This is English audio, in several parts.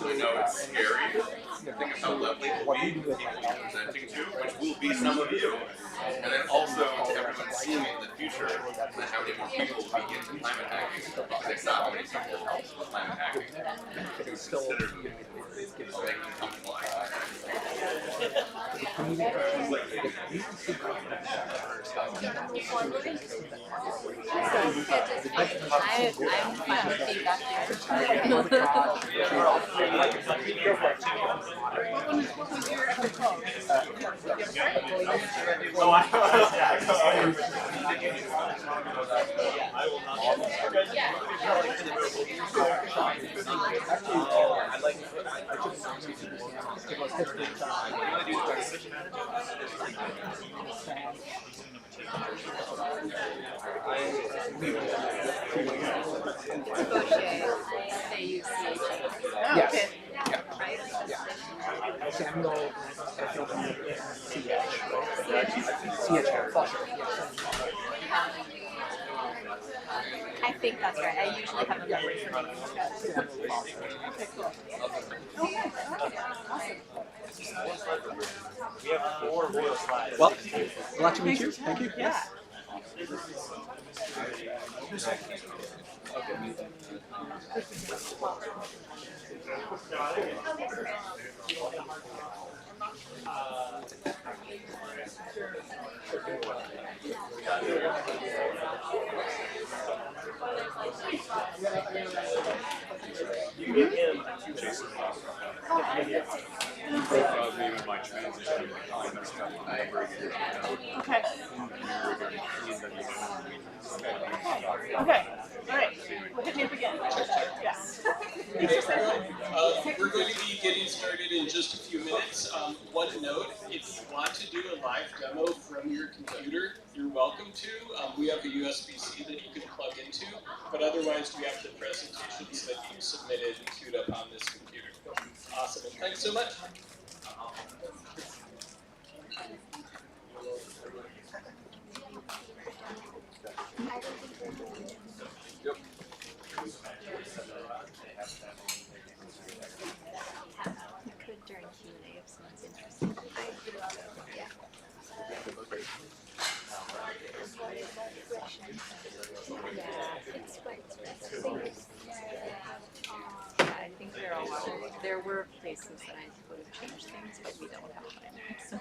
I know it's scary. Think of how lovely it will be the people you're presenting to, which will be some of you. And then also everyone seeing it in the future, and how many more people will be into climate hacking. Because they saw how many people climate hacking considered making come to life. I'm fine with being back there. Yes. Samuel I think that's right. I usually have a memory for names. We have 4 royal slides. Well, glad to meet you. Thank you. Yeah. You give him 2 choices. Maybe my transition Okay. Okay. All right. Well, hit me up again. Yeah. We're going to be getting started in just a few minutes. One note, if you want to do a live demo from your computer, you're welcome to. We have a USB-C that you can plug into, but otherwise we have the presentations that you submitted queued up on this computer. Awesome, and thanks so much. You could during Q&A if someone's interested. Yeah. Yeah, I think there were places that I would have changed things, but we don't have time. So.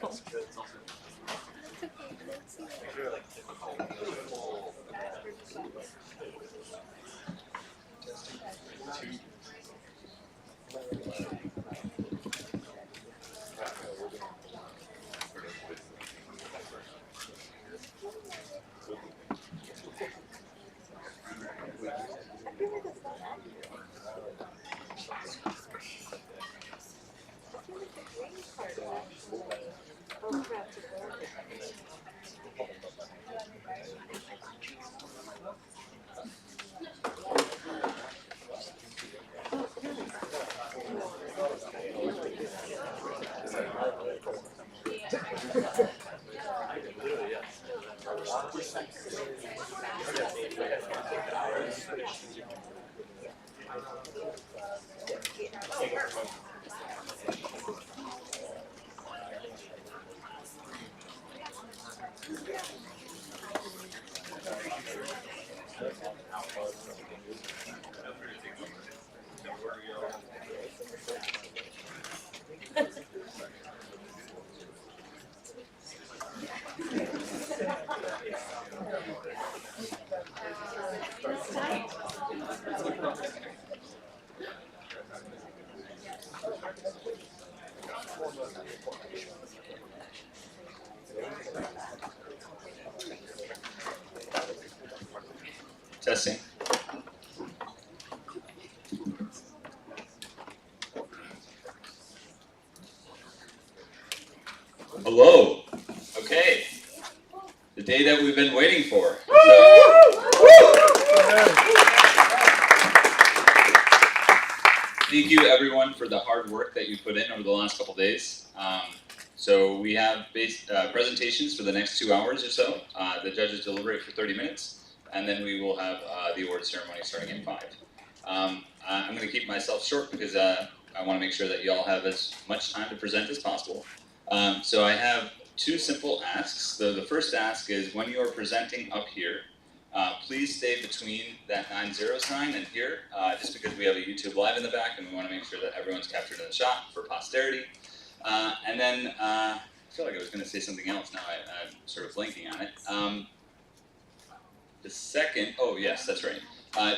Testing. Hello. Okay. The day that we've been waiting for. Thank you everyone for the hard work that you put in over the last couple days. So we have presentations for the next 2 hours or so. The judges deliberate for 30 minutes. And then we will have the award ceremony starting at 5. I'm going to keep myself short because I want to make sure that you all have as much time to present as possible. So I have two simple asks. The first ask is when you are presenting up here, please stay between that 9-0 sign and here, just because we have a YouTube Live in the back and we want to make sure that everyone's captured in the shot for posterity. And then I feel like I was going to say something else. Now I'm sort of blanking on it. The second, oh yes, that's right.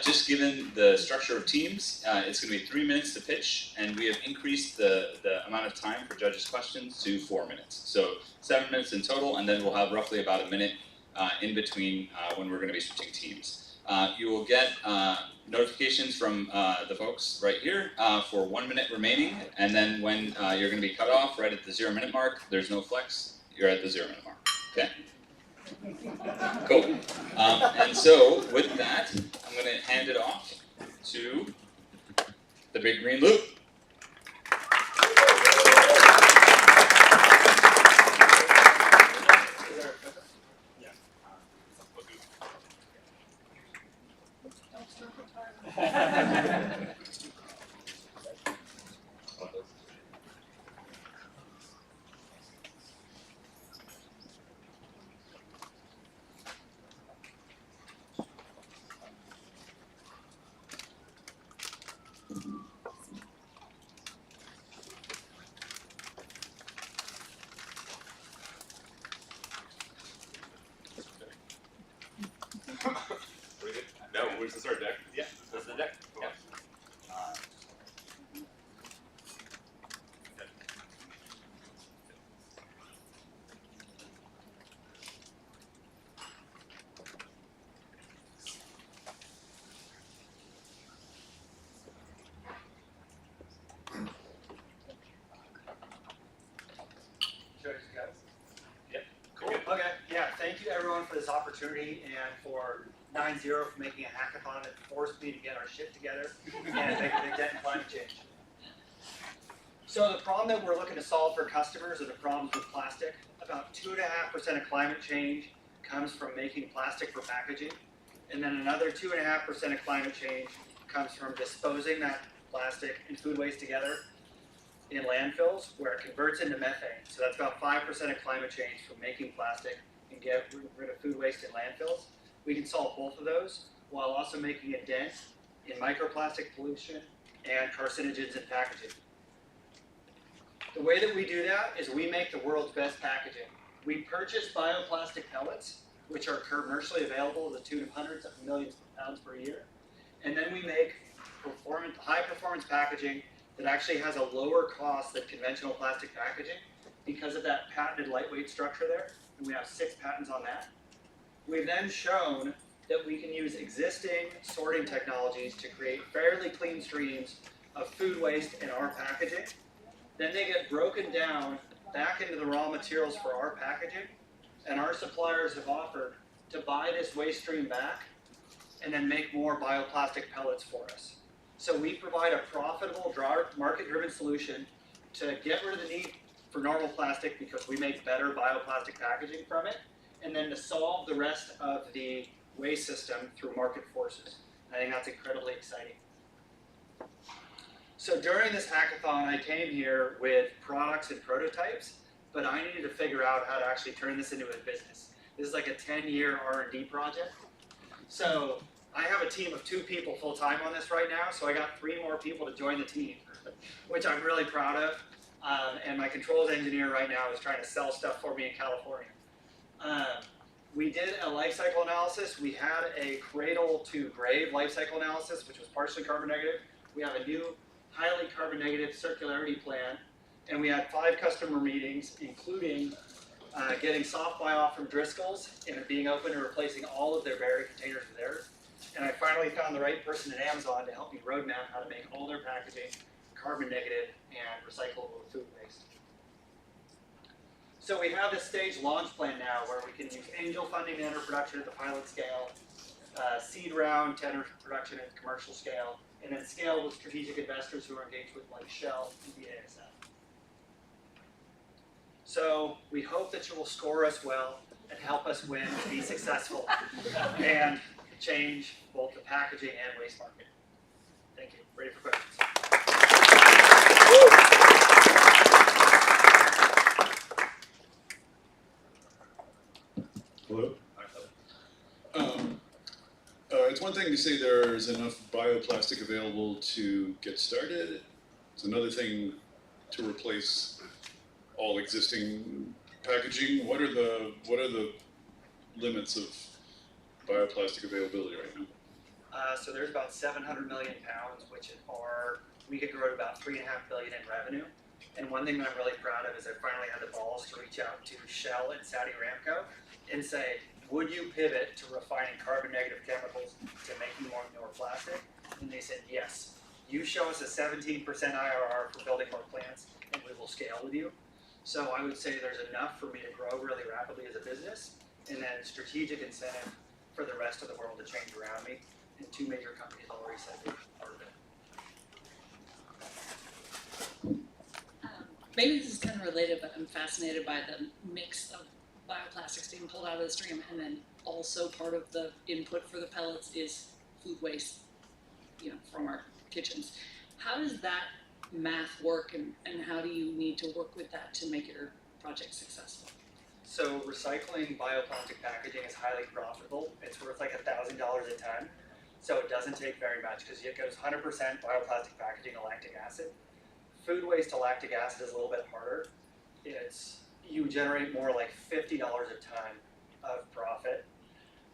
Just given the structure of teams, it's going to be 3 minutes to pitch, and we have increased the amount of time for judges' questions to 4 minutes. So 7 minutes in total, and then we'll have roughly about a minute in between when we're going to be switching teams. You will get notifications from the folks right here for 1 minute remaining, and then when you're going to be cut off right at the 0 minute mark, there's no flex, you're at the 0 minute mark. Okay? Cool. And so with that, I'm going to hand it off to the big green loop. No, where's the start deck? Yeah, that's the deck. Yeah. Cool. Okay. Yeah. Thank you everyone for this opportunity and for 9-0 for making a hackathon that forced me to get our shit together and make a big dent in climate change. So the problem that we're looking to solve for customers are the problems with plastic. About 2.5% of climate change comes from making plastic for packaging, and then another 2.5% of climate change comes from disposing that plastic and food waste together in landfills where it converts into methane. So that's about 5% of climate change from making plastic and get rid of food waste in landfills. We can solve both of those while also making a dent in microplastic pollution and carcinogens in packaging. The way that we do that is we make the world's best packaging. We purchase bioplastic pellets, which are commercially available to the tune of hundreds of millions of pounds per year. And then we make high-performance packaging that actually has a lower cost than conventional plastic packaging because of that patented lightweight structure there. And we have 6 patents on that. We've then shown that we can use existing sorting technologies to create fairly clean streams of food waste in our packaging. Then they get broken down back into the raw materials for our packaging, and our suppliers have offered to buy this waste stream back and then make more bioplastic pellets for us. So we provide a profitable, market-driven solution to get rid of the need for normal plastic because we make better bioplastic packaging from it, and then to solve the rest of the waste system through market forces. I think that's incredibly exciting. So during this hackathon, I came here with products and prototypes, but I needed to figure out how to actually turn this into a business. This is like a 10-year R&D project. So I have a team of 2 people full-time on this right now, so I got 3 more people to join the team, which I'm really proud of. And my controls engineer right now is trying to sell stuff for me in California. We did a life cycle analysis. We had a cradle to grave life cycle analysis, which was partially carbon negative. We have a new highly carbon negative circularity plan, and we had 5 customer meetings, including getting soft buy off from Driscoll's and it being open and replacing all of their berry containers with theirs. And I finally found the right person at Amazon to help me roadmap how to make all their packaging carbon negative and recyclable food waste. So we have this stage launch plan now where we can use angel funding to enter production at the pilot scale, seed round to enter production at the commercial scale, and then scale with strategic investors who are engaged with like Shell and BASF. So we hope that you will score us well and help us win and be successful and change both the packaging and waste market. Thank you. Ready for questions? thing to say there's enough bioplastic available to get started. It's another thing to replace all existing packaging. What are the limits of bioplastic availability right now? So there's about 700 million pounds, which we could grow to about 3.5 billion in revenue. And one thing that I'm really proud of is I finally had the balls to reach out to Shell and Saudi Aramco and say, would you pivot to refining carbon negative chemicals to making more plastic? And they said, yes. You show us a 17% IRR for building more plants and we will scale with you. So I would say there's enough for me to grow really rapidly as a business, and then strategic incentive for the rest of the world to change around me. And 2 major companies already said they're part of it. Maybe this is kind of related, but I'm fascinated by the mix of bioplastics being pulled out of the stream, and then also part of the input for the pellets is food waste, from our kitchens. How does that math work, and how do you need to work with that to make your project successful? So recycling bioplastic packaging is highly profitable. It's worth like $1,000 a ton. So it doesn't take very much because it goes 100% bioplastic packaging to lactic acid. Food waste to lactic acid is a little bit harder. You generate more like $50 a ton of profit.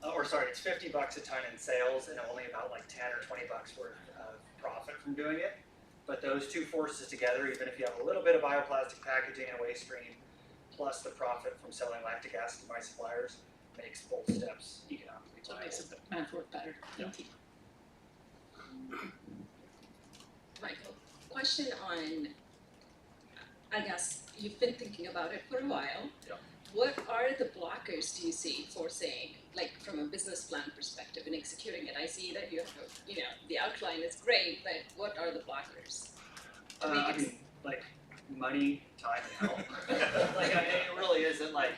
It's $50 a ton in sales and only about like 10 or 20 bucks worth of profit from doing it. But those two forces together, even if you have a little bit of bioplastic packaging and a waste stream, plus the profit from selling lactic acid to my suppliers, makes both steps economically So it viable. makes the math work better. Thank you. Michael, question on, I guess you've been thinking about it for a while. Yeah. What are the blockers do you see for saying, like from a business plan perspective in executing it? I see that you have, the outline is great, but what are the blockers? Like money, time, and help. It really isn't like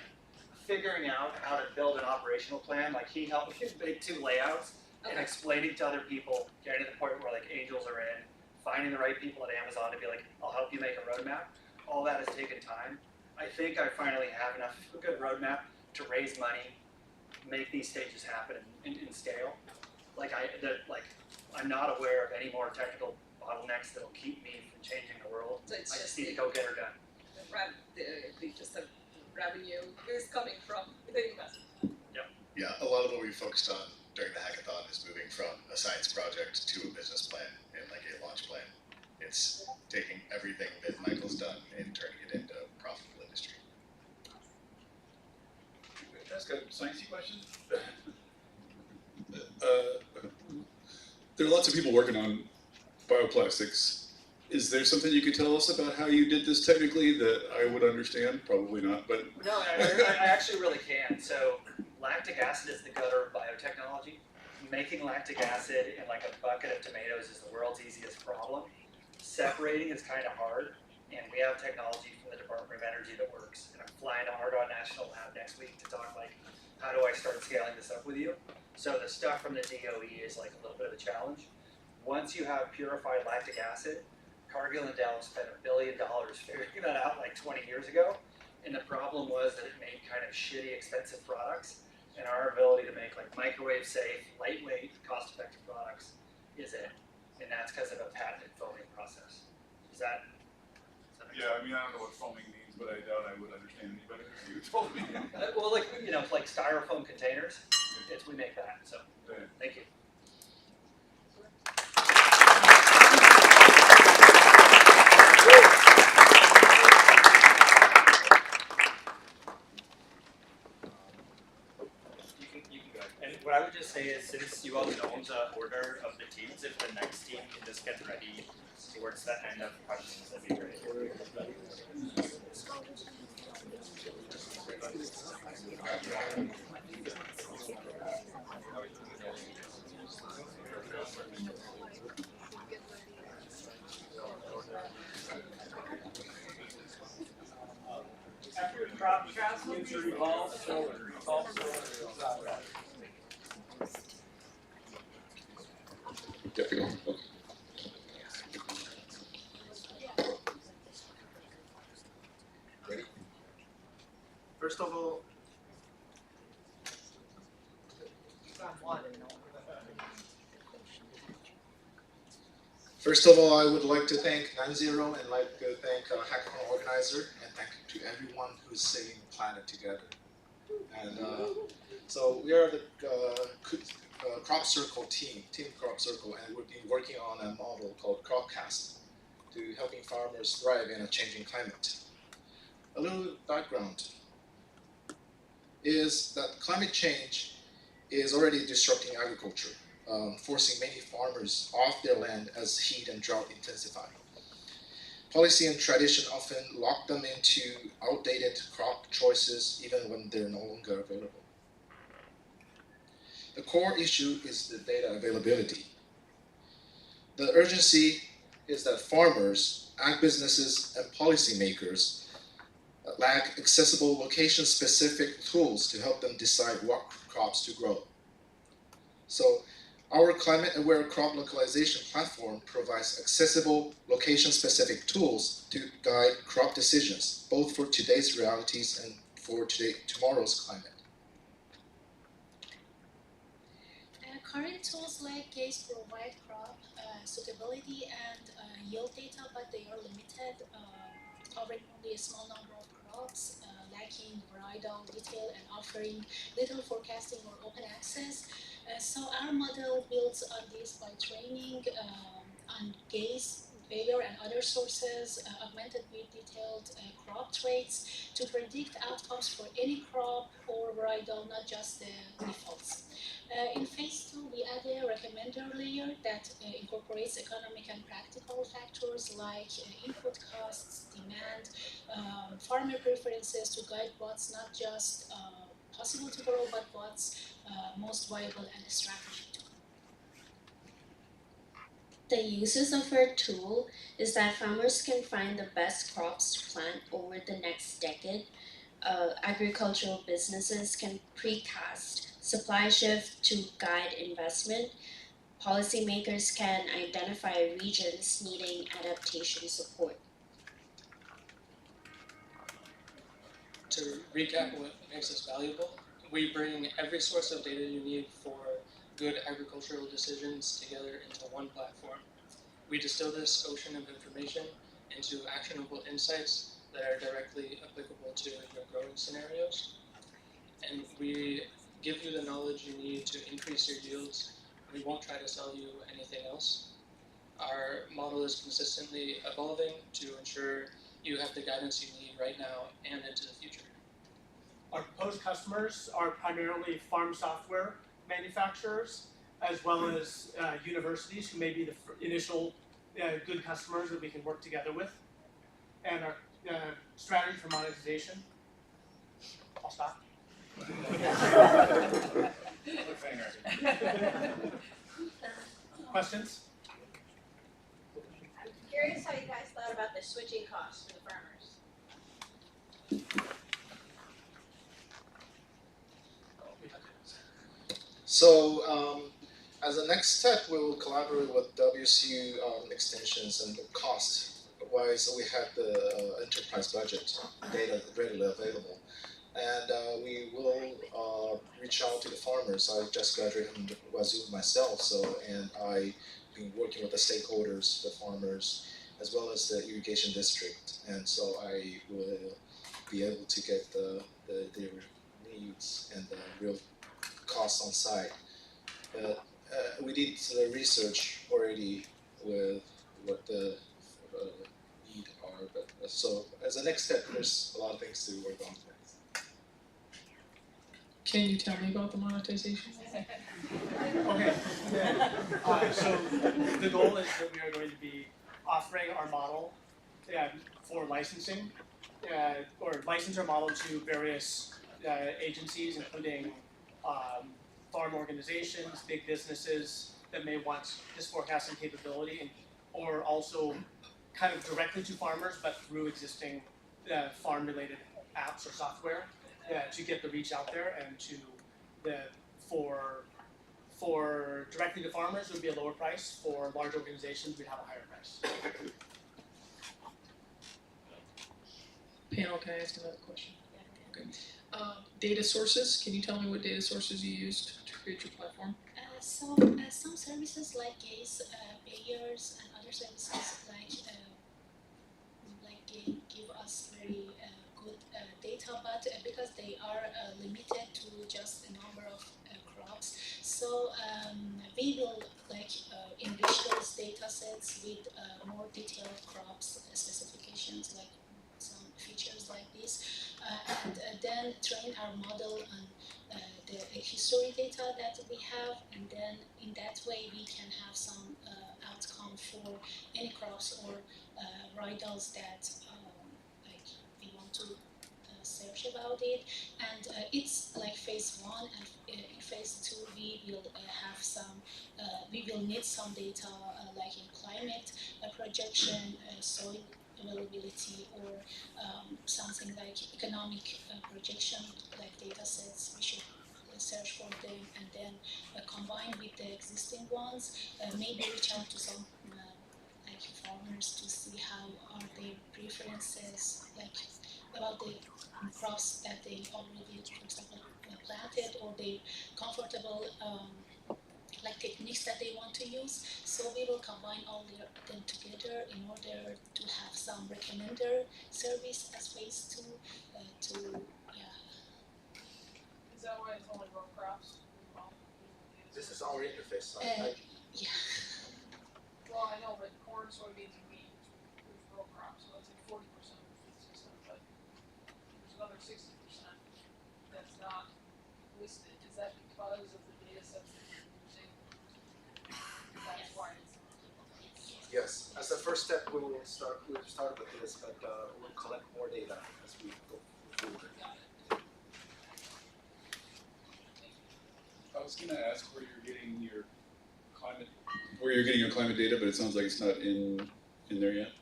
figuring out how to build an operational plan. Like he helped me make 2 layouts and explaining to other people, getting to the point where like angels are in, finding the right people at Amazon to be like, I'll help you make a roadmap. All that has taken time. I think I finally have enough a good roadmap to raise money, make these stages happen and scale. I'm not aware of any more technical bottlenecks that'll keep me from changing the world. So it's I just need to go get her done. Just the revenue is coming from the investment. Yeah, a lot of what we focused on during the hackathon is moving from a science project to a business plan and like a launch plan. It's taking everything that Michael's done and turning it into a profitable industry. Can I ask a sciencey question? There are lots of people working on bioplastics. Is there something you could tell us about how you did this technically that I would understand? Probably not, but... No, I actually really can. So lactic acid is the gutter of biotechnology. Making lactic acid in like a bucket of tomatoes is the world's easiest problem. Separating is kind of hard, and we have technology from the Department of Energy that works. And I'm flying to Argonne National Lab next week to talk like, how do I start scaling this up with you? So the stuff from the DOE is like a little bit of a challenge. Once you have purified lactic acid, Cargill and Dow spent $1 billion figuring that out like 20 years ago. And the problem was that it made kind of shitty, expensive products. And our ability to make like microwave safe, lightweight, cost-effective products is it. And that's because of a patented foaming process. Does that Yeah, I mean, I don't know what foaming means, but I doubt I would understand any better if you told me. like styrofoam containers, we make that, so, thank you. You can go ahead. And what I would just say is, since you all know the order of the teams, if the next team can just get ready towards the end of questions, that'd be great. After the crop needs to revolve, so Get to go. Okay. Ready? First of all, First of all, I would like to thank 90 and like to thank Hackathon organizer, and thank you to everyone who's saving the planet together. And so we are the Crop Circle team Crop Circle, and we've been working on a model called Cropcast to helping farmers thrive in a changing climate. A little background is that climate change is already disrupting agriculture, forcing many farmers off their land as heat and drought intensify. Policy and tradition often lock them into outdated crop choices even when they're no longer available. The core issue is the data availability. The urgency is that farmers, ag businesses, and policymakers lack accessible location-specific tools to help them decide what crops to grow. So our climate-aware crop localization platform provides accessible location-specific tools to guide crop decisions, both for today's realities and for tomorrow's climate. Current tools like GAZE provide crop suitability and yield data, but they are limited, covering only a small number of crops, lacking varietal detail and offering little forecasting or open access. So our model builds on this by training on GAZE, Bayer and other sources, augmented with detailed crop traits to predict outcomes for any crop or varietal, not just the defaults. In phase 2, we add a recommender layer that incorporates economic and practical factors like input costs, demand, farmer preferences to guide what's not just possible to grow, but what's most viable and strategic. The uses of our tool is that farmers can find the best crops to plant over the next decade. Agricultural businesses can precast supply shift to guide investment. Policymakers can identify regions needing adaptation support. To recap what makes us valuable, we bring every source of data you need for good agricultural decisions together into one platform. We distill this ocean of information into actionable insights that are directly applicable to your growing scenarios. And we give you the knowledge you need to increase your yields. We won't try to sell you anything else. Our model is consistently evolving to ensure you have the guidance you need right now and into the future. Our proposed customers are primarily farm software manufacturers, as well as universities who may be the initial good customers that we can work together with. And our strategy for monetization. I'll stop. Questions? I'm curious how you guys thought about the switching costs for the farmers. So as a next step, we will collaborate with WSU extensions and the cost-wise, we have the enterprise budget data readily available. And we will reach out to the farmers. I just graduated from Wazoo myself, and I've been working with the stakeholders, the farmers, as well as the irrigation district. And so I will be able to get their needs and the real costs on site. We did the research already with what the need are, but so as a next step, there's a lot of things to work on. Can you tell me about the monetization? Okay. So the goal is that we are going to be offering our model for licensing, or license our model to various agencies, including farm organizations, big businesses that may want this forecasting capability, or also kind of directly to farmers, but through existing farm-related apps or software to get the reach out there, and to for directly to farmers would be a lower price. For large organizations, we'd have a higher price. Panel, can I ask another question? Okay. Data sources, can you tell me what data sources you used to create your platform? So some services like GAZE, Bayer's, and other services give us very good data, but because they are limited to just a number of crops, so we will enrich those data sets with more detailed crops specifications, like some features like this, and then train our model on the history data that we have, and then in that way we can have some outcome for any crops or varietals that we want to search about it. And it's like phase 1, and in phase 2 we will have some, we will need some data like in climate projection, soil availability, or something like economic projection, like data sets. We should search for them and then combine with the existing ones. Maybe reach out to some farmers to see how are their preferences, about the crops that they already, for example, planted, or they comfortable techniques that they want to use. So we will combine all them together in order to have some recommender service as phase 2 Is that why it's only row crops? This is our interface. Yeah. Well, I know, but corn, soybeans, and wheat is row crops, so that's like 40% of the food system, but there's another 60% that's not listed. Is that because of the data sets that you're using? That's why it's. Yes, as a first step, we'll start with this, but we'll collect more data as we go forward. I was going to ask where you're getting your climate data, but it sounds like it's not in there yet.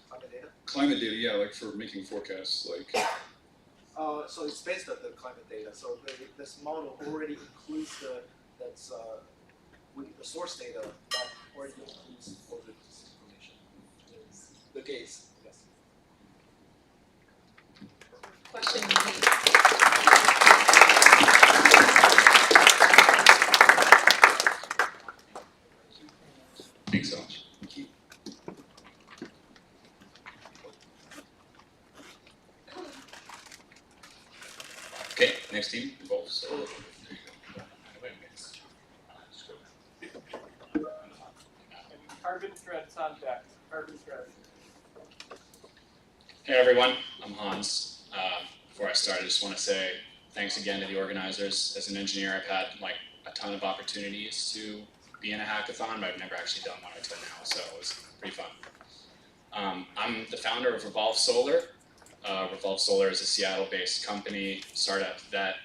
Climate data? Climate data, yeah, like for making forecasts, like. So it's based on the climate data. So this model already includes the source data that already includes all this information. The gaze, yes. Question. Thanks so much. Okay, next team, Wolf. So, Carbon threads on deck. Carbon threads. Hey everyone, I'm Hans. Before I start, I just want to say thanks again to the organizers. As an engineer, I've had a ton of opportunities to be in a hackathon, but I've never actually done one until now, so it was pretty fun. I'm the founder of Revolve Solar. Revolve Solar is a Seattle-based company, startup that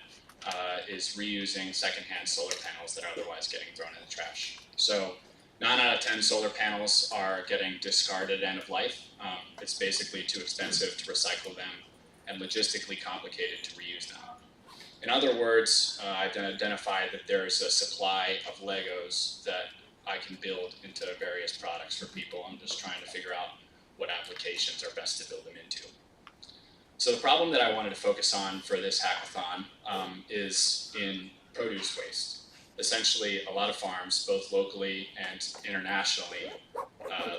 is reusing secondhand solar panels that are otherwise getting thrown in the trash. So 9 out of 10 solar panels are getting discarded end of life. It's basically too expensive to recycle them and logistically complicated to reuse them. In other words, I've identified that there's a supply of Legos that I can build into various products for people. I'm just trying to figure out what applications are best to build them into. So the problem that I wanted to focus on for this hackathon is in produce waste. Essentially, a lot of farms, both locally and internationally,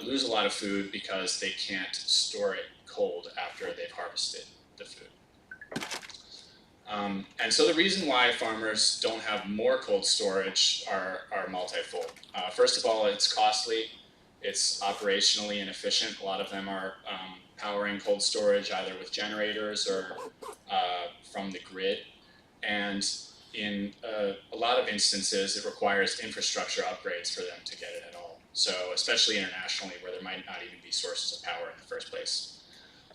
lose a lot of food because they can't store it cold after they've harvested the food. And so the reason why farmers don't have more cold storage are multifold. First of all, it's costly. It's operationally inefficient. A lot of them are powering cold storage either with generators or from the grid. And in a lot of instances, it requires infrastructure upgrades for them to get it at all. So especially internationally, where there might not even be sources of power in the first place.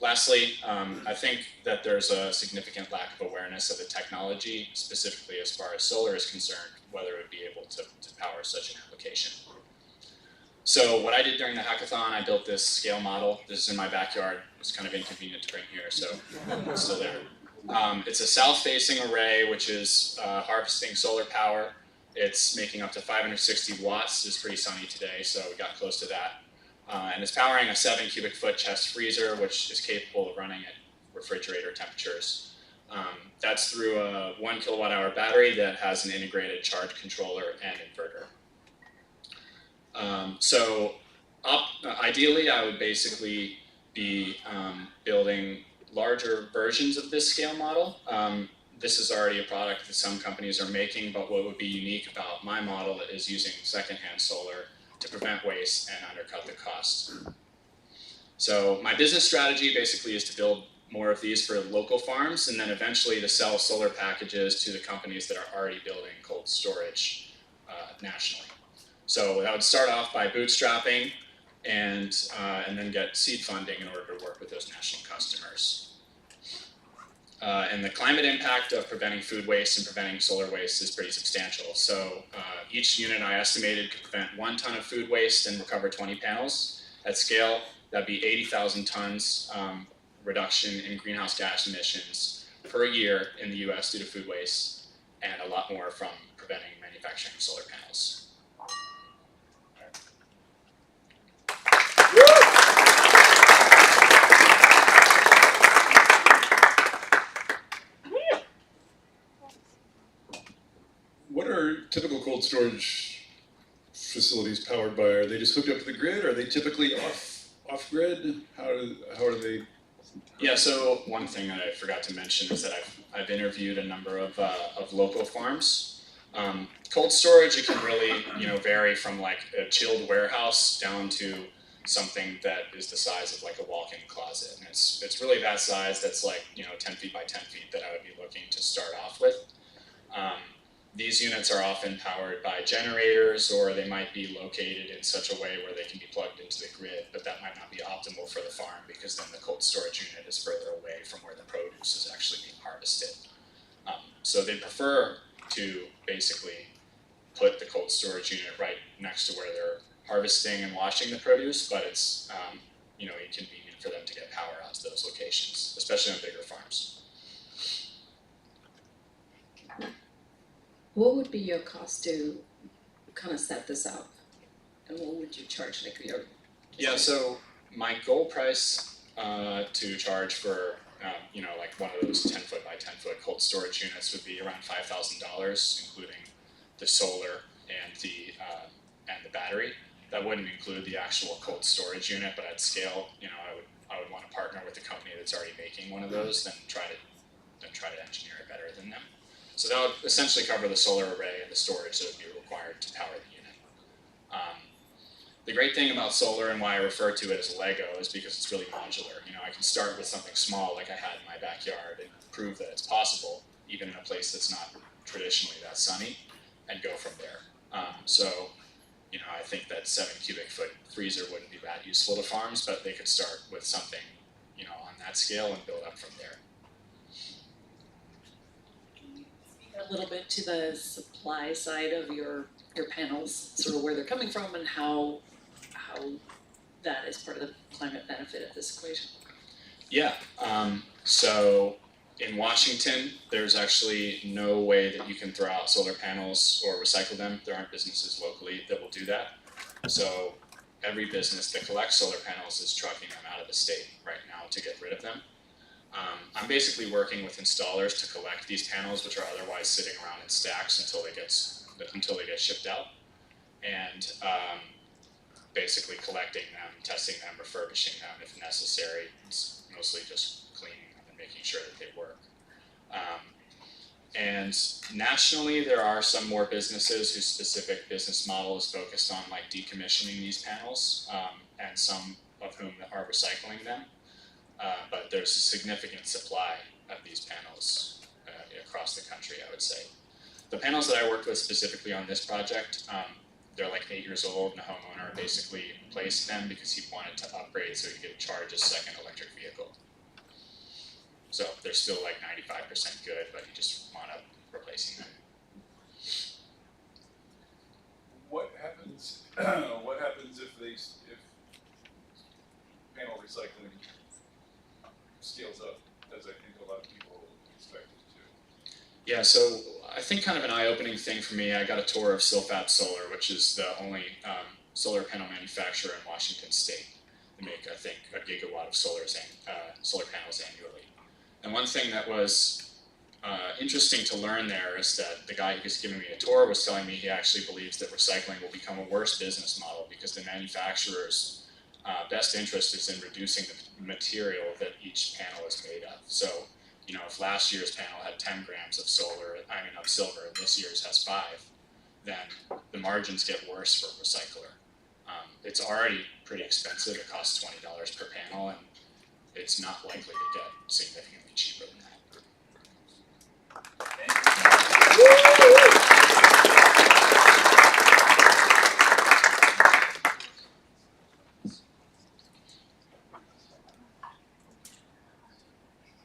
Lastly, I think that there's a significant lack of awareness of the technology, specifically as far as solar is concerned, whether it would be able to power such an application. So what I did during the hackathon, I built this scale model. This is in my backyard. It's kind of inconvenient to bring here, so it's still there. It's a south-facing array, which is harvesting solar power. It's making up to 560 watts. It's pretty sunny today, so we got close to that. And it's powering a 7 cubic foot chest freezer, which is capable of running at refrigerator temperatures. That's through a 1 kilowatt hour battery that has an integrated charge controller and inverter. So Ideally, I would basically be building larger versions of this scale model. This is already a product that some companies are making, but what would be unique about my model is using secondhand solar to prevent waste and undercut the cost. So my business strategy basically is to build more of these for local farms and then eventually to sell solar packages to the companies that are already building cold storage nationally. So that would start off by bootstrapping and then get seed funding in order to work with those national customers. And the climate impact of preventing food waste and preventing solar waste is pretty substantial. So each unit I estimated could prevent 1 ton of food waste and recover 20 panels. At scale, that'd be 80,000 tons reduction in greenhouse gas emissions per year in the US due to food waste, and a lot more from preventing manufacturing of solar panels. What are typical cold storage facilities powered by? Are they just hooked up to the grid? Are they typically off grid? How are they? Yeah. So one thing that I forgot to mention is that I've interviewed a number of local farms. Cold storage, it can really vary from like a chilled warehouse down to something that is the size of like a walk-in closet, and it's really that size that's like 10 feet by 10 feet that I would be looking to start off with. These units are often powered by generators, or they might be located in such a way where they can be plugged into the grid, but that might not be optimal for the farm because then the cold storage unit is further away from where the produce is actually being harvested. So they prefer to basically put the cold storage unit right next to where they're harvesting and washing the produce, but it's inconvenient for them to get power out to those locations, especially on bigger farms. What would be your cost to kind of set this up? And what would you charge, like your? Yeah, so my goal price to charge for like one of those 10 foot by 10 foot cold storage units would be around $5,000, including the solar and the battery. That wouldn't include the actual cold storage unit, but at scale, I would want to partner with a company that's already making one of those, then try to engineer it better than them. So that would essentially cover the solar array and the storage that would be required to power the unit. The great thing about solar and why I refer to it as Lego is because it's really modular. I can start with something small like I had in my backyard and prove that it's possible, even in a place that's not traditionally that sunny, and go from there. I think that 7 cubic foot freezer wouldn't be that useful to farms, but they could start with something, on that scale and build up from there. A little bit to the supply side of your panels, sort of where they're coming from and how that is part of the climate benefit of this equation. Yeah, so in Washington, there's actually no way that you can throw out solar panels or recycle them. There aren't businesses locally that will do that. So every business that collects solar panels is trucking them out of the state right now to get rid of them. I'm basically working with installers to collect these panels, which are otherwise sitting around in stacks until they get shipped out, and basically collecting them, testing them, refurbishing them if necessary. It's mostly just cleaning them and making sure that they work. And nationally, there are some more businesses whose specific business model is focused on like decommissioning these panels, and some of whom are recycling them. But there's a significant supply of these panels across the country, I would say. The panels that I worked with specifically on this project, they're like 8 years old, and the homeowner basically replaced them because he wanted to upgrade so he could charge a second electric vehicle. So they're still like 95% good, but he just wound up replacing them. What happens? What happens if panel recycling scales up, as I think a lot of people expect it to? Yeah, so I think kind of an eye-opening thing for me, I got a tour of Silfab Solar, which is the only solar panel manufacturer in Washington State. They make, I think, 1 gigawatt of solar panels annually. And one thing that was interesting to learn there is that the guy who was giving me a tour was telling me he actually believes that recycling will become a worse business model because the manufacturer's best interest is in reducing the material that each panel is made of. So, you know, if last year's panel had 10 grams of silver, and this year's has 5, then the margins get worse for a recycler. It's already pretty expensive. It costs $20 per panel, and it's not likely to get significantly cheaper than that.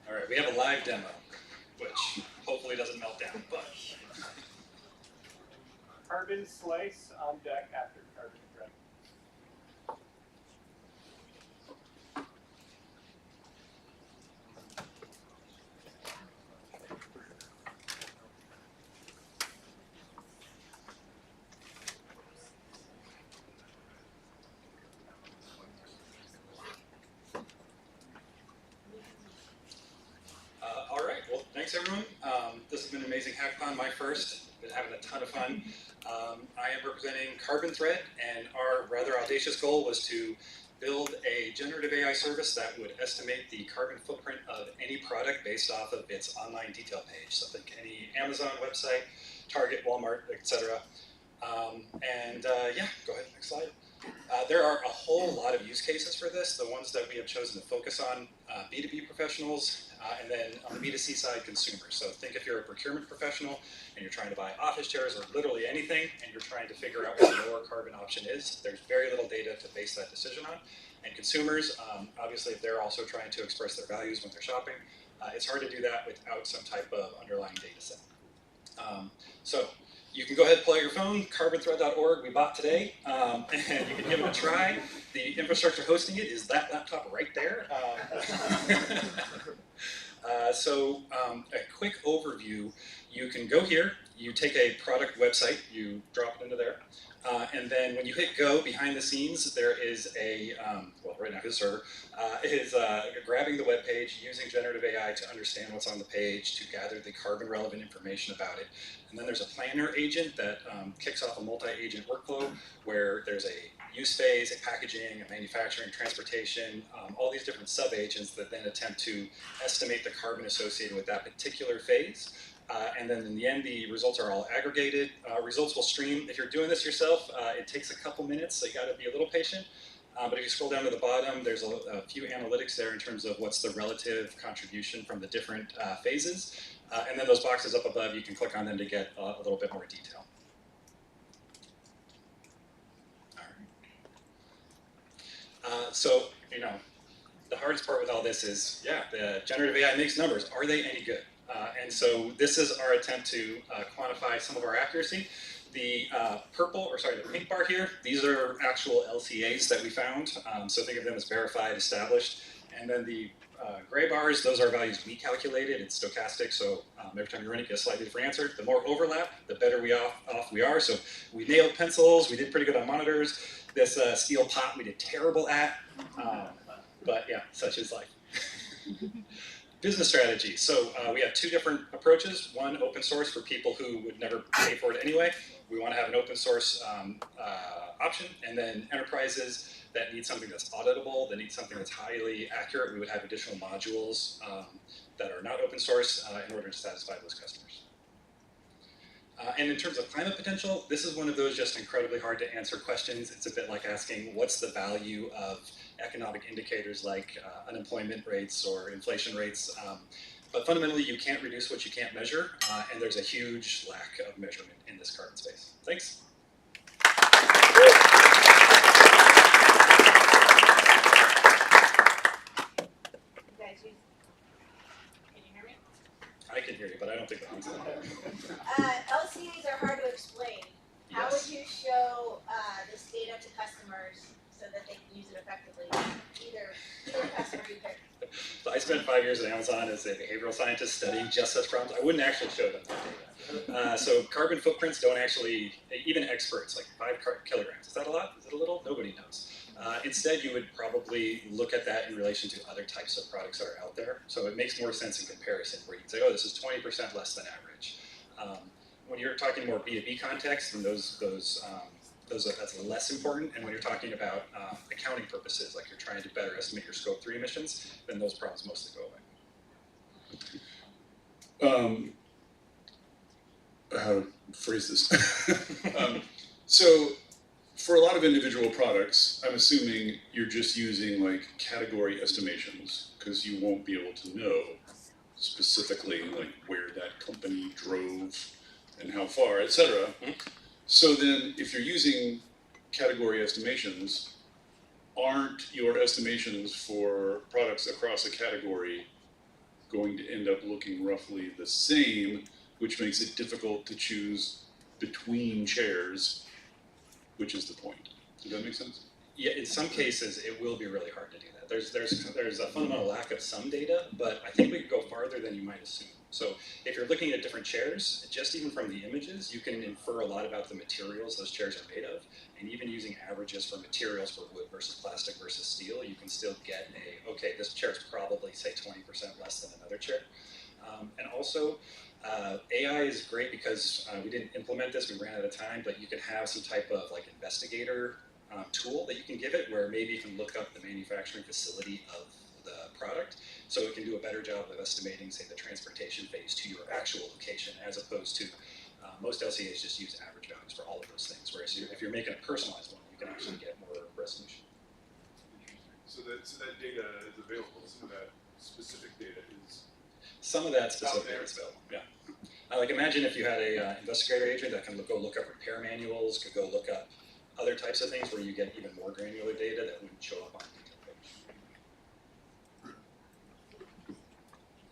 All right, we have a live demo, which hopefully doesn't melt down, but. Carbon slice on deck after carbon thread. All right, well, thanks everyone. This has been an amazing hackathon, my first. Been having a ton of fun. I am representing Carbon Thread, and our rather audacious goal was to build a generative AI service that would estimate the carbon footprint of any product based off of its online detail page. So think any Amazon website, Target, Walmart, etc. Yeah, go ahead, next slide. There are a whole lot of use cases for this. The ones that we have chosen to focus on, B2B professionals, and then on the B2C side, consumers. So think if you're a procurement professional and you're trying to buy office chairs or literally anything, and you're trying to figure out what the lower carbon option is, there's very little data to base that decision on. And consumers, obviously, if they're also trying to express their values when they're shopping, it's hard to do that without some type of underlying data set. So you can go ahead and pull out your phone, carbonthread.org, we bought today, and you can give it a try. The infrastructure hosting it is that laptop right there. A quick overview, you can go here, you take a product website, you drop it into there, and then when you hit go, behind the scenes, there is a, well, right now his server, is grabbing the web page, using generative AI to understand what's on the page, to gather the carbon relevant information about it. And then there's a planner agent that kicks off a multi-agent workflow where there's a use phase, a packaging, a manufacturing, transportation, all these different sub-agents that then attempt to estimate the carbon associated with that particular phase. And then in the end, the results are all aggregated. Results will stream. If you're doing this yourself, it takes a couple minutes, so you gotta be a little patient. But if you scroll down to the bottom, there's a few analytics there in terms of what's the relative contribution from the different phases. And then those boxes up above, you can click on them to get a little bit more detail. All right. So, you know, the hardest part with all this is, yeah, the generative AI makes numbers. Are they any good? And so this is our attempt to quantify some of our accuracy. The the pink bar here, these are actual LCAs that we found. So think of them as verified, established. And then the gray bars, those are values we calculated. It's stochastic, so every time you run it, you get a slightly different answer. The more overlap, the better off we are. So we nailed pencils, we did pretty good on monitors. This steel pot we did terrible at. But yeah, such is life. Business strategy. So we have 2 different approaches. One, open source for people who would never pay for it anyway. We want to have an open source option. And then enterprises that need something that's auditable, that need something that's highly accurate, we would have additional modules that are not open source in order to satisfy those customers. And in terms of climate potential, this is one of those just incredibly hard to answer questions. It's a bit like asking what's the value of economic indicators like unemployment rates or inflation rates. But fundamentally, you can't reduce what you can't measure, and there's a huge lack of measurement in this carbon space. Thanks. I can hear you, but I don't think that means that. LCAs are hard to explain. How would you show this data to customers so that they can use it effectively? Either customer you pick. So I spent 5 years at Amazon as a behavioral scientist studying just such problems. I wouldn't actually show them that data. So carbon footprints don't actually, even experts, like 5 kilograms. Is that a lot? Is it a little? Nobody knows. Instead, you would probably look at that in relation to other types of products that are out there. So it makes more sense in comparison, where you can say, oh, this is 20% less than average. When you're talking more B2B context, then that's less important. And when you're talking about accounting purposes, like you're trying to better estimate your scope 3 emissions, then those problems mostly go away. How to phrase this? So for a lot of individual products, I'm assuming you're just using like category estimations because you won't be able to know specifically like where that company drove and how far, etc. So then if you're using category estimations, aren't your estimations for products across a category going to end up looking roughly the same, which makes it difficult to choose between chairs, which is the point. Does that make sense? Yeah, in some cases, it will be really hard to do that. There's a fundamental lack of some data, but I think we could go farther than you might assume. So if you're looking at different chairs, just even from the images, you can infer a lot about the materials those chairs are made of. And even using averages for materials for wood versus plastic versus steel, you can still get okay, this chair is probably, say, 20% less than another chair. And also, AI is great because we didn't implement this, we ran out of time, but you can have some type of like investigator tool that you can give it where maybe you can look up the manufacturing facility of the product so it can do a better job of estimating, say, the transportation phase to your actual location, as opposed to most LCAs just use average values for all of those things, whereas if you're making a personalized one, you can actually get more resolution. So that data is available, some of that specific data is Some of that specific data is available, yeah. Like imagine if you had a investigator agent that can go look up repair manuals, could go look up other types of things where you get even more granular data that wouldn't show up on a detailed page.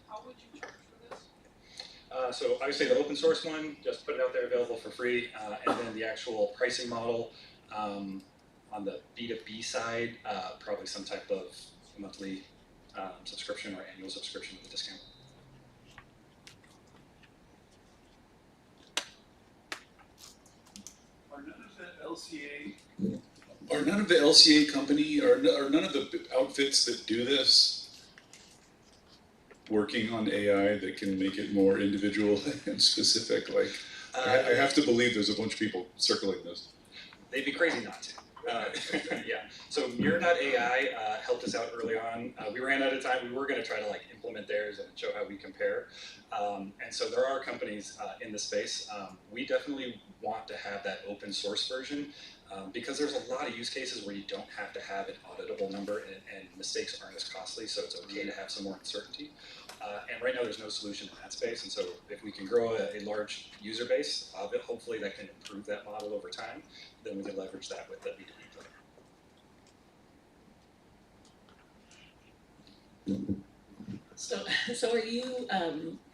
How would you charge for this? So obviously the open source one, just put it out there available for free, and then the actual pricing model on the B2B side, probably some type of monthly subscription or annual subscription with a discount. Are none of the LCA company, or none of the outfits that do this working on AI that can make it more individual and specific? Like, I have to believe there's a bunch of people circling this. They'd be crazy not to. Yeah. So Mirror.ai helped us out early on. We ran out of time. We were going to try to like implement theirs and show how we compare. And so there are companies in the space. We definitely want to have that open source version because there's a lot of use cases where you don't have to have an auditable number and mistakes aren't as costly. So it's okay to have some more uncertainty. And right now there's no solution in that space. And so if we can grow a large user base of it, hopefully that can improve that model over time. Then we can leverage that with the B2B player. So are you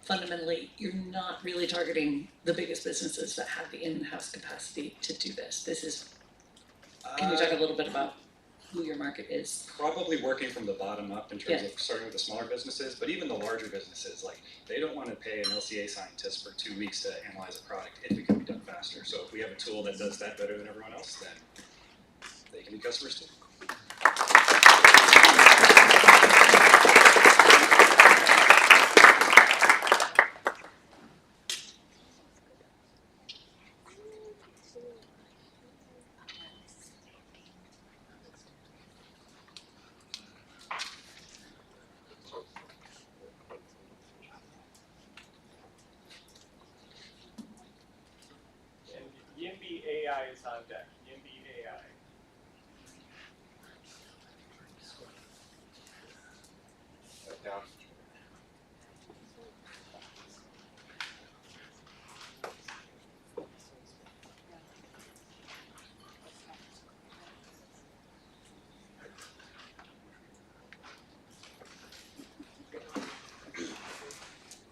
fundamentally, you're not really targeting the biggest businesses that have the in-house capacity to do this? This is, can you talk a little bit about who your market is? Probably working from the bottom up in terms of starting with the smaller businesses, but even the larger businesses, like they don't want to pay an LCA scientist for 2 weeks to analyze a product if it can be done faster. So if we have a tool that does that better than everyone else, then they can be customers too. Yimby AI is on deck. Yimby AI. Down.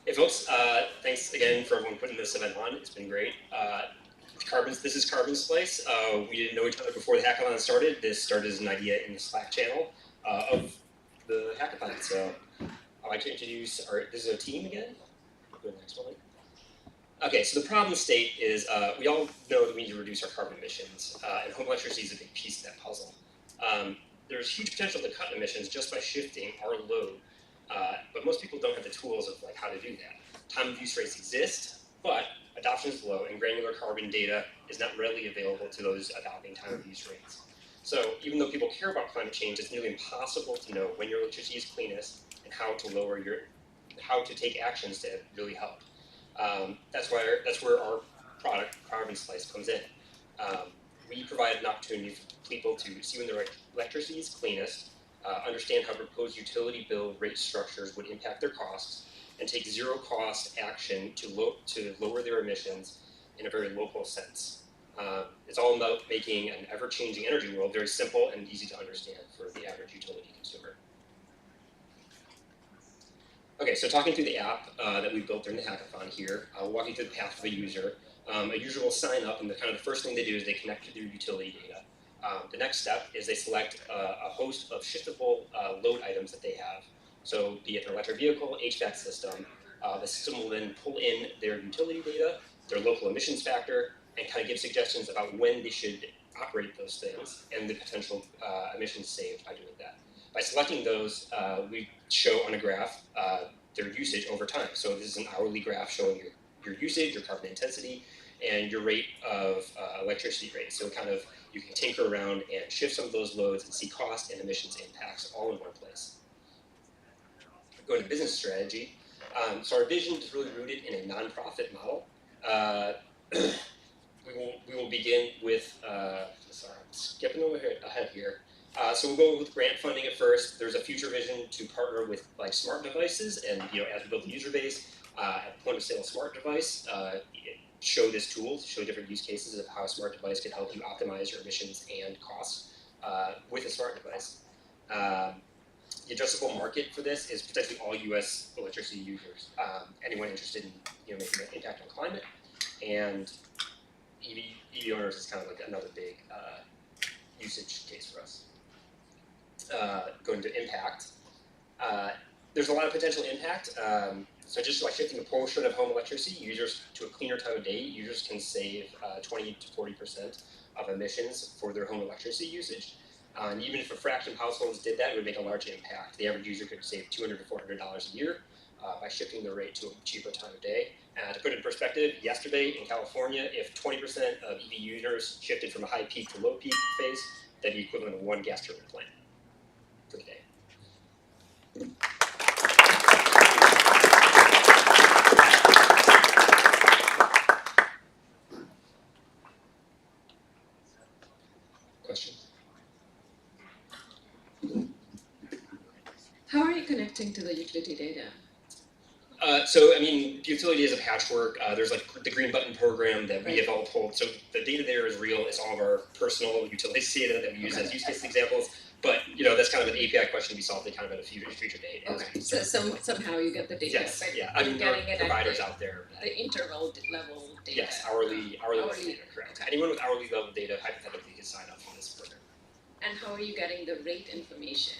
Hey folks, thanks again for everyone putting this event on. It's been great. This is Carbon Splice. We didn't know each other before the hackathon started. This started as an idea in the Slack channel of the hackathon. So I'd like to introduce this is our team again. Go to the next one. Okay, so the problem state is we all know that we need to reduce our carbon emissions, and home electricity is a big piece of that puzzle. there's huge potential to cut emissions just by shifting our load, but most people don't have the tools of like how to do that. Time of use rates exist, but adoption is low, and granular carbon data is not readily available to those adopting time of use rates. So even though people care about climate change, it's nearly impossible to know when your electricity is cleanest and how to take actions to really help. That's where our product, Carbon Slice, comes in. We provide an opportunity for people to see when their electricity is cleanest, understand how proposed utility bill rate structures would impact their costs, and take zero-cost action to lower their emissions in a very local sense. It's all about making an ever-changing energy world very simple and easy to understand for the average utility consumer. Okay, so talking through the app that we built during the hackathon here, I'll walk you through the path for the user. A user will sign up, and the first thing they do is they connect to their utility data. The next step is they select a host of shiftable load items that they have. So be it an electric vehicle, HVAC system, the system will then pull in their utility data, their local emissions factor, and kind of give suggestions about when they should operate those things and the potential emissions saved by doing that. By selecting those, we show on a graph their usage over time. So this is an hourly graph showing your usage, your carbon intensity, and your rate of electricity rate. So you can tinker around and shift some of those loads and see cost and emissions impacts all in one place. Going to business strategy. So our vision is really rooted in a nonprofit model. We will begin with, sorry, I'm skipping ahead here. So we'll go with grant funding at first. There's a future vision to partner with like smart devices, and as we build the user base, at point of sale smart device, show this tool, show different use cases of how a smart device can help you optimize your emissions and costs with a smart device. The addressable market for this is potentially all U.S. electricity users. Anyone interested in making an impact on climate, and EV owners is kind of like another big usage case for us. Going to impact. There's a lot of potential impact. So just like shifting a portion of home electricity users to a cleaner time of day, users can save 20 to 40% of emissions for their home electricity usage. And even if a fraction of households did that, it would make a large impact. The average user could save $200 to $400 a year by shifting their rate to a cheaper time of day. To put it in perspective, yesterday in California, if 20% of EV users shifted from a high peak to low peak phase, that'd be equivalent of one gas turbine plant for the day. Questions? How are you connecting to the utility data? So, I mean, utility is a patchwork. There's like the green button program that we have all pulled. So the data there is real. It's all of our personal utility data that we use as use case examples. But, that's kind of an API question to be solved at kind of at a future date. Okay, so somehow you get the data. Yes, but yeah. I mean, there getting are it providers at out there. the interval level data. Yes, hourly level data, correct. Okay. Anyone with hourly level data hypothetically can sign up for this program. And how are you getting the rate information?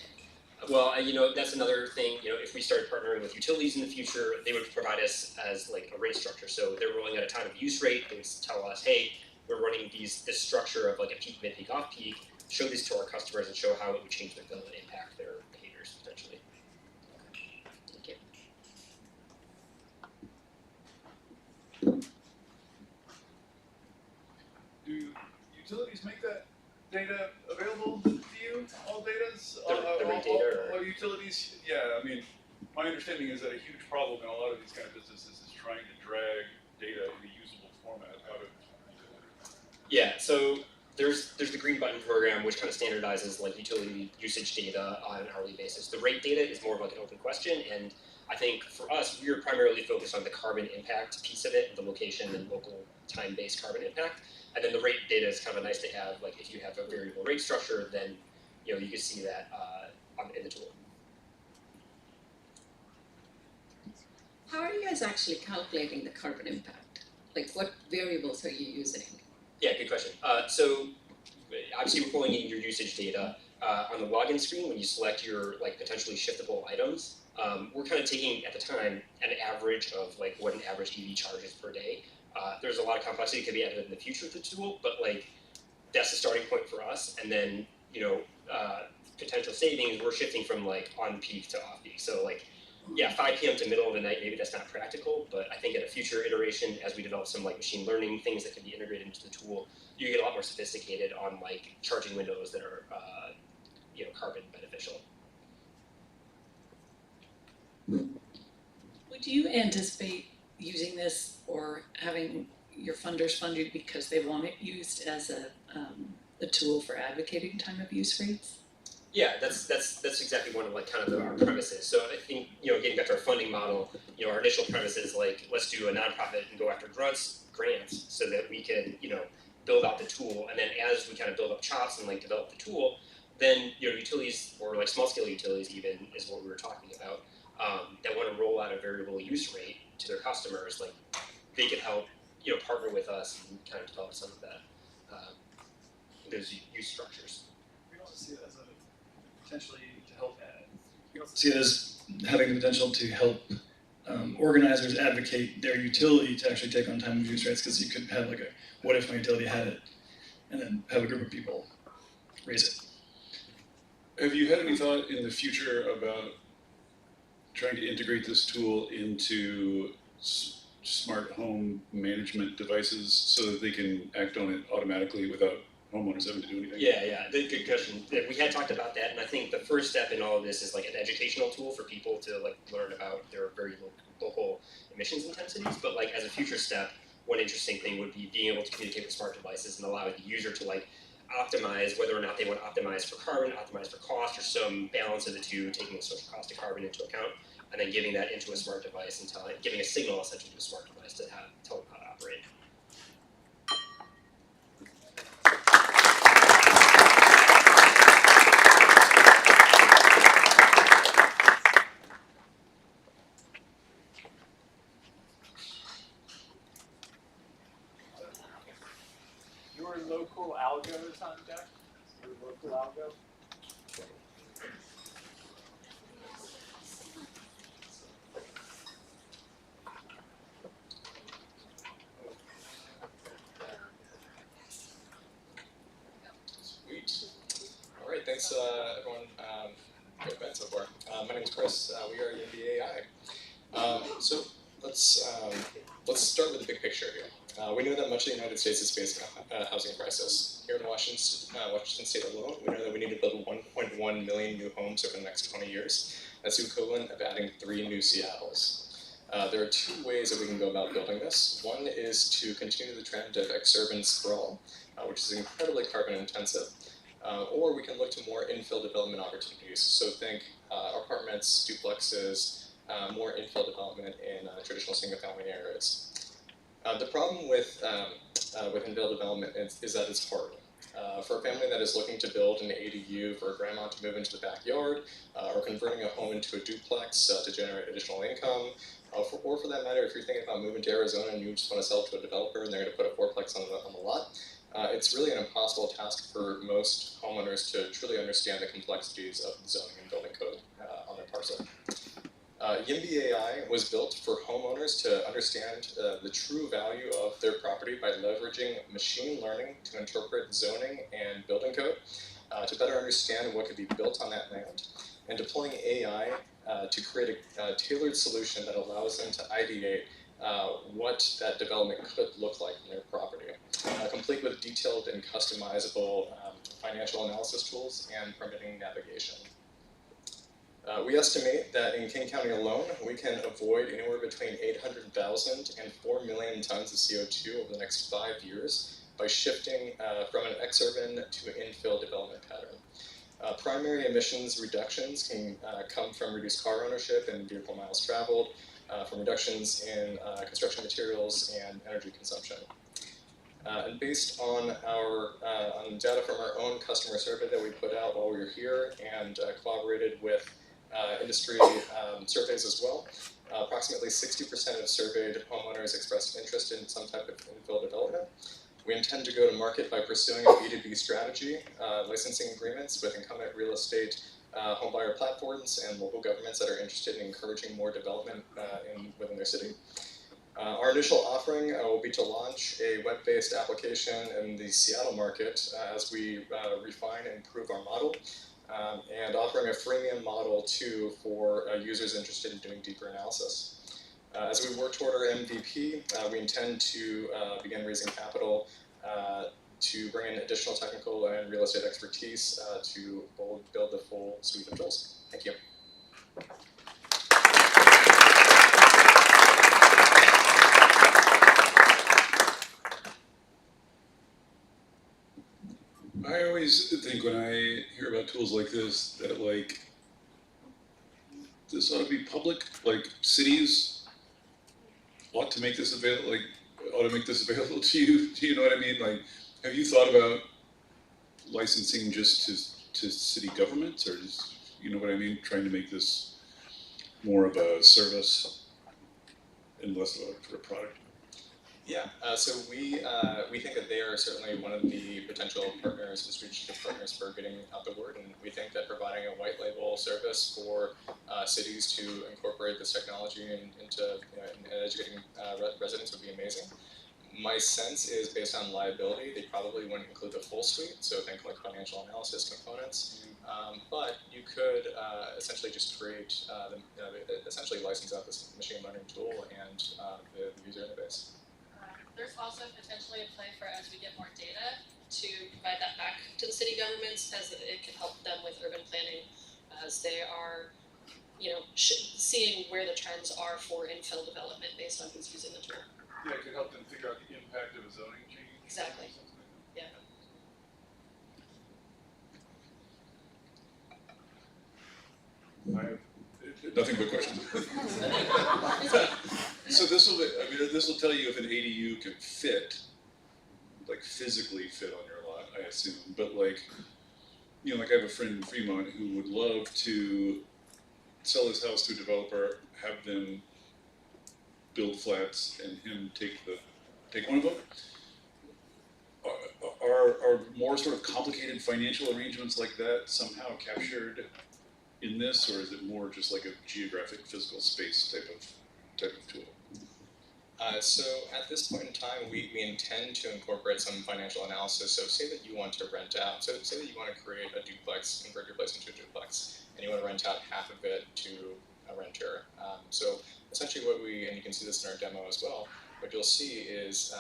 Well, that's another thing. If we started partnering with utilities in the future, they would provide us as like a rate structure. So they're rolling out a time of use rate. They would tell us, hey, we're running this structure of like a peak, mid peak, off peak. Show these to our customers and show how it would change their bill and impact their behaviors potentially. Thank you. Do utilities make that data available to you? All data's The rate data, all utilities? Yeah, I mean, my understanding is that a huge problem in a lot of these kind of businesses is trying to drag data in a usable format out of. Yeah, so there's the green button program, which kind of standardizes like utility usage data on an hourly basis. The rate data is more of like an open question, and I think for us, we are primarily focused on the carbon impact piece of it, the location and local time-based carbon impact. And then the rate data is kind of nice to have. Like if you have a variable rate structure, then you can see that in the tool. How are you guys actually calculating the carbon impact? Like what variables are you using? Yeah, good question. So obviously we're pulling in your usage data. On the login screen, when you select your like potentially shiftable items, we're kind of taking at the time an average of like what an average EV charges per day. There's a lot of complexity that could be added in the future with the tool, but like that's the starting point for us. And then potential savings, we're shifting from like on peak to off peak. So like, yeah, 5 p.m. to middle of the night, maybe that's not practical, but I think at a future iteration, as we develop some like machine learning things that can be integrated into the tool, you get a lot more sophisticated on like charging windows that are carbon beneficial. Would you anticipate using this or having your funders fund you because they want it used as a tool for advocating time of use rates? Yeah, that's exactly one of like kind of our premises. So I think getting back to our funding model, our initial premise is like let's do a nonprofit and go after grants so that we can build out the tool, and then as we kind of build up chops and like develop the tool, then utilities or like small scale utilities even is what we were talking about that want to roll out a variable use rate to their customers, like they could help partner with us and kind of develop some of that those use structures. We also see it as potentially to help. We also see it as having the potential to help organizers advocate their utility to actually take on time of use rates, because you could have like a what if my utility had it, and then have a group of people raise it. Have you had any thought in the future about trying to integrate this tool into smart home management devices so that they can act on it automatically without homeowners having to do anything? Yeah, good question. We had talked about that, and I think the first step in all of this is like an educational tool for people to like learn about their very local emissions intensities. But like as a future step, one interesting thing would be being able to communicate with smart devices and allow the user to like optimize whether or not they want to optimize for carbon, optimize for cost, or some balance of the two, taking the social cost of carbon into account, and then giving that into a smart device and giving a signal essentially to a smart device to tell them how to operate. Your local algo is on deck. Your local algo. Sweet. All right, thanks everyone for the event so far. My name is Chris. We are UMBAI. So let's start with the big picture here. We know that much of the United States is facing a housing crisis. Here in Washington State alone, we know that we need to build 1.1 million new homes over the next 20 years. That's the equivalent of adding 3 new Seattles. There are 2 ways that we can go about building this. One is to continue the trend of exurban sprawl, which is incredibly carbon intensive. Or we can look to more infill development opportunities. So think apartments, duplexes, more infill development in traditional single-family areas. The problem with infill development is that it's hard. For a family that is looking to build an ADU for a grandma to move into the backyard, or converting a home into a duplex to generate additional income, or for that matter, if you're thinking about moving to Arizona and you just want to sell it to a developer and they're going to put a fourplex on the lot, it's really an impossible task for most homeowners to truly understand the complexities of zoning and building code on their parcel. YIMBY was built for homeowners to understand the true value of their property by leveraging machine learning to interpret zoning and building code, to better understand what could be built on that land, and deploying AI to create a tailored solution that allows them to ideate what that development could look like in their property, complete with detailed and customizable financial analysis tools and permitting navigation. We estimate that in King County alone, we can avoid anywhere between 800,000 and 4 million tons of CO2 over the next 5 years by shifting from an exurban to an infill development pattern. Primary emissions reductions can come from reduced car ownership and vehicle miles traveled, from reductions in construction materials and energy consumption. And based on on data from our own customer survey that we put out while we were here and collaborated with industry surveys as well, approximately 60% of surveyed homeowners expressed interest in some type of infill development. We intend to go to market by pursuing a B2B strategy, licensing agreements with incumbent real estate homebuyer platforms and local governments that are interested in encouraging more development within their city. Our initial offering will be to launch a web-based application in the Seattle market as we refine and improve our model, and offering a freemium model too for users interested in doing deeper analysis. As we work toward our MVP, we intend to begin raising capital to bring in additional technical and real estate expertise to build the full suite of tools. Thank you. I always think when I hear about tools like this that like this ought to be public. Like cities ought to make this available. Like ought to make this available to you. Do you know what I mean? Like, have you thought about licensing just to city governments, or just, you know what I mean? Trying to make this more of a service and less of a product. Yeah, so we think that they are certainly one of the potential partners, the strategic partners for getting out the word, and we think that providing a white label service for cities to incorporate this technology into and educating residents would be amazing. My sense is, based on liability, they probably wouldn't include the full suite, so think like financial analysis components. But you could essentially just create, essentially license out this machine learning tool and the user interface. There's also potentially a play for, as we get more data, to provide that back to the city governments, as it can help them with urban planning, as they are, seeing where the trends are for infill development based on who's using the tool. Yeah, it could help them figure out the impact of a zoning change. Exactly. Yeah. I have nothing but questions. So this will tell you if an ADU can fit, like physically fit on your lot, I assume. But like, like I have a friend in Fremont who would love to sell his house to a developer, have them build flats, and him take one of them. Are more sort of complicated financial arrangements like that somehow captured in this, or is it more just like a geographic physical space type of tool? So at this point in time, we intend to incorporate some financial analysis. So say that you want to rent out, so say that you want to create a duplex, convert your place into a duplex, and you want to rent out half of it to a renter. So essentially and you can see this in our demo as well, what you'll see is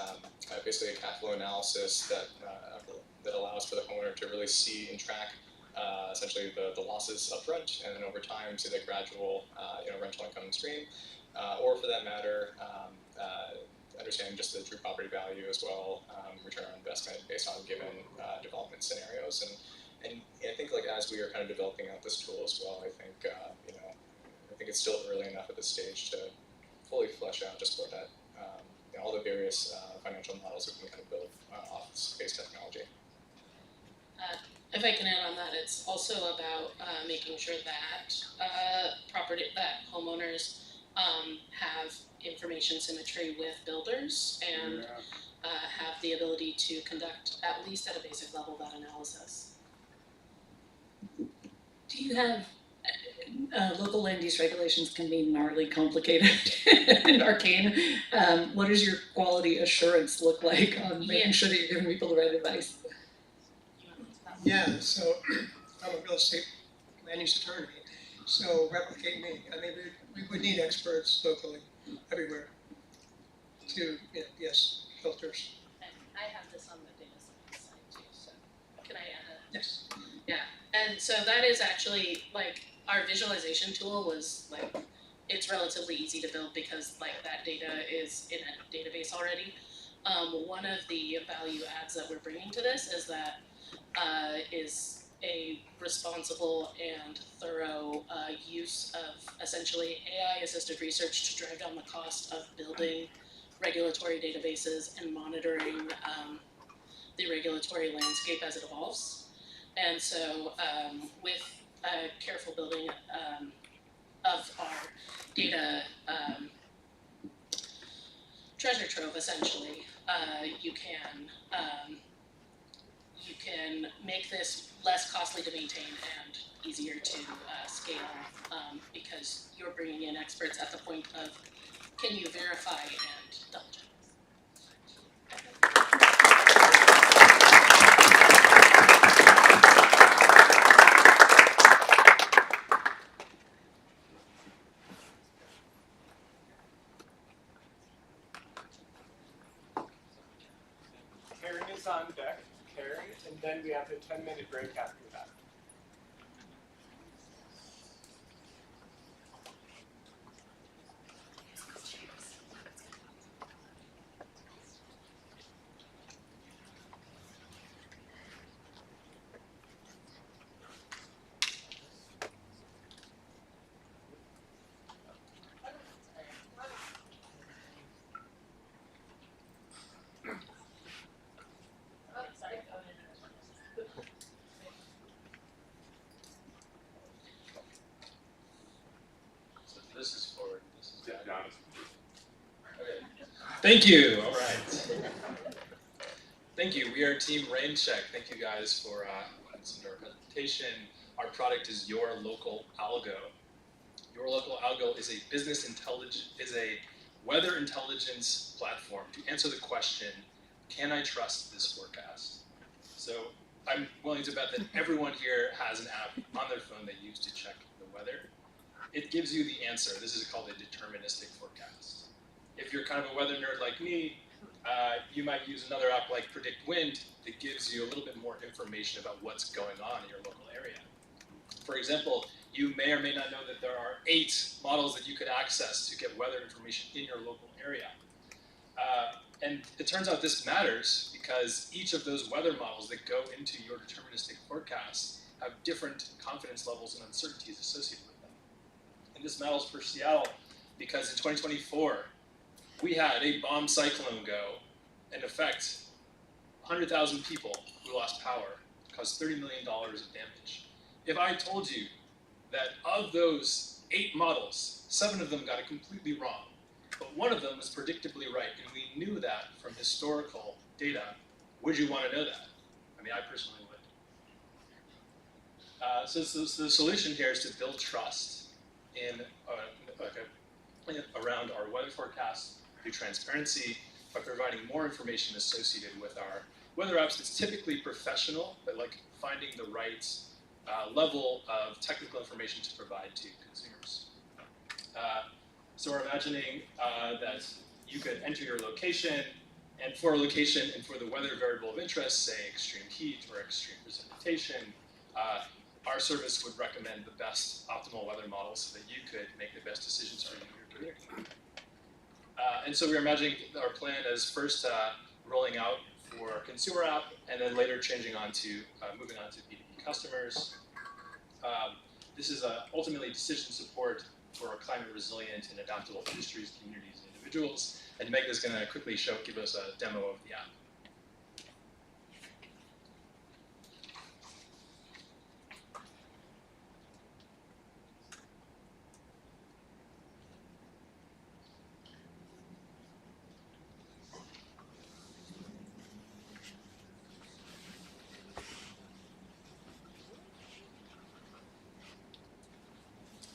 basically a cash flow analysis that allows for the homeowner to really see and track essentially the losses up front, and then over time see the gradual rental income stream, or for that matter, understanding just the true property value as well, return on investment based on given development scenarios. And I think like as we are kind of developing out this tool as well, I think I think it's still early enough at this stage to fully flesh out just what that all the various financial models that we can kind of build off this space technology. If I can add on that, it's also about making sure that homeowners have information symmetry with builders and have the ability to conduct, at least at a basic level, that analysis. Do you have local land use regulations can be gnarly, complicated, and arcane. What does your quality assurance look like on making sure that you're giving people the right advice? Yeah, so I'm a real estate land use attorney, so replicate me. I mean, we would need experts locally, everywhere, to, yes, filters. And I have this on the data science side too, so can I add it? Yes. Yeah, and so that is actually, like, our visualization tool was, like, it's relatively easy to build because, like, that data is in a database already. One of the value adds that we're bringing to this is that is a responsible and thorough use of essentially AI-assisted research to drive down the cost of building regulatory databases and monitoring the regulatory landscape as it evolves. And so with careful building of our data treasure trove, essentially, you can make this less costly to maintain and easier to scale because you're bringing in experts at the point of can you verify and double check? Karen is on deck. Karen, and then we have a 10-minute break after that. So this is forward, this is down. Okay. Thank you. All right. Thank you. We are Team Raincheck. Thank you guys for listening to our presentation. Our product is Your Local Algo. Your Local Algo is a weather intelligence platform to answer the question, can I trust this forecast? So I'm willing to bet that everyone here has an app on their phone they use to check the weather. It gives you the answer. This is called a deterministic forecast. If you're kind of a weather nerd like me, you might use another app like Predict Wind that gives you a little bit more information about what's going on in your local area. For example, you may or may not know that there are 8 models that you could access to get weather information in your local area. And it turns out this matters because each of those weather models that go into your deterministic forecast have different confidence levels and uncertainties associated with them. And this matters for Seattle because in 2024, we had a bomb cyclone go and affect 100,000 people who lost power, caused $30 million of damage. If I told you that of those 8 models, 7 of them got it completely wrong, but one of them was predictably right, and we knew that from historical data, would you want to know that? I mean, I personally would. So the solution here is to build trust in around our weather forecast through transparency by providing more information associated with our weather apps that's typically professional, but like finding the right level of technical information to provide to consumers. So we're imagining that you could enter your location, and for a location and for the weather variable of interest, say extreme heat or extreme precipitation, our service would recommend the best optimal weather models so that you could make the best decisions for you and your community. And so we're imagining our plan as first rolling out for our consumer app, and then later changing on to moving on to B2B customers. This is ultimately decision support for our climate resilient and adaptable industries, communities, and individuals. And Meg is going to quickly give us a demo of the app.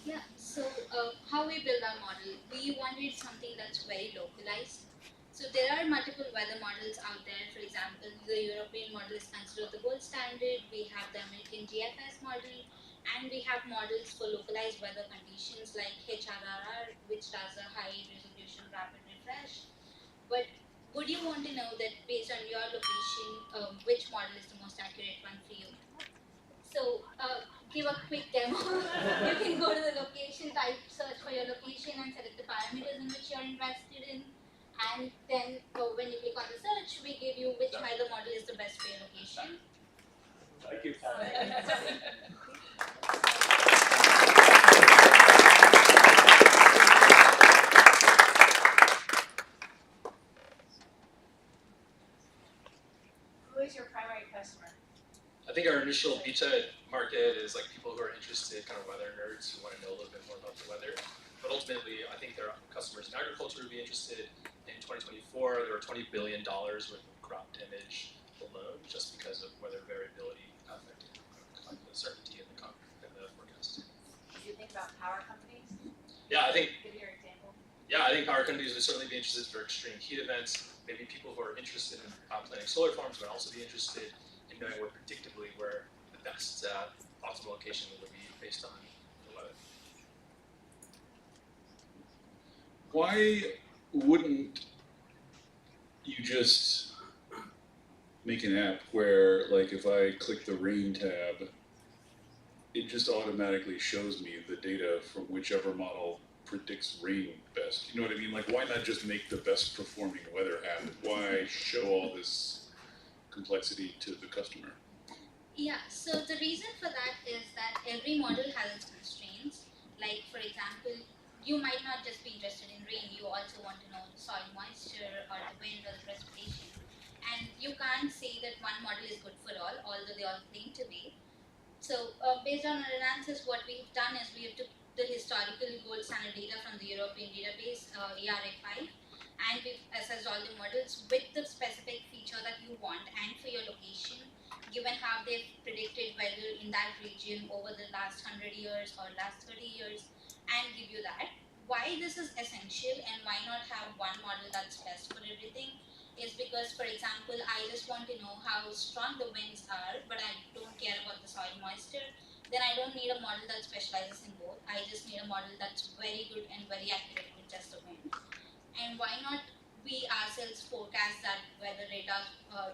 Yeah, so how we build our model, we wanted something that's very localized. So there are multiple weather models out there. For example, the European model is considered the gold standard. We have the American GFS model, and we have models for localized weather conditions like HRRR, which does a high resolution rapid refresh. But would you want to know that based on your location, which model is the most accurate one for you? So give a quick demo. You can go to the location, type search for your location and select the parameters in which you're invested in. And then when you click on the search, we give you which weather model is the best for your location. Thank you. Who is your primary customer? I think our initial beta market is like people who are interested, kind of weather nerds who want to know a little bit more about the weather. But ultimately, I think there are customers in agriculture who would be interested. In 2024, there were $20 billion worth of crop damage alone, just because of weather variability affecting the certainty in the forecast. Did you think about power companies? Yeah, I think. Give your example. yeah, I think our countries would certainly be interested for extreme heat events. Maybe people who are interested in planting solar farms would also be interested in knowing more predictably where the best optimal location would be based on the weather. Why wouldn't you just make an app where, like, if I click the rain tab, it just automatically shows me the data from whichever model predicts rain best? You know what I mean? Like, why not just make the best performing weather app? Why show all this complexity to the customer? Yeah, so the reason for that is that every model has its constraints. Like, for example, you might not just be interested in rain, you also want to know the soil moisture or the wind or the precipitation. And you can't say that one model is good for all, although they all claim to be. So, based on our analysis, what we've done is we have took the historical gold standard data from the European database, ERA5, and we've assessed all the models with the specific feature that you want and for your location, given how they've predicted weather in that region over the last 100 years or last 30 years, and give you that. Why this is essential and why not have one model that's best for everything is because, for example, I just want to know how strong the winds are, but I don't care about the soil moisture. Then I don't need a model that specializes in both. I just need a model that's very good and very accurate with just the wind. And why not we ourselves forecast that weather data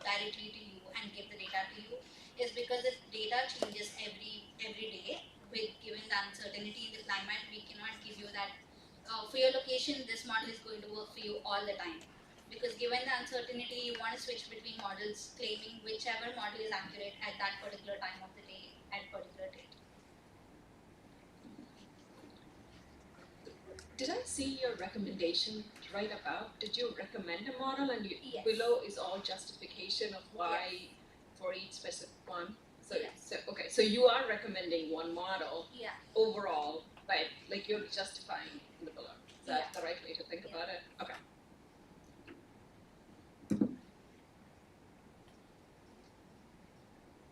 directly to you and give the data to you? Is because the data changes every day. With given the uncertainty in the climate, we cannot give you that. For your location, this model is going to work for you all the time. Because given the uncertainty, you want to switch between models, claiming whichever model is accurate at that particular time of the day, at particular date. Did I see your recommendation right above? Did you recommend a model and you, yes. Below is all justification of why yes. for each specific one? So, yes. so you are recommending one model overall, but like you're justifying the below. Is that the right way to think about it? Okay.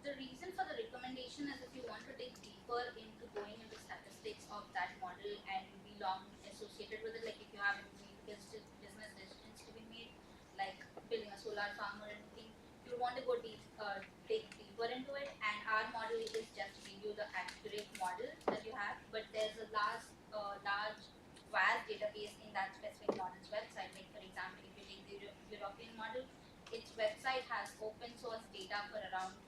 The reason for the recommendation is if you want to dig deeper into going into statistics of that model and be long associated with it, like if you have any business decisions to be made, like building a solar farm or anything, you want to go dig deeper into it. And our model is just to give you the accurate model that you have, but there's a large vast database in that specific model's website. Like for example, if you take the European model, its website has open source data for around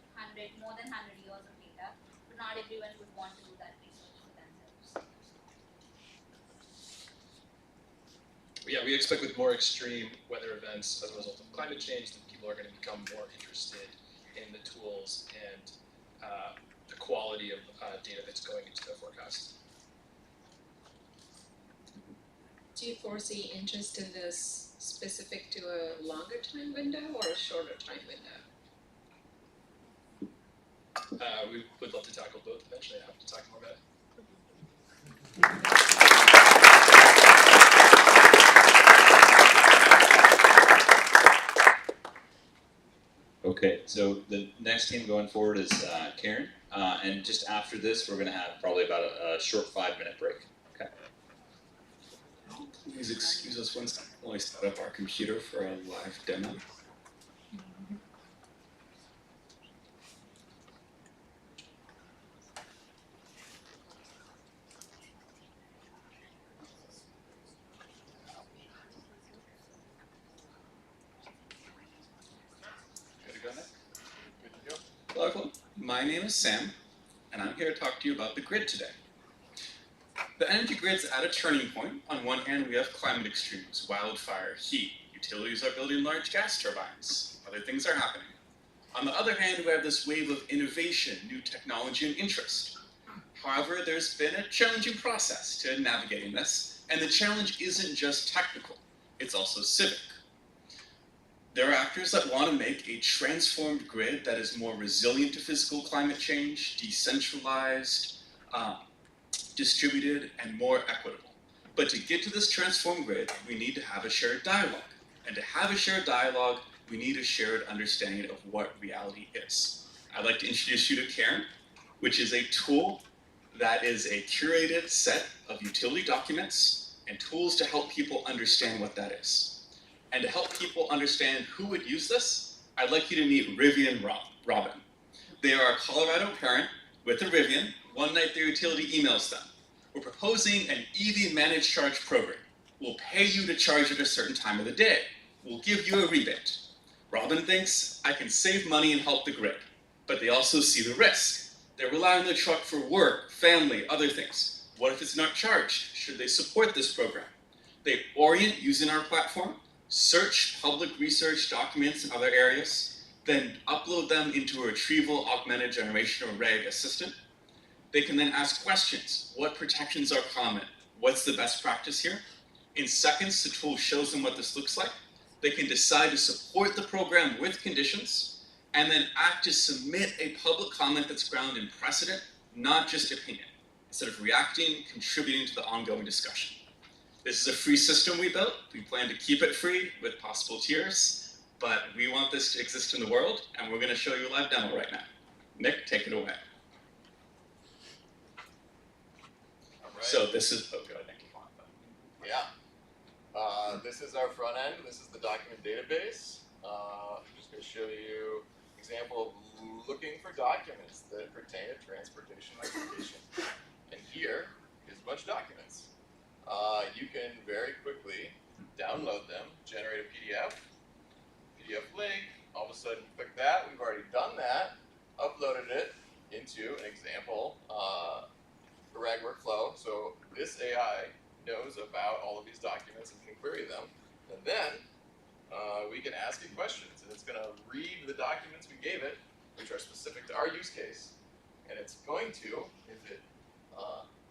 more than 100 years of data, but not everyone would want to do that research for themselves. Yeah, we expect with more extreme weather events as a result of climate change that people are going to become more interested in the tools and the quality of data that's going into their forecast. Do you foresee interest in this specific to a longer time window or a shorter time window? We would love to tackle both eventually. I have to talk more about it. Okay, so the next team going forward is Karen, and just after this, we're going to have probably about a short 5-minute break. Okay. Please excuse us one second while I set up our computer for a live demo. Hello everyone, my name is Sam, and I'm here to talk to you about the grid today. The energy grid's at a turning point. On one hand, we have climate extremes, wildfire, heat. Utilities are building large gas turbines. Other things are happening. On the other hand, we have this wave of innovation, new technology, and interest. However, there's been a challenging process to navigating this, and the challenge isn't just technical, it's also civic. There are actors that want to make a transformed grid that is more resilient to physical climate change, decentralized, distributed, and more equitable. But to get to this transformed grid, we need to have a shared dialogue. And to have a shared dialogue, we need a shared understanding of what reality is. I'd like to introduce you to Karen, which is a tool that is a curated set of utility documents and tools to help people understand what that is. And to help people understand who would use this, I'd like you to meet Rivian and Robin. They are a Colorado parent with a Rivian. One night their utility emails them. We're proposing an EV managed charge program. We'll pay you to charge at a certain time of the day. We'll give you a rebate. Robin thinks, I can save money and help the grid. But they also see the risk. They rely on the truck for work, family, other things. What if it's not charged? Should they support this program? They orient using our platform, search public research documents in other areas, then upload them into a retrieval augmented generation or RAG assistant. They can then ask questions. What protections are common? What's the best practice here? In seconds, the tool shows them what this looks like. They can decide to support the program with conditions, and then act to submit a public comment that's grounded in precedent, not just opinion, instead of reacting, contributing to the ongoing discussion. This is a free system we built. We plan to keep it free with possible tiers, but we want this to exist in the world, and we're going to show you a live demo right now. Nick, take it away. So this is, oh, go ahead, Nick. Yeah. This is our front end. This is the document database. I'm just going to show you an example of looking for documents that pertain to transportation application. And here is a bunch of documents. You can very quickly download them, generate a PDF link. All of a sudden, click that. We've already done that, uploaded it into an example RAG workflow. So this AI knows about all of these documents and can query them. And then we can ask it questions, and it's going to read the documents we gave it, which are specific to our use case. And it's going to, if it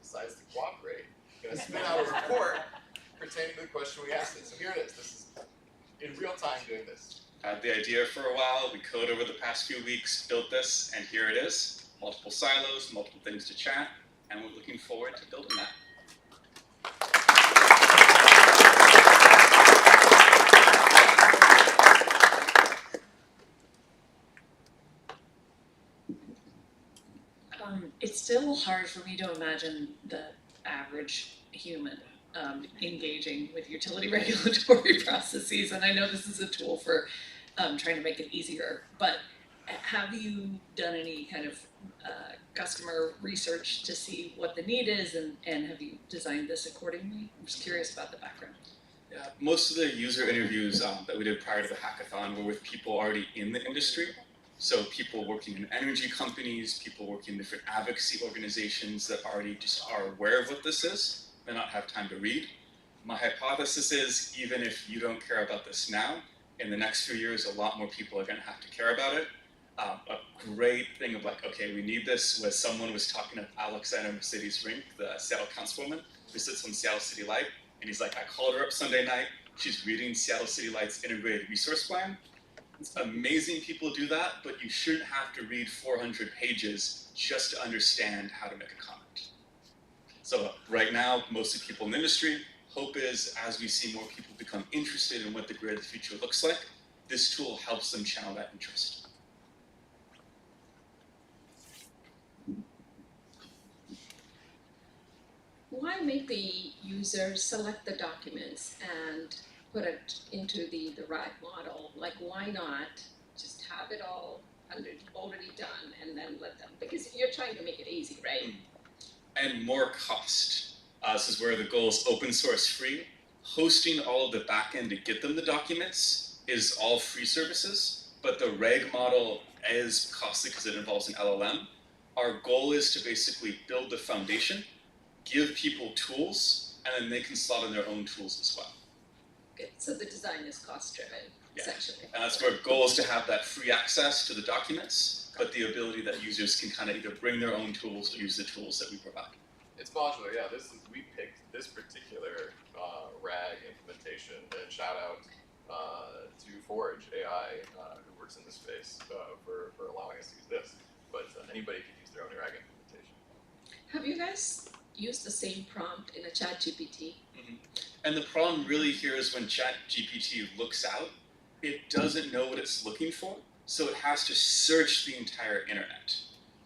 decides to cooperate, going to spit out a report pertaining to the question we asked it. So here it is. This is in real time doing this. Had the idea for a while. We coded over the past few weeks, built this, and here it is. Multiple silos, multiple things to chat, and we're looking forward to building that. It's still hard for me to imagine the average human engaging with utility regulatory processes, and I know this is a tool for trying to make it easier, but have you done any kind of customer research to see what the need is, and have you designed this accordingly? I'm just curious about the background. Yeah, most of the user interviews that we did prior to the hackathon were with people already in the industry. So people working in energy companies, people working in different advocacy organizations that already just are aware of what this is, may not have time to read. My hypothesis is, even if you don't care about this now, in the next few years, a lot more people are going to have to care about it. A great thing of like, okay, we need this, was someone was talking to Alexander Mercedes-Rink, the Seattle councilwoman, who sits on Seattle City Light, and he's like, I called her up Sunday night, she's reading Seattle City Light's integrated resource plan. It's amazing people do that, but you shouldn't have to read 400 pages just to understand how to make a comment. So right now, most of the people in the industry, hope is as we see more people become interested in what the grid of the future looks like, this tool helps them channel that interest. Why make the user select the documents and put it into the RAG model? Like, why not just have it all already done and then let them, because you're trying to make it easy, right? And more cost. This is where the goal is open source free. Hosting all of the backend to get them the documents is all free services, but the RAG model is costly because it involves an LLM. Our goal is to basically build the foundation, give people tools, and then they can slot in their own tools as well. Good. So the design is cost-driven, essentially. And that's where our goal is to have that free access to the documents, but the ability that users can kind of either bring their own tools or use the tools that we provide. It's modular, yeah. We picked this particular RAG implementation, and shout out to Forge AI, who works in this space, for allowing us to use this. But anybody can use their own RAG implementation. Have you guys used the same prompt in a ChatGPT? Mm-hmm. And the problem really here is when ChatGPT looks out, it doesn't know what it's looking for, so it has to search the entire internet.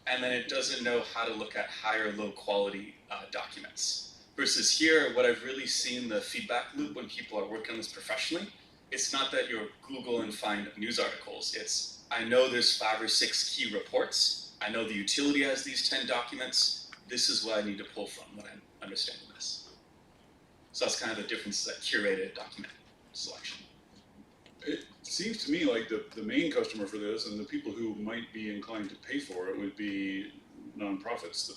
And then it doesn't know how to look at high or low quality documents. Versus here, what I've really seen the feedback loop when people are working on this professionally, it's not that you Google and find news articles. It's, I know there's 5 or 6 key reports. I know the utility has these 10 documents. This is what I need to pull from when I'm understanding this. So that's kind of the difference, that curated document selection. It seems to me like the main customer for this and the people who might be inclined to pay for it would be nonprofits,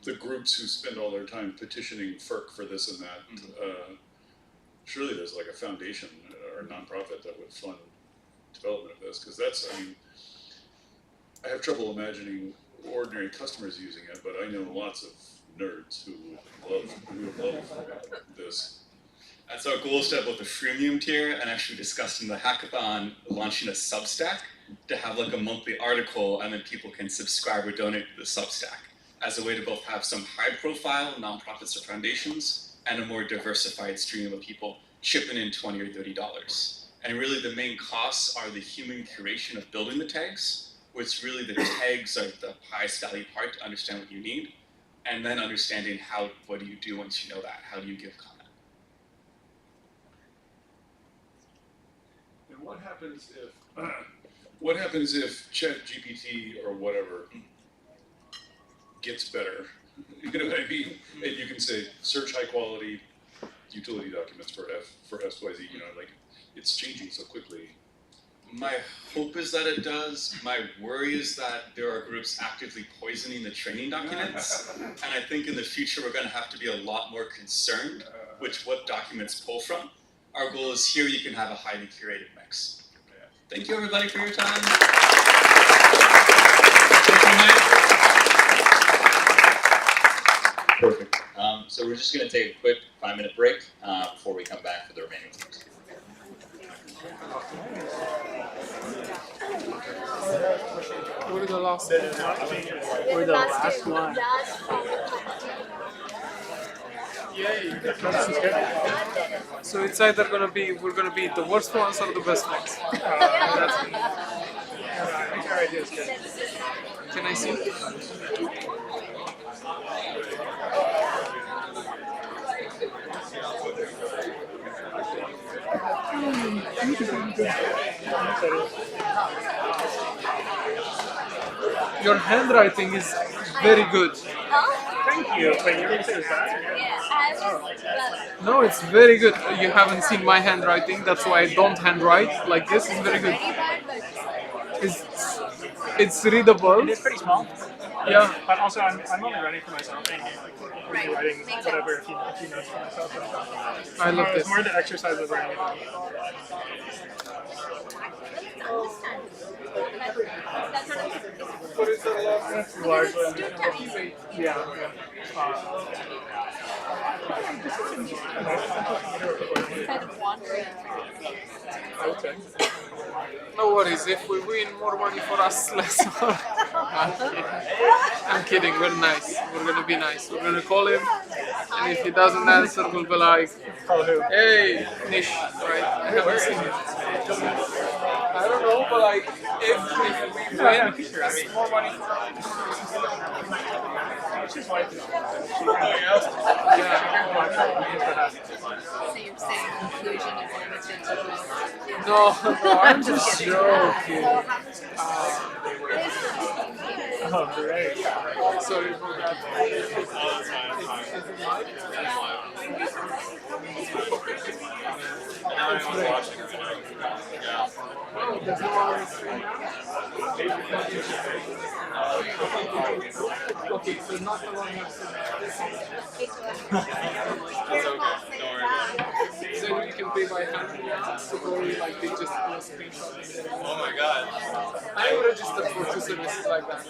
the groups who spend all their time petitioning FERC for this and that. Surely there's like a foundation or a nonprofit that would fund development of this, because that's, I mean, I have trouble imagining ordinary customers using it, but I know lots of nerds who would love this. That's our goal, is to have both the freemium tier and actually discussed in the hackathon launching a Substack to have like a monthly article, and then people can subscribe or donate to the Substack as a way to both have some high profile nonprofits or foundations and a more diversified stream of people chipping in $20 or $30. And really the main costs are the human curation of building the tags, where it's really the tags are the highest value part to understand what you need, and then understanding what do you do once you know that? How do you give comment? And what happens if ChatGPT or whatever gets better? You know what I mean? And you can say search high quality utility documents for XYZ. You know, like it's changing so quickly. My hope is that it does. My worry is that there are groups actively poisoning the training documents. And I think in the future we're going to have to be a lot more concerned with what documents pull from. Our goal is here you can have a highly curated mix. Thank you everybody for your time. Perfect. So we're just going to take a quick 5-minute break before we come back for the remaining teams. We're the last one. We're the last one. Yay! So it's either we're gonna be the worst ones or the best ones. I think our idea is good. Can I see? Your handwriting is very good. Thank you. Wait, you didn't say that? No, it's very good. You haven't seen my handwriting, that's why I don't handwrite. Like this is very good. It's readable. It is pretty small. Yeah. But also, I'm only writing for myself. And I'm writing whatever a few notes for myself. So I love this. It's more the exercise of writing. What is the last? Largely. Yeah. Okay. No worries, if we win, more money for us, less money. I'm kidding, we're nice. We're gonna be nice. We're gonna call him, and if he doesn't answer, we'll be like, hey, Nish, right? I haven't seen him. I don't know, but like, if we win, it's more money for us. She's white. Yeah. So you're saying inclusion is limited to both? No, I'm just joking. Oh, great. Sorry for that. Oh, there's no one on the screen now? Okay, so not the one next to So you can pay by hand now, so probably like they just do a screenshot. Oh my god. I am registered for 2 services like that,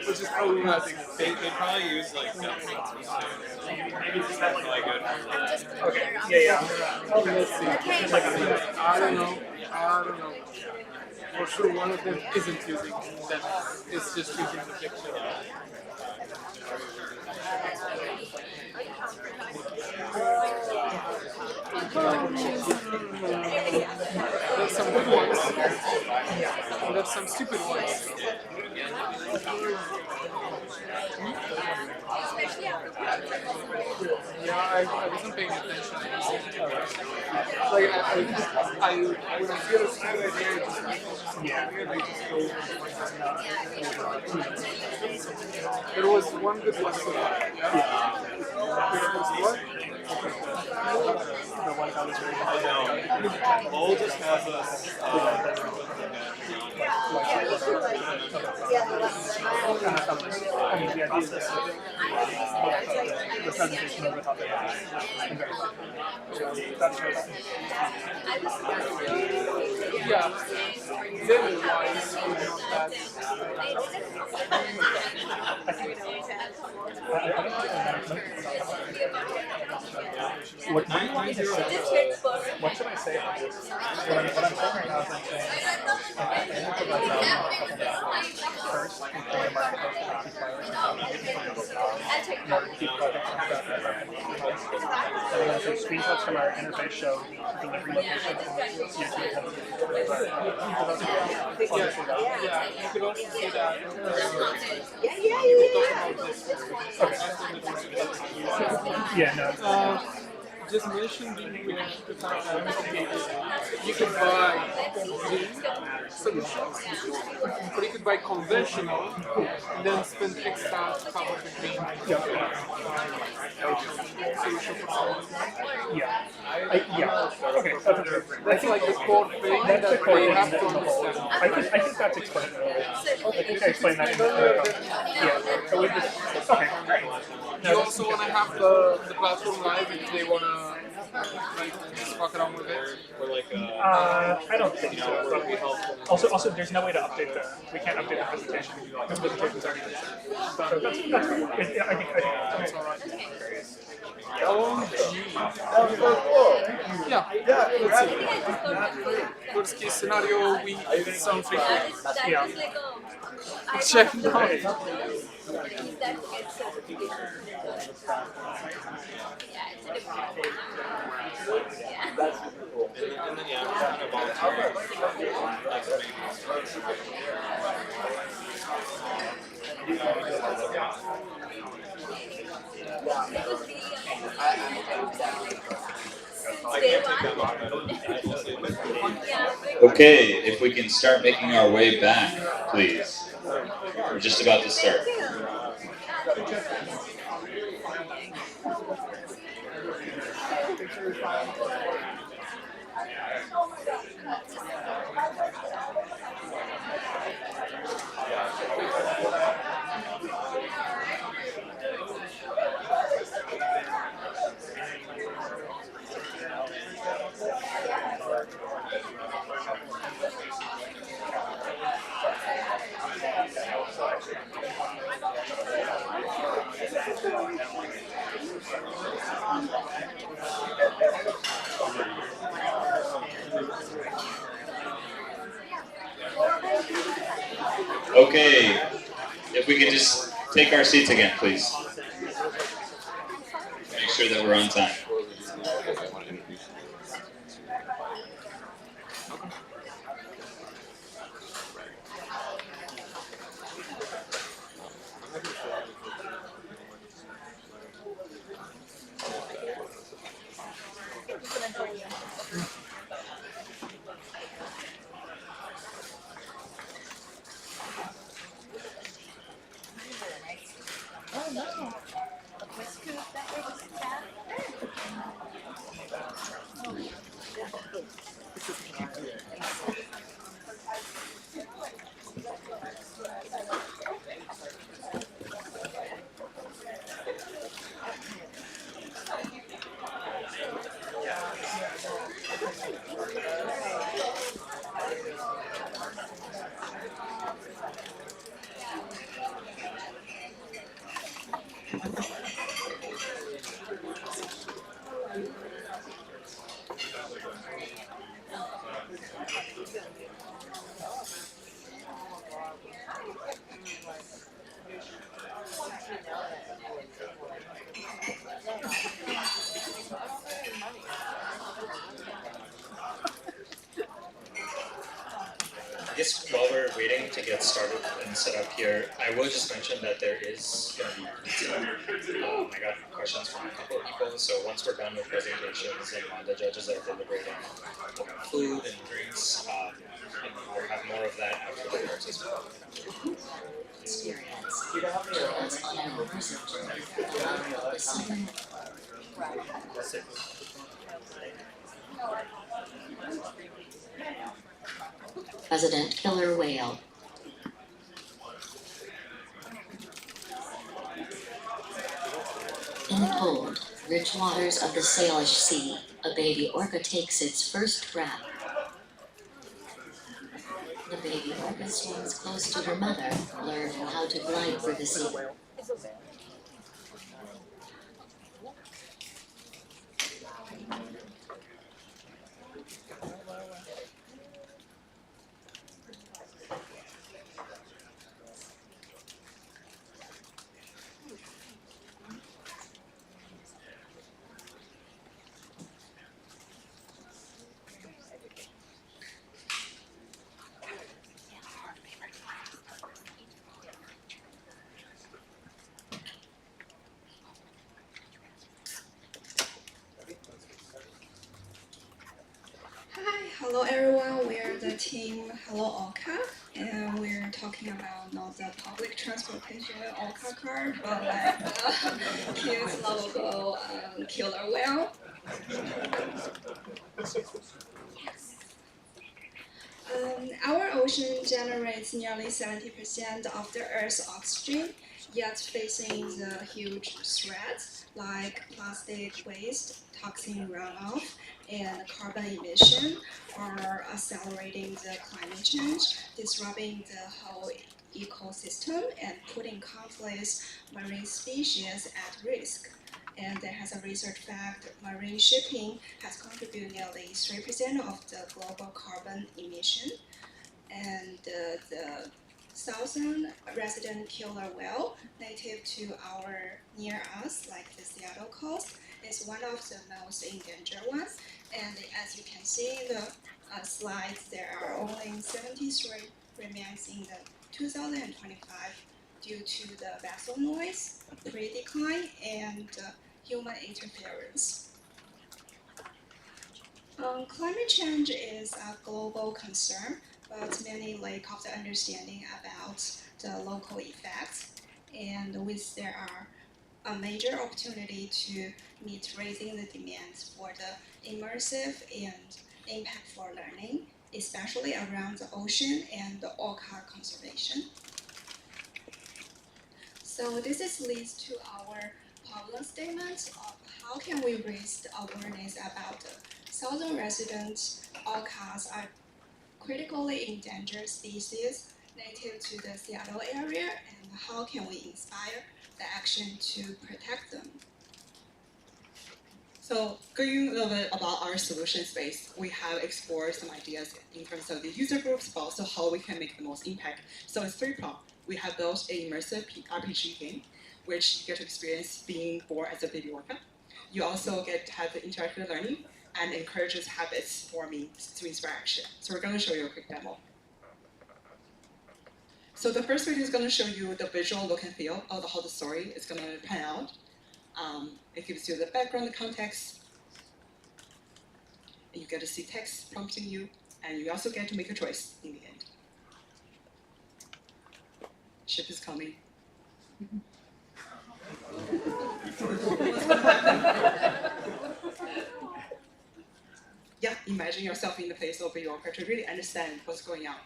which is problematic. They probably use like maybe just have like good. Okay. Yeah. Let's see. I don't know. For sure one of them isn't using that. It's just using the picture. There's some good ones. And there's some stupid ones. Yeah. Yeah, I wasn't paying attention. Like when I feel it's a good idea, it just just go over There was one good lesson. What? The one that was very good. Lowell just has us. The presentation of the topic. Yeah. Level wise, What should I say about this? What I'm saying right now is I'm saying first, we create a marketplace that keep in order to keep projects on track. And then some screenshots from our interface show delivery locations and YouTube has you could also see that. Yeah, no. Just mention the fact that you could buy solutions, or you could buy conventional and then spend extra to cover the green solution for someone. Yeah. Okay. That's like the core thing that they have to understand. I think that's explained earlier. I think I explained that in the so we just okay. You also want to have the platform live if they want to fuck around with it? I don't think so. Also, there's no way to update we can't update the presentation. The presentation's already been set. So that's fine. I think that's all right. Let's see. Worst case scenario, we sound free. Yeah. Check now. Okay, if we can start making our way back, please. We're just about to start. Okay, if we could just take our seats again, please. Make sure that we're on time. guess while we're waiting to get started and set up here, I will just mention that there is going to be, I got questions from a couple of people, so once we're done with presentations and while the judges are deliberating, we'll have food and drinks, and we'll have more of that after the course as well. Experience. That's on an immersive journey through the life of the southern resident killer whale. In the cold, rich waters of the Salish Sea, a baby orca takes its first breath. The baby orca swims close to her mother, learning how to glide through the sea. Hi, hello everyone. We're the team Hello Orca, and we're talking about not the public transportation Orca car, but like kids lovable killer whale. Our ocean generates nearly 70% of the Earth's oxygen, yet facing the huge threats like plastic waste, toxin runoff, and carbon emission are accelerating the climate change, disrupting the whole ecosystem and putting countless marine species at risk. And there has a research fact, marine shipping has contributed nearly 3% of the global carbon emission. And the southern resident killer whale, native to near us, like the Seattle coast, is one of the most endangered ones. And as you can see in the slides, there are only 73 remains in the 2025 due to the vessel noise, pre-decline, and human interference. Climate change is a global concern, but many lack of the understanding about the local effects. And with there are a major opportunity to meet raising the demands for the immersive and impactful learning, especially around the ocean and the orca conservation. So this leads to our problem statement of how can we raise the awareness about the southern resident orcas are critically endangered species native to the Seattle area, and how can we inspire the action to protect them? So going a little bit about our solution space, we have explored some ideas in terms of the user groups, but also how we can make the most impact. So it's three-pronged. We have built an immersive RPG game, which you get to experience being born as a baby orca. You also get to have the interactive learning and encourages habits forming through interaction. So we're going to show you a quick demo. So the first video is going to show you the visual look and feel of how the story is going to pan out. It gives you the background, the context, and you get to see text prompting you, and you also get to make a choice in the end. Ship is coming. Yeah, imagine yourself in the place of a Yorker to really understand what's going on.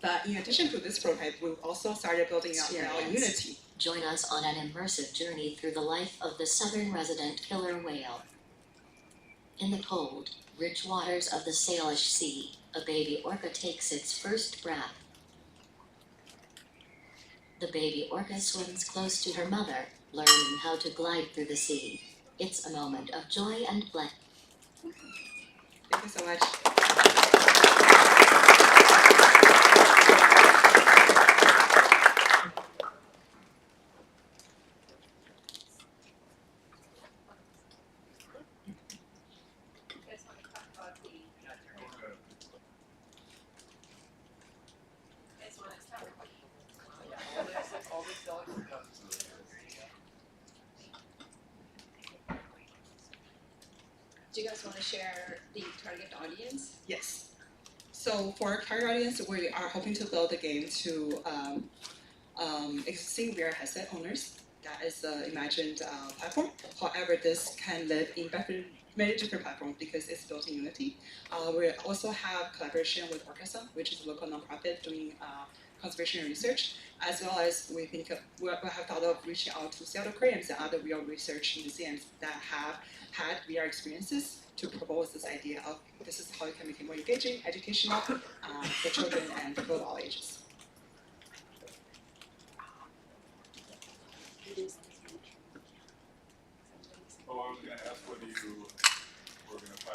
But in addition to this prototype, we've also started building out our Unity. Join us on an immersive journey through the life of the southern resident killer whale. In the cold, rich waters of the Salish Sea, a baby orca takes its first breath. The baby orca swims close to her mother, learning how to glide through the sea. It's a moment of joy and play. Thank you so much. Do you guys want to share the target audience? Yes. So for our target audience, we are hoping to build a game to existing VR headset owners. That is the imagined platform. However, this can live in many different platforms because it's built in Unity. We also have collaboration with Orcasa, which is a local nonprofit doing conservation research, as well as we have thought of reaching out to Seattle Aquariums and other VR research museums that have had VR experiences to propose this idea of this is how you can make it more engaging, educational for children and people of all ages. Oh, I was going to ask whether you were going to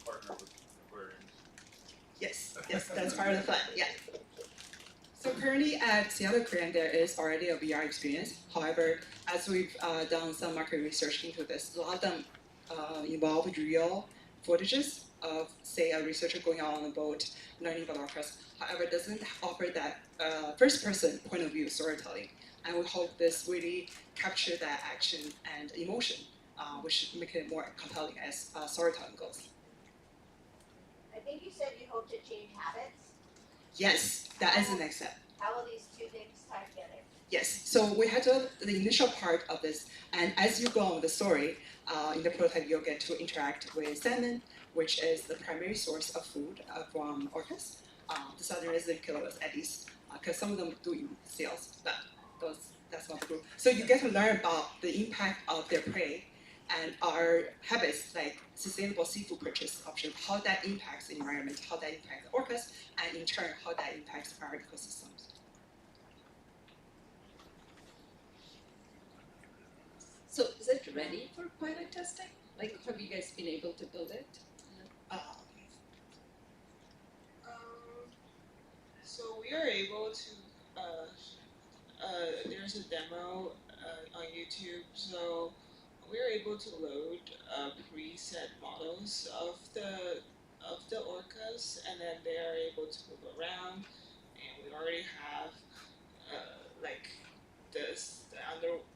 partner with aquariums. Yes, that's part of the fun, yeah. So currently at Seattle Aquarium, there is already a VR experience. However, as we've done some market research into this, a lot of them involve real footages of, say, a researcher going out on a boat, learning about orcas. However, it doesn't offer that first-person point of view storytelling. And we hope this really capture that action and emotion, which make it more compelling as storytelling goes. I think you said you hope to change habits. Yes, that is the next step. How will these two things tie together? Yes, so we had the initial part of this, and as you go on with the story, in the prototype you'll get to interact with salmon, which is the primary source of food from orcas. The southern resident killers, at least, because some of them do eat seals, but that's not the group. So you get to learn about the impact of their prey and our habits, like sustainable seafood purchase options, how that impacts the environment, how that impacts the orcas, and in turn, how that impacts our ecosystems. So is it ready for pilot testing? Like, have you guys been able to build it? So we are able to, there's a demo on YouTube, so we are able to load preset models of the orcas, and then they are able to move around, and we already have like the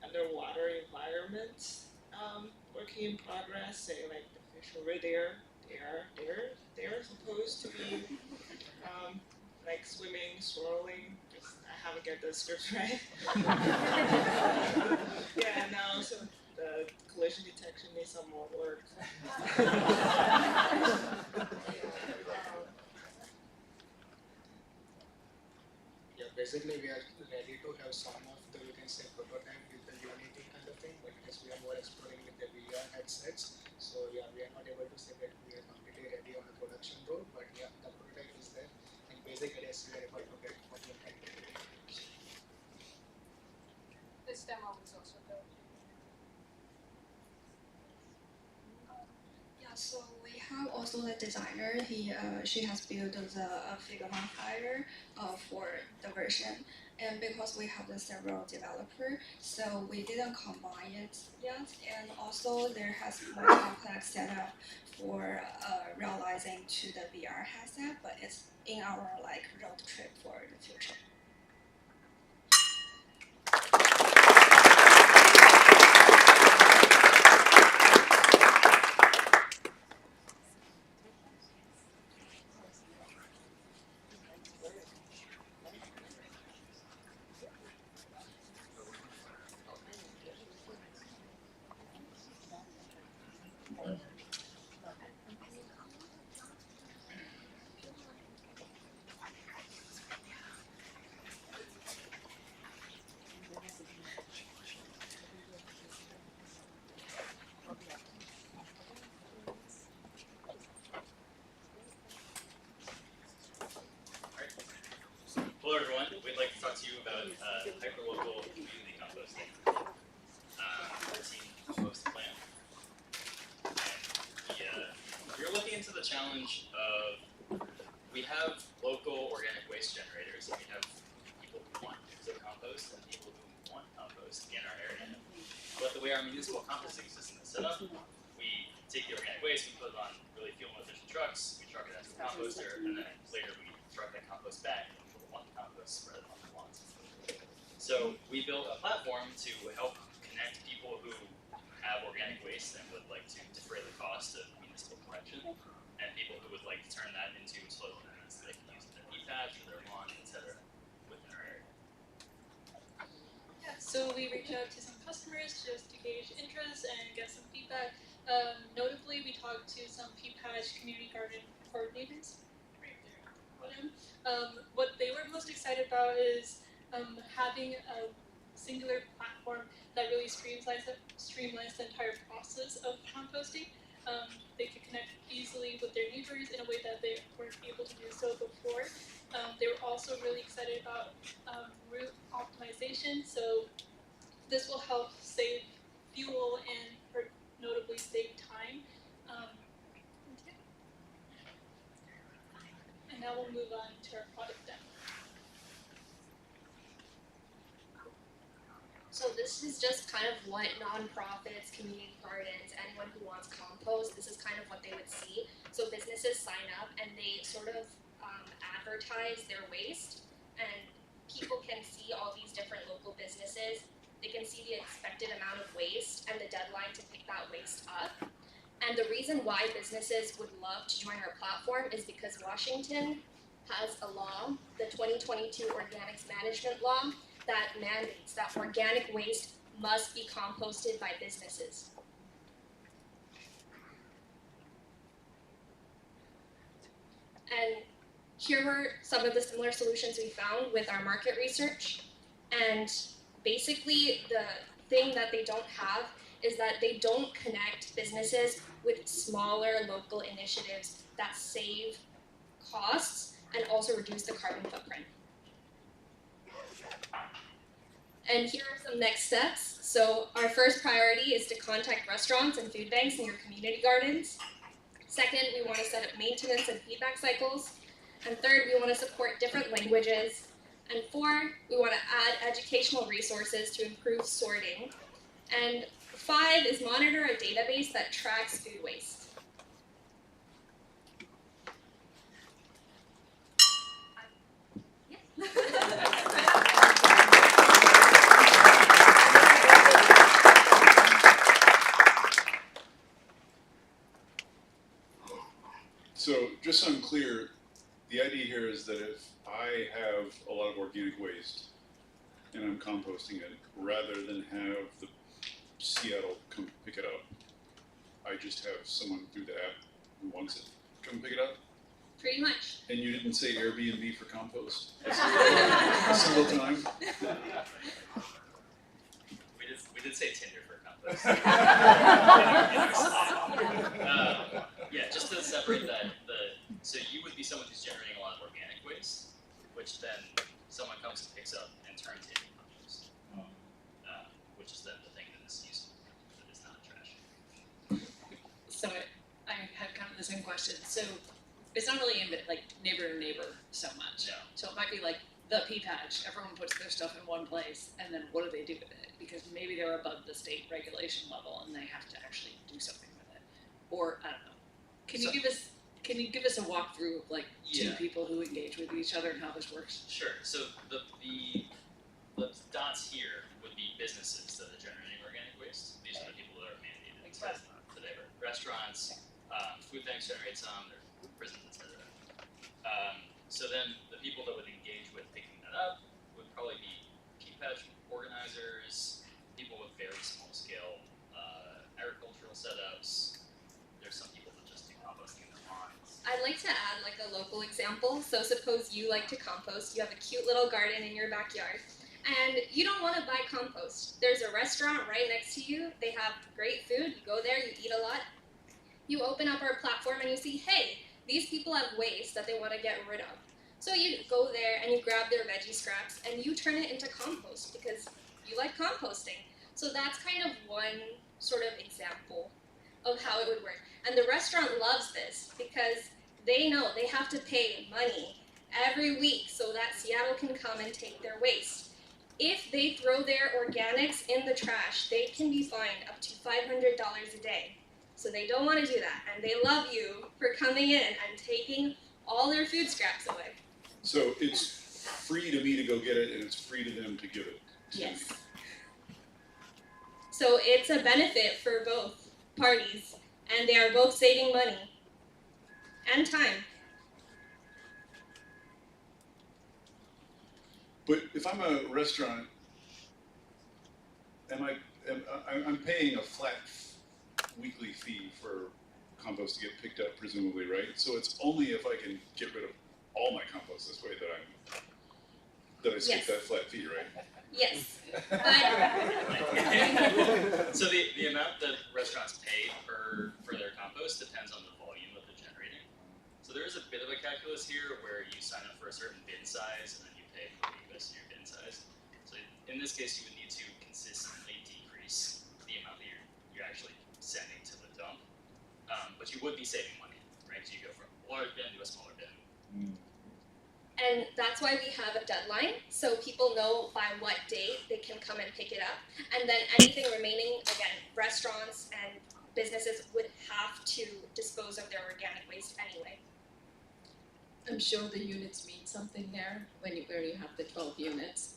underwater environment working in progress. Say like the fish over there, they are supposed to be like swimming, swirling. I haven't get the script right. Yeah, and now also the collision detection needs some more work. Yeah, basically we are ready to have some of the, you can say, prototype with the Unity kind of thing, but because we are more exploring with the VR headsets, so yeah, we are not able to say that we are completely ready on the production road, but yeah, the prototype is there, and basically yes, we are able to get what we can do. This demo was also good. Yeah, so we have also the designer. She has built the figure modifier for the version, and because we have the several developer, so we didn't combine it yet. And also there has more complex setup for realizing to the VR headset, but it's in our like road trip for the future. Hello everyone, we'd like to talk to you about hyperlocal community composting. Our team hosts the plan. We're looking into the challenge of, we have local organic waste generators, and we have people who want to compost and people who want compost in our area. But the way our municipal composting system is set up, we take the organic waste, we put it on really fuel efficient trucks, we truck it out to the composter, and then later we truck that compost back. Spread on the lawns. So we built a platform to help connect people who have organic waste and would like to defray the cost cost of municipal collection, and people who would like to turn that into soil amendments that they can use in their patch or their lawn, etc. within our area. Yeah, so we reach out to some customers just to gauge interest and get some feedback. Notably, we talked to some P-Patch community garden coordinators. Right there. What they were most excited about is having a singular platform that really streamlines the entire process of composting. They could connect easily with their neighbors in a way that they weren't able to do so before. They were also really excited about route optimization. So this will help save fuel and notably save time. And now we'll move on to our product demo. So this is just kind of what nonprofits, community gardens, anyone who wants compost, this is kind of what they would see. So businesses sign up and they sort of advertise their waste, and people can see all these different local businesses. They can see the expected amount of waste and the deadline to pick that waste up. And the reason why businesses would love to join our platform is because Washington has a law, the 2022 Organics Management Law, that mandates that organic waste must be composted by businesses. And here were some of the similar solutions we found with our market research. And basically the thing that they don't have is that they don't connect businesses with smaller local initiatives that save costs and also reduce the carbon footprint. And here are some next steps. So our first priority is to contact restaurants and food banks in your community gardens. Second, we want to set up maintenance and feedback cycles. And third, we want to support different languages. And four, we want to add educational resources to improve sorting. And five is monitor a database that tracks food waste. So just so I'm clear, the idea here is that if I have a lot of organic waste and I'm composting it, rather than have the Seattle come pick it up, I just have someone through the app who wants it come pick it up? Pretty much. And you didn't say Airbnb for compost a single time? We did say Tinder for compost. Yeah, just to separate that, so you would be someone who's generating a lot of organic waste, which then someone comes and picks up and turns into compost, which is then the thing that is useful, that is not trash. So I had kind of the same question. So it's not really aimed at like neighbor to neighbor so much. No. So it might be like the P-Patch, everyone puts their stuff in one place, and then what do they do with it? Because maybe they're above the state regulation level and they have to actually do something with it. Or, I don't know. Can you give us a walkthrough of like two people who engage with each other and how this works? Sure. So the dots here would be businesses that are generating organic waste. These are the people that are mandated today. Restaurants, food banks generate some, there are prisons, etc. So then the people that would engage with picking that up would probably be P-Patch organizers, people with very small scale agricultural setups. There's some people that just do composting in their lawns. I'd like to add like a local example. So suppose you like to compost, you have a cute little garden in your backyard, and you don't want to buy compost. There's a restaurant right next to you, they have great food, you go there, you eat a lot. You open up our platform and you see, hey, these people have waste that they want to get rid of. So you go there and you grab their veggie scraps and you turn it into compost because you like composting. So that's kind of one sort of example of how it would work. And the restaurant loves this because they know they have to pay money every week so that Seattle can come and take their waste. If they throw their organics in the trash, they can be fined up to $500 a day. So they don't want to do that, and they love you for coming in and taking all their food scraps away. So it's free to me to go get it, and it's free to them to give it to Yes. me. So it's a benefit for both parties, and they are both saving money and time. But if I'm a restaurant, I'm paying a flat weekly fee for compost to get picked up, presumably, right? So it's only if I can get rid of all my compost this way that I skip Yes. that flat fee, right? Yes. So the amount that restaurants pay for their compost depends on the volume that they're generating. So there is a bit of a calculus here where you sign up for a certain bin size and then you pay for the US in your bin size. So in this case, you would need to consistently decrease the amount that you're actually sending to the dump. But you would be saving money, right? So you go from a large bin to a smaller bin. And that's why we have a deadline, so people know by what date they can come and pick it up. And then anything remaining, again, restaurants and businesses would have to dispose of their organic waste anyway. I'm sure the units mean something there when you have the 12 units.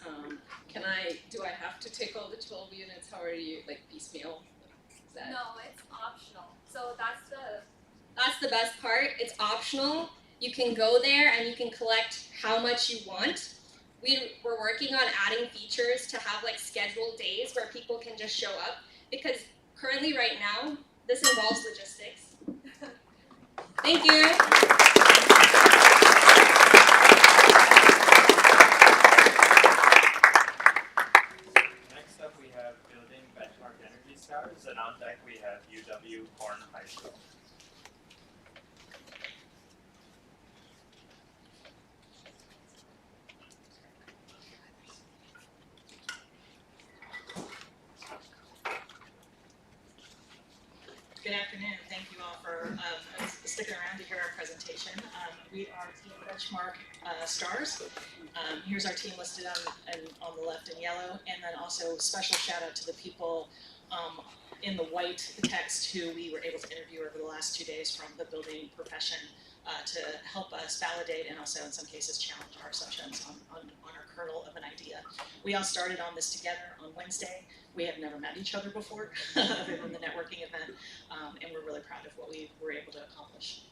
Do I have to take all the 12 units? How are you, like, piecemeal? Is that? No, it's optional. So that's the best part. It's optional. You can go there and you can collect how much you want. We're working on adding features to have like scheduled days where people can just show up, because currently right now, this involves logistics. Thank you. Next up, we have building benchmark energy stars, and on deck we have UW Horn High School. Good afternoon. Thank you all for sticking around to hear our presentation. We are Team Benchmark Stars. Here's our team listed on the left in yellow, and then also special shout out to the people in the white text who we were able to interview over the last 2 days from the building profession to help us validate and also in some cases challenge our assumptions on our kernel of an idea. We all started on this together on Wednesday. We have never met each other before other than the networking event, and we're really proud of what we were able to accomplish.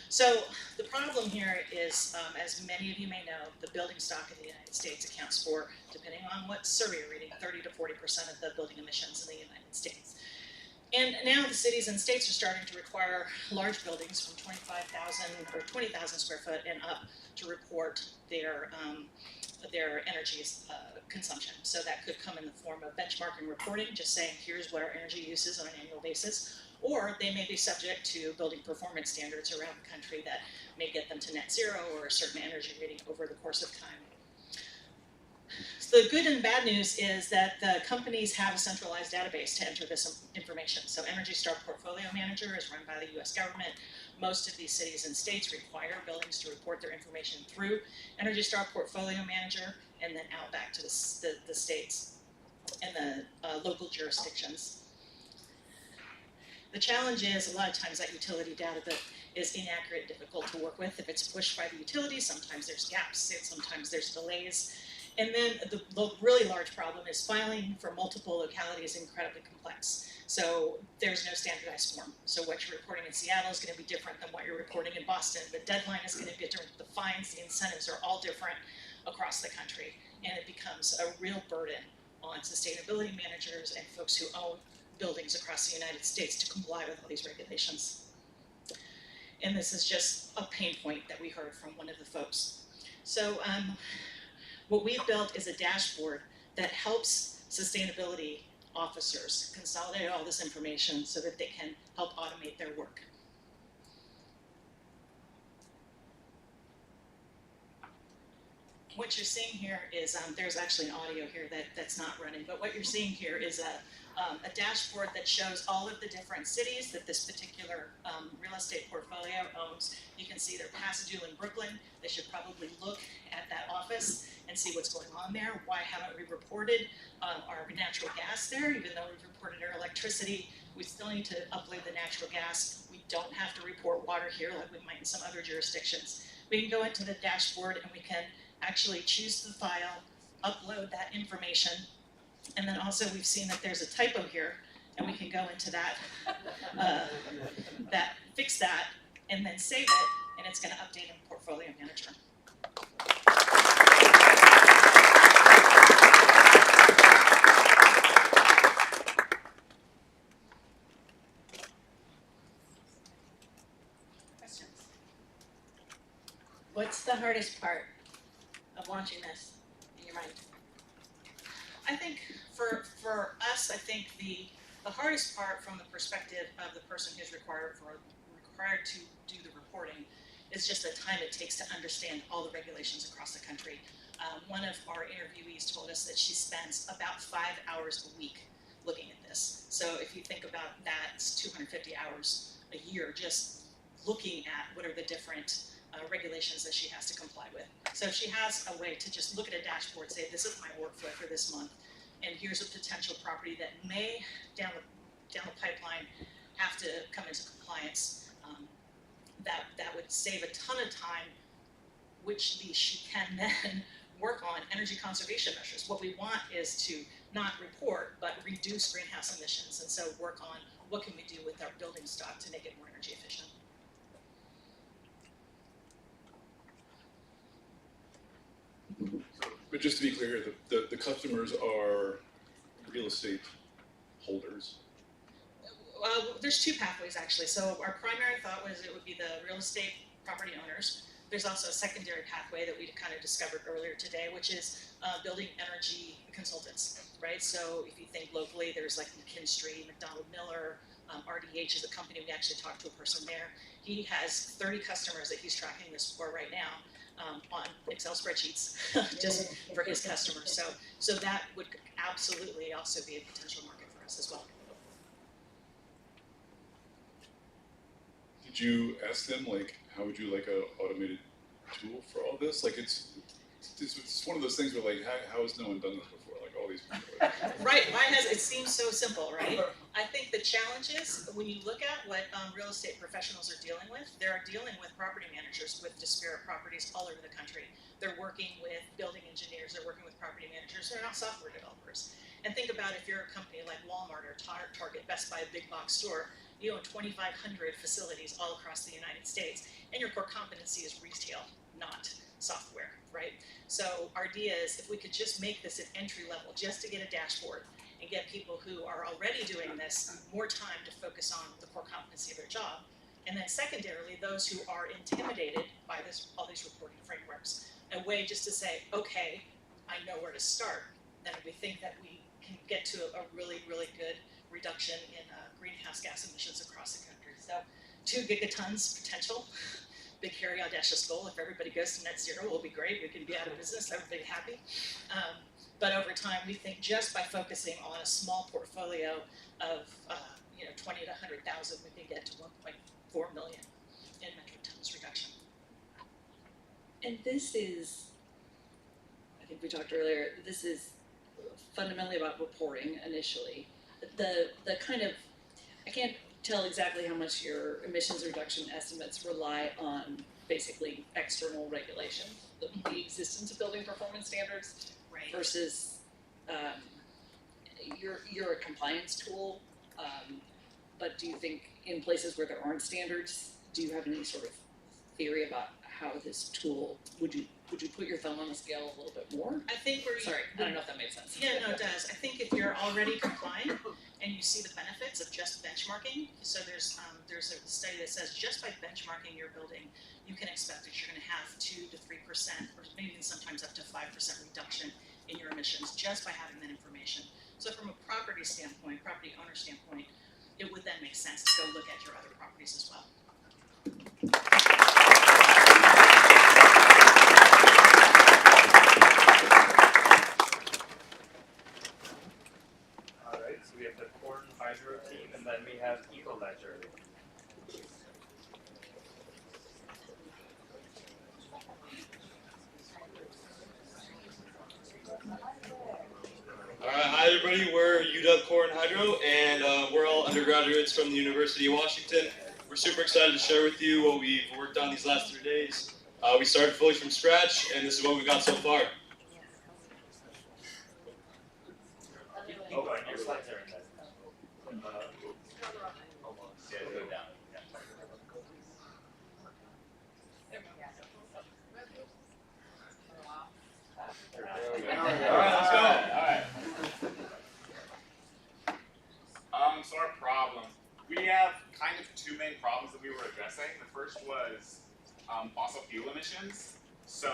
So the problem here is, as many of you may know, the building stock in the United States accounts for, depending on what survey you're reading, 30 to 40% of the building emissions in the United States. And now the cities and states are starting to require large buildings from 25,000 or 20,000 square foot and up to report their energy consumption. So that could come in the form of benchmarking reporting, just saying here's what our energy use is on an annual basis, or they may be subject to building performance standards around the country that may get them to net zero or a certain energy rating over the course of time. So the good and bad news is that the companies have a centralized database to enter this information. So Energy Star Portfolio Manager is run by the US government. Most of these cities and states require buildings to report their information through Energy Star Portfolio Manager and then out back to the states and the local jurisdictions. The challenge is a lot of times that utility data is inaccurate, difficult to work with. If it's pushed by the utility, sometimes there's gaps, sometimes there's delays. And then the really large problem is filing for multiple localities is incredibly complex. So there's no standardized form. So what you're reporting in Seattle is going to be different than what you're reporting in Boston. The deadline is going to be different. The fines, the incentives are all different across the country. And it becomes a real burden on sustainability managers and folks who own buildings across the United States to comply with all these regulations. And this is just a pain point that we heard from one of the folks. So what we've built is a dashboard that helps sustainability officers consolidate all this information so that they can help automate their work. What you're seeing here is, there's actually an audio here that's not running, but what you're seeing here is a dashboard that shows all of the different cities that this particular real estate portfolio owns. You can see they're past due in Brooklyn. They should probably look at that office and see what's going on there. Why haven't we reported our natural gas there? Even though we've reported our electricity, we still need to upload the natural gas. We don't have to report water here like we might in some other jurisdictions. We can go into the dashboard and we can actually choose the file, upload that information, and then also we've seen that there's a typo here and we can go into that, fix that, and then save it, and it's going to update in Portfolio Manager. Questions? What's the hardest part of launching this in your mind? I think for us, I think the hardest part from the perspective of the person who's required to do the reporting is just the time it takes to understand all the regulations across the country. One of our interviewees told us that she spends about 5 hours a week looking at this. So if you think about that, it's 250 hours a year just looking at what are the different regulations that she has to comply with. So if she has a way to just look at a dashboard, say this is my workflow for this month, and here's a potential property that may down the pipeline have to come into compliance, that would save a ton of time, which she can then work on energy conservation measures. What we want is to not report, but reduce greenhouse emissions, and so work on what can we do with our building stock to make it more energy efficient. But just to be clear, the customers are real estate holders. There's two pathways actually. So our primary thought was it would be the real estate property owners. There's also a secondary pathway that we kind of discovered earlier today, which is building energy consultants, right? So if you think locally, there's like McKinstry, McDonald Miller, RDH is a company. We actually talked to a person there. He has 30 customers that he's tracking this for right now. On Excel spreadsheets just for his customers. So that would absolutely also be a potential market for us as well. Did you ask them, like, how would you like a automated tool for all this? Like, it's one of those things where, like, how has no one done this before? Like, all these people. Right, it seems so simple, right? I think the challenge is when you look at what real estate professionals are dealing with, they're dealing with property managers with disparate properties all over the country. They're working with building engineers, they're working with property managers, they're not software developers. And think about if you're a company like Walmart or Target, Best Buy, a big box store, you own 2,500 facilities all across the United States, and your core competency is retail, not software, right? So our idea is if we could just make this an entry level, just to get a dashboard and get people who are already doing this more time to focus on the core competency of their job. And then secondarily, those who are intimidated by all these reporting frameworks, a way just to say, okay, I know where to start. Then we think that we can get to a really, really good reduction in greenhouse gas emissions across the country. So 2 gigatons potential. Big, hairy, audacious goal. If everybody goes to net zero, we'll be great. We can be out of business, everybody happy. But over time, we think just by focusing on a small portfolio of 20 to 100,000, we can get to 1.4 million in metric tons reduction. And this is, I think we talked earlier, this is fundamentally about reporting initially. The kind of, I can't tell exactly how much your emissions reduction estimates rely on basically external regulation, the existence of building performance standards, right, versus you're a compliance tool. But do you think in places where there aren't standards, do you have any sort of theory about how this tool, would you put your thumb on the scale a little bit more? I think sorry, I don't know if that made sense. Yeah, no, it does. I think if you're already compliant and you see the benefits of just benchmarking, so there's a study that says just by benchmarking your building, you can expect that you're going to have 2 to 3%, or maybe sometimes up to 5% reduction in your emissions just by having that information. So from a property standpoint, property owner standpoint, it would then make sense to go look at your other properties as well. Alright, so we have the Corn Hydro team, and then we have EcoLedger. Hi everybody, we're UW Corn Hydro, and we're all undergraduates from the University of Washington. We're super excited to share with you what we've worked on these last 3 days. We started fully from scratch, and this is what we've got so far. Oh, and your slides are in there. Alright, let's go. Alright. So our problem. We have kind of two main problems that we were addressing. The first was fossil fuel emissions. So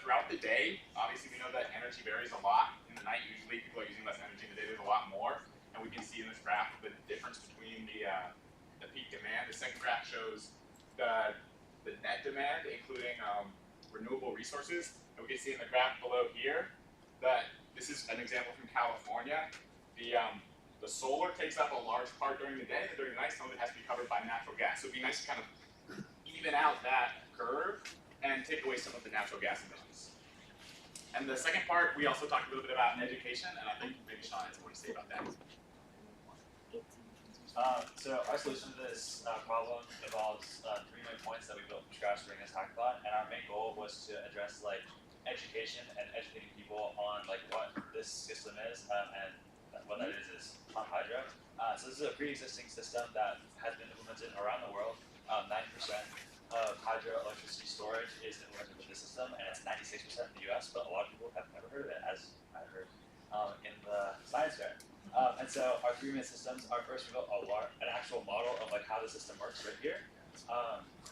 throughout the day, obviously we know that energy varies a lot. In the night, usually people are using less energy. In the day, there's a lot more. And we can see in this graph the difference between the peak demand. The second graph shows the net demand, including renewable resources. And we can see in the graph below here that this is an example from California. The solar takes up a large part during the day, and during the night, some of it has to be covered by natural gas. So it'd be nice to kind of even out that curve and take away some of the natural gas emissions. And the second part, we also talked a little bit about education, and I think maybe Sean has more to say about that. So our solution to this problem involves 3 main points that we built from scratch during this hackathon, and our main goal was to address like education and educating people on like what this system is, and what that is Pump Hydro. So this is a pre-existing system that has been implemented around the world. 90% of hydroelectricity storage is implemented with this system, and it's 96% in the US, but a lot of people have never heard of it, as I heard in the science fair. And so our 3 main systems are first we built an actual model of like how the system works right here.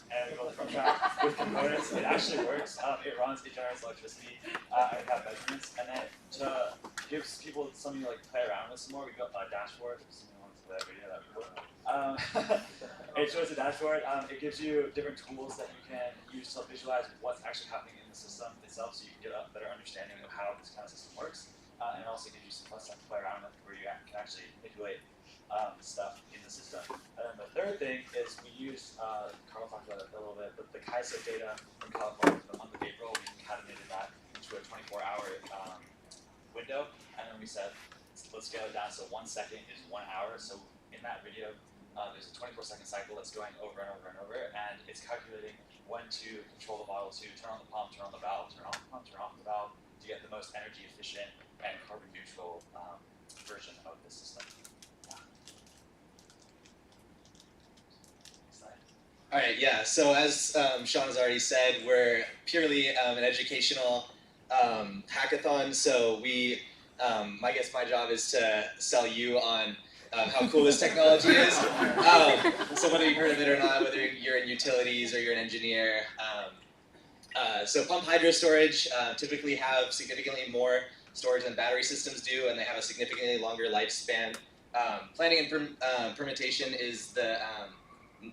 And we built it from scratch with components. It actually works. It runs, it generates electricity, and we have measurements. And then to give people something to like play around with some more, we built a dashboard. If someone wants to play that video, that would be cool. It shows a dashboard. It gives you different tools that you can use to visualize what's actually happening in the system itself, so you can get a better understanding of how this kind of system works. And it also gives you some fun stuff to play around with, where you can actually manipulate stuff in the system. And then the third thing is we used, Carl talked about it a little bit, but the KISO data from California for the month of April, we concatenated that into a 24-hour window, and then we said, let's scale it down so 1 second is 1 hour. So in that video, there's a 24-second cycle that's going over and over and over, and it's calculating when to control the bottle, to turn on the pump, turn on the valve, turn on the pump, turn off the valve, to get the most energy efficient and carbon neutral version of the system. All right, yeah, so as Sean has already said, we're purely an educational hackathon, so we, I guess my job is to sell you on how cool this technology is. So whether you've heard of it or not, whether you're in utilities or you're an engineer, so pump hydro storage typically have significantly more storage than battery systems do, and they have a significantly longer lifespan. Planning and permittation is the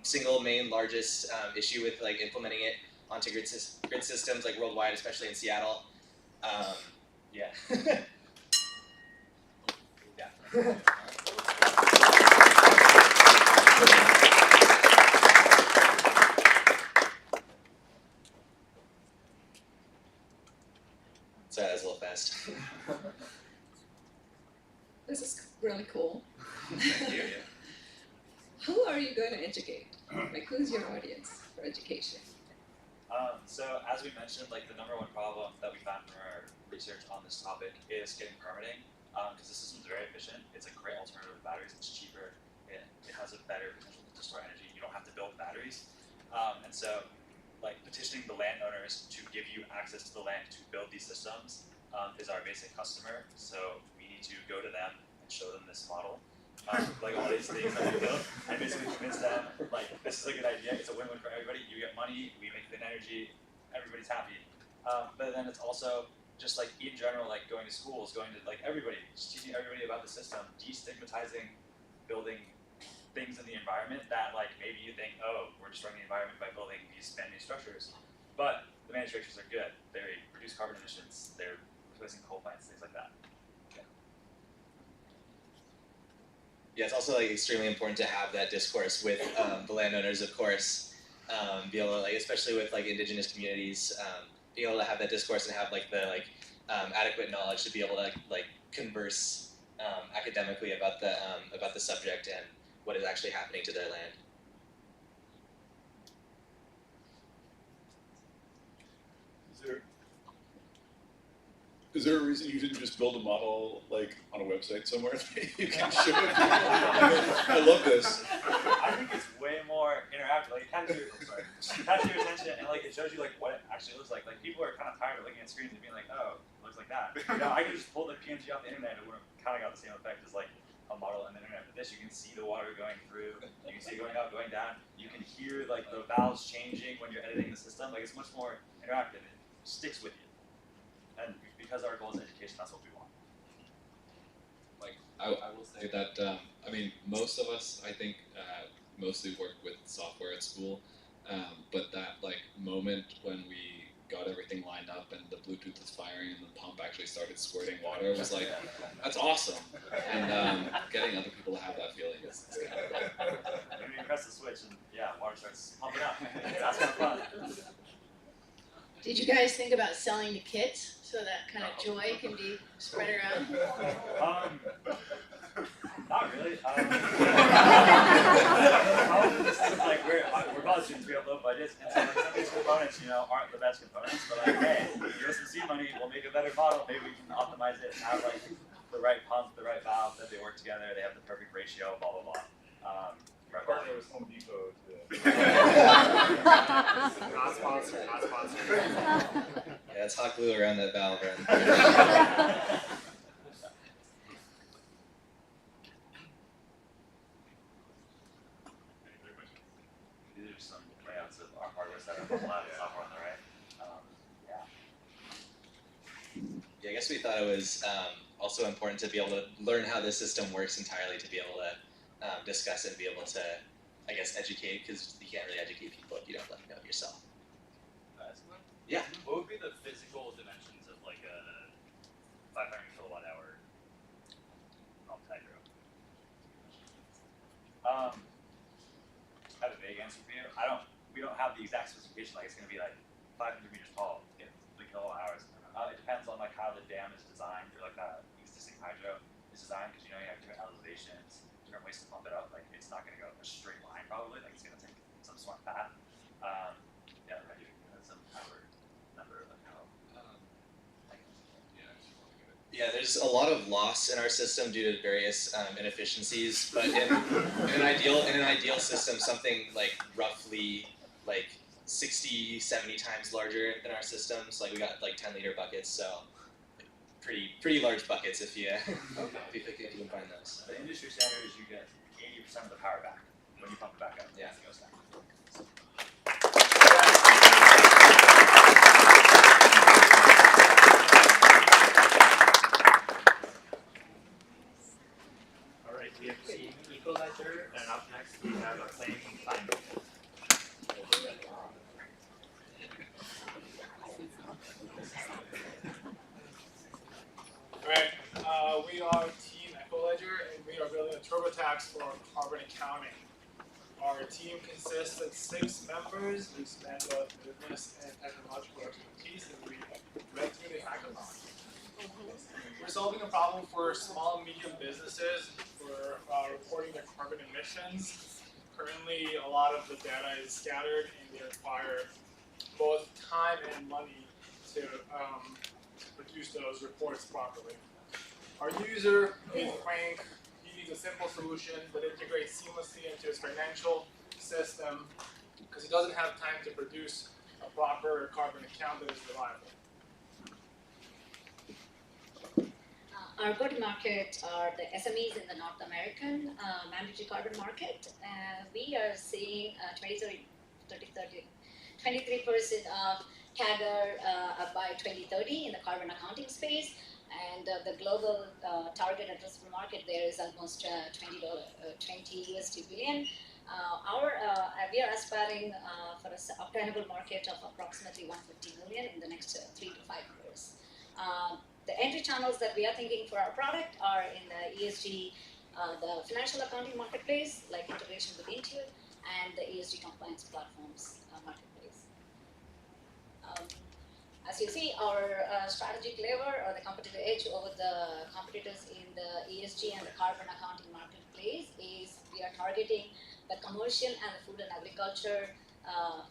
single main largest issue with like implementing it onto grid systems like worldwide, especially in Seattle. Yeah. Yeah. Sorry, that was a little fast. This is really cool. Thank you. Who are you going to educate? Like, who's your audience for education? So as we mentioned, like the #1 problem that we found from our research on this topic is getting permitting, because the system is very efficient. It's a great alternative to batteries. It's cheaper. It has a better potential to store energy. You don't have to build batteries, and so like petitioning the landowners to give you access to the land to build these systems is our basic customer. So we need to go to them and show them this model. Like all these things that we built, and basically convince them like this is a good idea. It's a win-win for everybody. You get money, we make clean energy, everybody's happy. But then it's also just like in general, like going to schools, going to like everybody, just teaching everybody about the system, destigmatizing building things in the environment that like maybe you think, oh, we're destroying the environment by building these brand new structures, but the managed structures are good. They reduce carbon emissions. They're replacing coal plants, things like that. Yeah, it's also like extremely important to have that discourse with the landowners, of course. Be able to like, especially with like indigenous communities, being able to have that discourse and have like the adequate knowledge to be able to like converse academically about the subject and what is actually happening to their land. Is there a reason you didn't just build a model like on a website somewhere that you can show it? I love this. I think it's way more interactive. Like it catches your attention, and like it shows you like what it actually looks like. Like people are kind of tired of looking at screens and being like, oh, it looks works like that. You know, I could just pull the PNG off the internet, it would have kind of got the same effect as like a model on the internet. But this, you can see the water going through, you can see it going up, going down. You can hear like the valves changing when you're editing the system. Like it's much more interactive. It sticks with you. And because our goal is education, that's what we want. Like I will say that I mean most of us I think mostly work with software at school, but that like moment when we got everything lined up and the Bluetooth was firing and the pump actually started squirting water was like, that's awesome. And getting other people to have that feeling is kind of cool. And you press the switch and yeah, water starts pumping up. That's kind of fun. Did you guys think about selling the kits so that kind of joy can be spread around? Not really. This is like we're college students, we have low budgets, and so like some of these components, you know, aren't the best components. But like, hey, give us some seed money, we'll make a better model. Maybe we can optimize it and have like the right pump, the right valve, that they work together, they have the perfect ratio, blah blah blah. Our partner was Home Depot. Not sponsored. Not sponsored. Yeah, it's hot glue around that valve, right? These are some layouts of our hardware setup on the left, software on the right. Yeah, I guess we thought it was also important to be able to learn how this system works entirely, to be able to discuss and be able to, I guess, educate, because you can't really educate people if you don't let them know it yourself. Yeah. What would be the physical dimensions of like a 500 kilowatt hour hydro? I have a vague answer for you. We don't have the exact specification, like it's gonna be like 500 meters tall, in the kilowatt hours. It depends on like how the dam is designed, or like the existing hydro is designed, because you know you have different elevations, different ways to pump it up. Like it's not gonna go a straight line probably, like it's gonna take some smart path. Yeah, I do have some number of how. Yeah, there's a lot of loss in our system due to various inefficiencies, but in an ideal system, something like roughly like 60, 70 times larger than our system. So like we got like 10-liter buckets, so pretty large buckets if you if you can find those. The industry standard is you get 80% of the power back when you pump it back up. Yeah. It goes down. All right, we have seen equalizer, and up next we have a claim finder. Alright, we are Team Ecoledger, and we are building a TurboTax for carbon accounting. Our team consists of 6 members who span both business and technological expertise, and we went through the hackathon. We're solving a problem for small and medium businesses for reporting their carbon emissions. Currently, a lot of the data is scattered, and they require both time and money to produce those reports properly. Our user is Frank. He needs a simple solution that integrates seamlessly into his financial system because he doesn't have time to produce a proper carbon account that is reliable. Our go-to-market are the SMEs in the North American mandatory carbon market. We are seeing 23% of CAGR by 2030 in the carbon accounting space, and the global target addressable market there is almost $20 billion. We are aspiring for an obtainable market of approximately 150 million in the next 3 to 5 years. The entry channels that we are thinking for our product are in the ESG, the financial accounting marketplace, like integration with Intuit, and the ESG compliance platforms marketplace. As you see, our strategic lever or the competitive edge over the competitors in the ESG and the carbon accounting marketplace is we are targeting the commercial and the food and agriculture,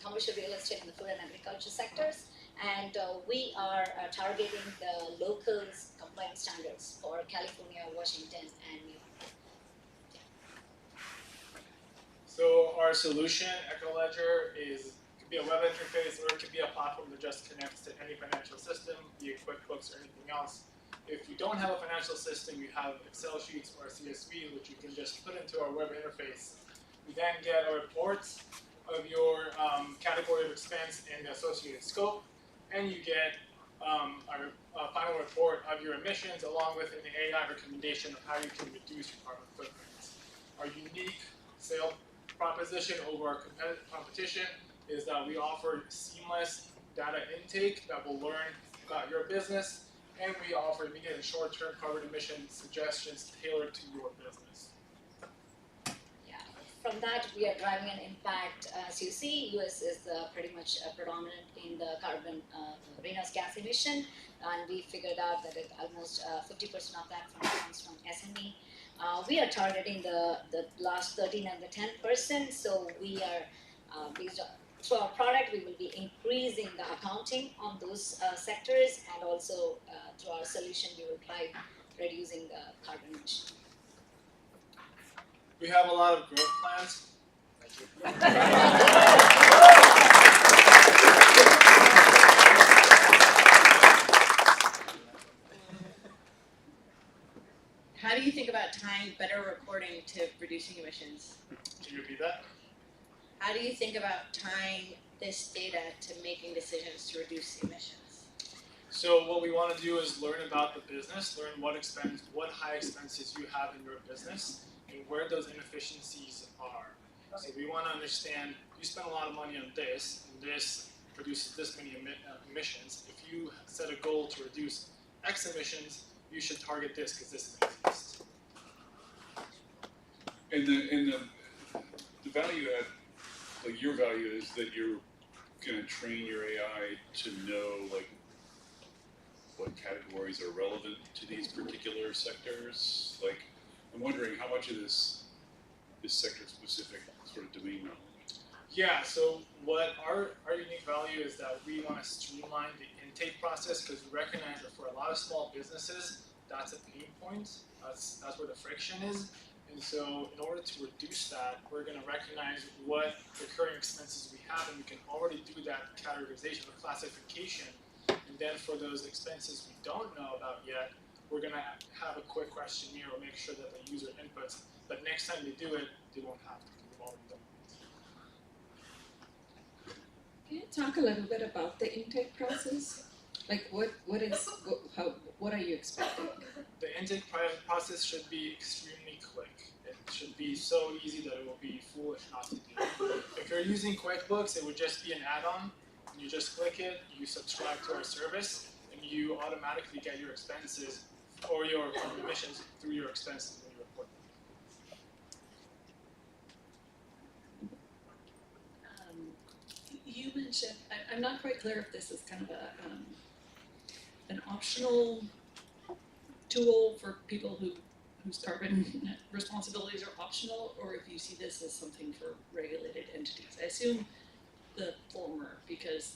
commercial real estate and the food and agriculture sectors. And we are targeting the locals compliance standards for California, Washington, and New York. So our solution, Ecoledger, can be a web interface, or it could be a platform that just connects to any financial system, be it QuickBooks or anything else. If you don't have a financial system, you have Excel sheets or CSV, which you can just put into our web interface. We then get a report of your category of expense and the associated scope, and you get our final report of your emissions, along with an AI recommendation of how you can reduce your carbon footprint. Our unique sale proposition over our competition is that we offer seamless data intake that will learn about your business, and we offer immediate and short-term carbon emission suggestions tailored to your business. From that, we are driving an impact. As you see, US is pretty much predominant in the carbon greenhouse gas emission, and we figured out that almost 50% of that comes from SME. We are targeting the last 13 and the 10%, so we are, through our product, we will be increasing the accounting on those sectors, and also through our solution, we will try reducing the carbon emission. We have a lot of growth plans. How do you think about tying better reporting to reducing emissions? Can you repeat that? How do you think about tying this data to making decisions to reduce emissions? So what we want to do is learn about the business, learn what high expenses you have in your business, and where those inefficiencies are. So we want to understand, you spend a lot of money on this, and this produces this many emissions. If you set a goal to reduce X emissions, you should target this because this exists. And the value add, like your value is that you're going to train your AI to know like what categories are relevant to these particular sectors. Like, I'm wondering how much of this is sector-specific sort of domain knowledge. Yeah, so what our unique value is that we want to streamline the intake process, because we recognize that for a lot of small businesses, that's a pain point. That's where the friction is. And so in order to reduce that, we're going to recognize what recurring expenses we have, and we can already do that categorization or classification. And then for those expenses we don't know about yet, we're going to have a quick questionnaire or make sure that the user inputs, but next time they do it, they won't have to, because we've already done it. Can you talk a little bit about the intake process? Like what are you expecting? The intake process should be extremely quick. It should be so easy that it will be foolish not to do. If you're using QuickBooks, it would just be an add-on. You just click it, you subscribe to our service, and you automatically get your expenses or your emissions through your expenses when you report them. You mentioned, I'm not quite clear if this is kind of an optional tool for people whose carbon responsibilities are optional, or if you see this as something for regulated entities. I assume the former, because,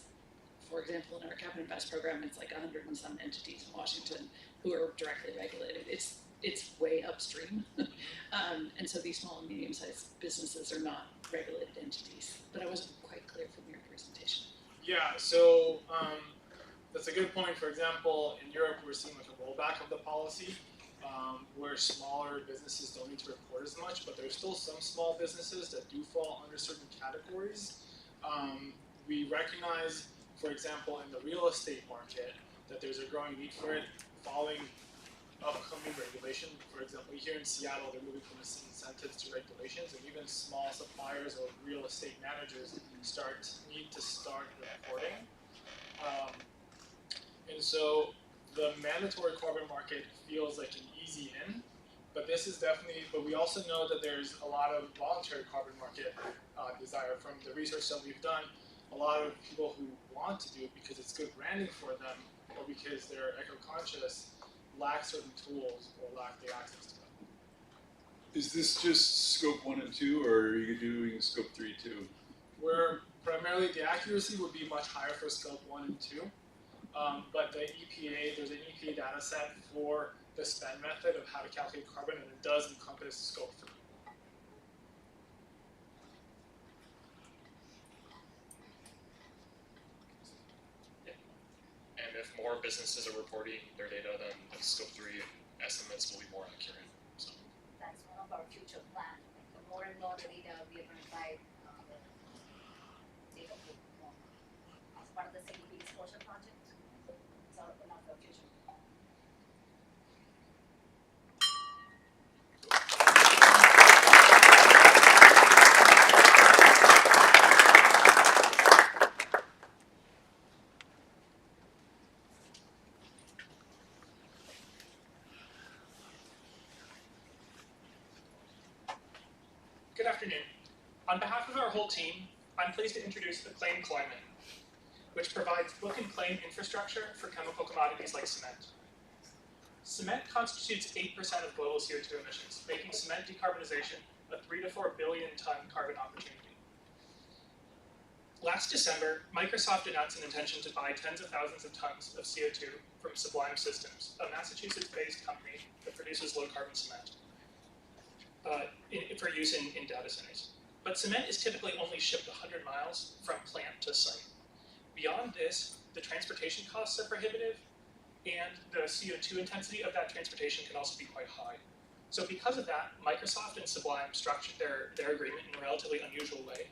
for example, in our Cap and Invest program, it's like 100 and some entities in Washington who are directly regulated. It's way upstream, and so these small and medium-sized businesses are not regulated entities. But I wasn't quite clear from your presentation. Yeah, so that's a good point. For example, in Europe, we're seeing like a rollback of the policy, where smaller businesses don't need to report as much, but there's still some small businesses that do fall under certain categories. We recognize, for example, in the real estate market, that there's a growing need for it following upcoming regulation. For example, here in Seattle, they're moving from incentives to regulations, and even small suppliers or real estate managers need to start reporting. And so the mandatory carbon market feels like an easy in, but we also know that there's a lot of voluntary carbon market desire from the research that we've done. A lot of people who want to do it because it's good branding for them, or because they're eco-conscious, lack certain tools or lack the access to them. Is this just scope 1 and 2, or are you doing scope 3 too? Where primarily the accuracy would be much higher for scope 1 and 2, but there's an EPA data set for the spend method of how to calculate carbon, and it does encompass scope 3. if more businesses are reporting their data, then the scope 3 estimates will be more accurate. So That's one of our future plans. Like the more and more the data we are going to buy, the data will more. As part of the CDP disclosure project, it's one of our future. Good afternoon. On behalf of our whole team, I'm pleased to introduce Acclaim Climate, which provides book and claim infrastructure for chemical commodities like cement. Cement constitutes 8% of global CO2 emissions, making cement decarbonization a 3 to 4 billion ton carbon opportunity. Last December, Microsoft announced an intention to buy tens of thousands of tons of CO2 from Sublime Systems, a Massachusetts-based company that produces low-carbon cement. For use in data centers. But cement is typically only shipped 100 miles from plant to site. Beyond this, the transportation costs are prohibitive, and the CO2 intensity of that transportation can also be quite high. So because of that, Microsoft and Sublime structured their agreement in a relatively unusual way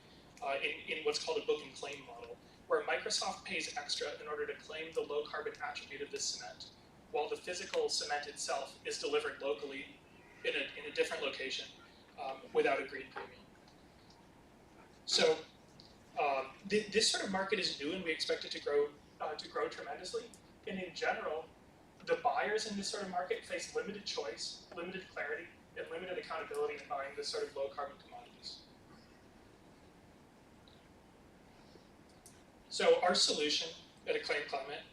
in what's called a book and claim model, where Microsoft pays extra in order to claim the low carbon attribute of this cement, while the physical cement itself is delivered locally in a different location without a green premium. So this sort of market is new, and we expect it to grow tremendously. And in general, the buyers in this sort of market face limited choice, limited clarity, and limited accountability in buying this sort of low carbon commodities. So our solution at Acclaim Climate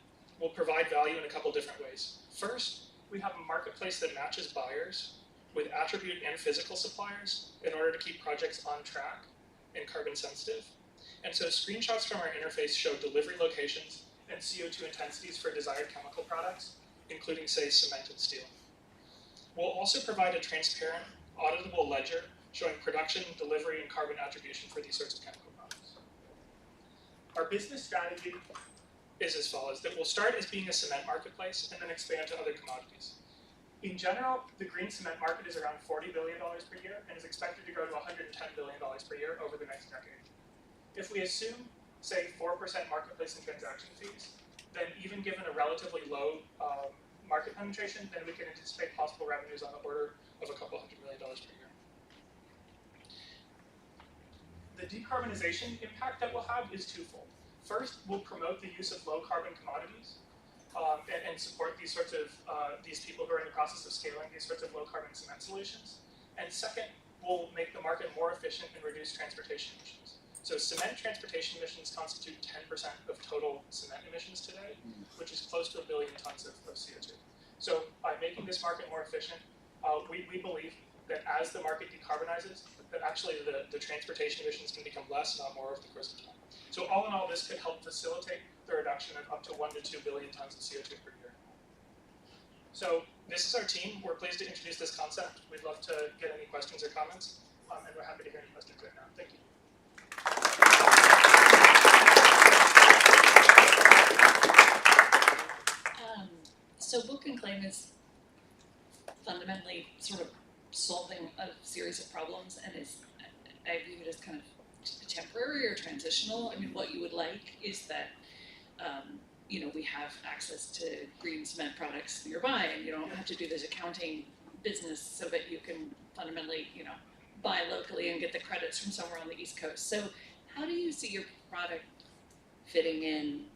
will provide value in a couple different ways. First, we have a marketplace that matches buyers with attribute and physical suppliers in order to keep projects on track and carbon sensitive. And so screenshots from our interface show delivery locations and CO2 intensities for desired chemical products, including, say, cement and steel. We'll also provide a transparent, auditable ledger showing production, delivery, and carbon attribution for these sorts of chemical products. Our business strategy is as follows, that we'll start as being a cement marketplace and then expand to other commodities. In general, the green cement market is around $40 billion per year and is expected to grow to $110 billion per year over the next decade. If we assume, say, 4% marketplace and transaction fees, then even given a relatively low market penetration, then we can anticipate possible revenues on the order of a couple $100 million per year. The decarbonization impact that we'll have is twofold. First, we'll promote the use of low carbon commodities and support these sorts of these people who are in the process of scaling these sorts of low carbon cement solutions. And second, we'll make the market more efficient and reduce transportation emissions. So cement transportation emissions constitute 10% of total cement emissions today, which is close to 1 billion tons of CO2. So by making this market more efficient, we believe that as the market decarbonizes, that actually the transportation emissions can become less, not more, over the course of time. So all in all, this could help facilitate the reduction of up to 1 to 2 billion tons of CO2 per year. So this is our team. We're pleased to introduce this concept. We'd love to get any questions or comments, and we're happy to hear any questions right now. Thank you. So book and claim is fundamentally sort of solving a series of problems, and is, I view it as kind of temporary or transitional. I mean, what you would like is that we have access to green cement products nearby, and you don't have to do this accounting business so that you can fundamentally, buy locally and get the credits from somewhere on the East Coast. So how do you see your product fitting in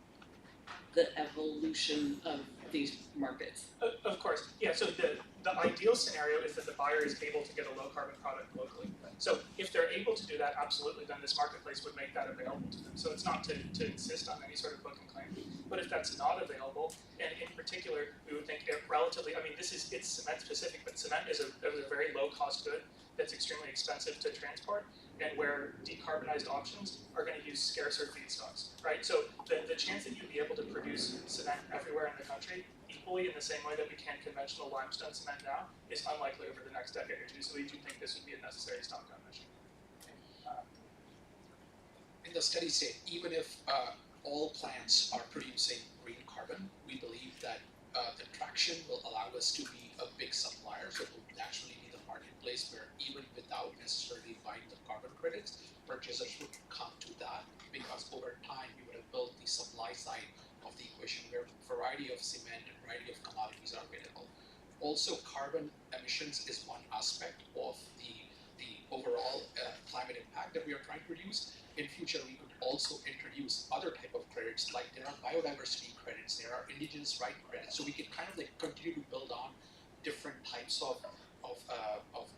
the evolution of these markets? Of course, yeah. So the ideal scenario is that the buyer is able to get a low carbon product locally. So if they're able to do that, absolutely, then this marketplace would make that available to them. So it's not to insist on any sort of book and claim. But if that's not available, and in particular, we would think it relatively, it's cement specific, but cement is a very low cost good that's extremely expensive to transport, and where decarbonized options are going to use scarcer feedstocks, right? So the chance that you'd be able to produce cement everywhere in the country, equally in the same way that we can conventional limestone cement now, is unlikely over the next decade or two. So we do think this would be a necessary stopgap measure. In the steady state, even if all plants are producing green carbon, carbon, we believe that the traction will allow us to be a big supplier, so we'll naturally be the marketplace where even without necessarily buying the carbon credits, purchasers would come to that because over time we would have built the supply side of the equation where a variety of cement and variety of commodities are available. Also, carbon emissions is one aspect of the overall climate impact that we are trying to reduce. In future, we could also introduce other type of credits, like there are biodiversity credits, there are indigenous right credits, so we can kind of like continue to build on different types of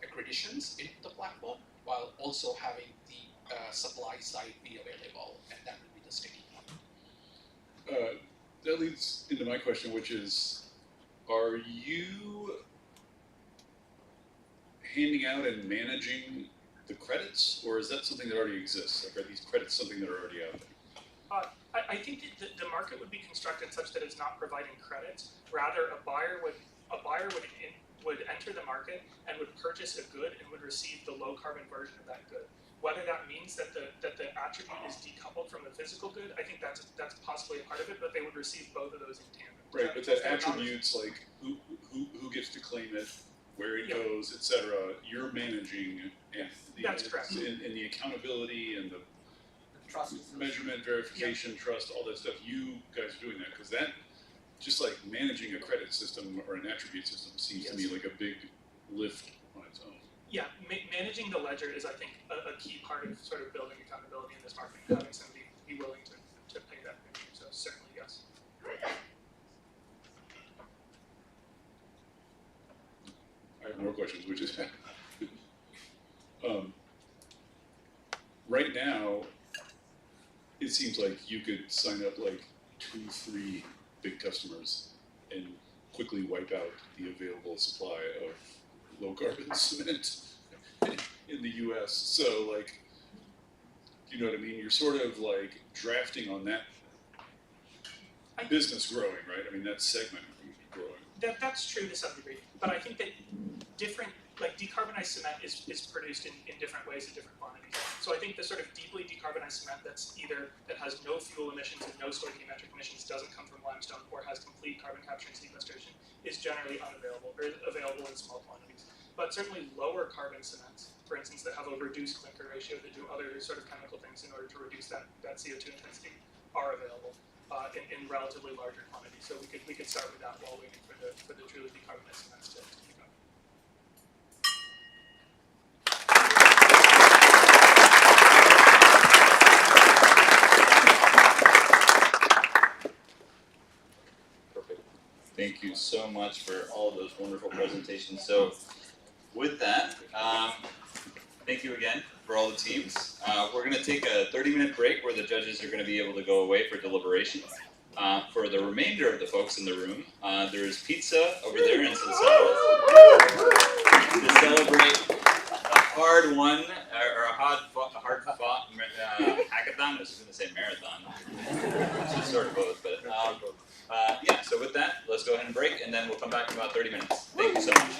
accreditations into the platform, while also having the supply side be available, and that will be the sticky point. That leads into my question, which is, are you handing out and managing the credits, or is that something that already exists? Like, are these credits something that are already out there? I think that the market would be constructed such that it's not providing credits. Rather, a buyer would enter the market and would purchase a good and would receive the low carbon version of that good. Whether that means that the attribute is decoupled from the physical good, I think that's possibly a part of it, but they would receive both of those in tandem. Right, but that attributes like who gets to claim it, where it goes, etc. You're managing, and that's correct. And the accountability and the trust, measurement, verification, trust, all that stuff. You guys are doing that because that, just like managing a credit system or an attribute system, seems to me like a big lift on its own. Yeah, managing the ledger is, I think, a key part of sort of building accountability in this market and having somebody be willing to pay that premium. So certainly yes. I have more questions, which is right now, it seems like you could sign up like 2-3 big customers and quickly wipe out the available supply of low carbon cement in the US. So like, you know what I mean? You're sort of like drafting on that business growing, right? I mean, that segment growing. That's true to some degree, but I think that different, like decarbonized cement is produced in different ways in different quantities. So I think the sort of deeply decarbonized cement that has no fuel emissions and no stoichiometric emissions, doesn't come from limestone, or has complete carbon capture and sequestration is generally unavailable or available in small quantities. But certainly lower carbon cements, for instance, that have a reduced clinker ratio, that do other sort of chemical things in order to reduce that CO2 intensity, are available in relatively larger quantities. So we could start with that while waiting for the truly decarbonized cements to pick up. Thank you so much for all of those wonderful presentations. So with that, thank you again for all the teams. We're going to take a 30-minute break where the judges are going to be able to go away for deliberation. For the remainder of the folks in the room, there's pizza over there and some salads to celebrate a hard-won or a hard-fought hackathon. I was going to say marathon. It's sort of both, but yeah. So with that, let's go ahead and break, and then we'll come back in about 30 minutes. Thank you so much.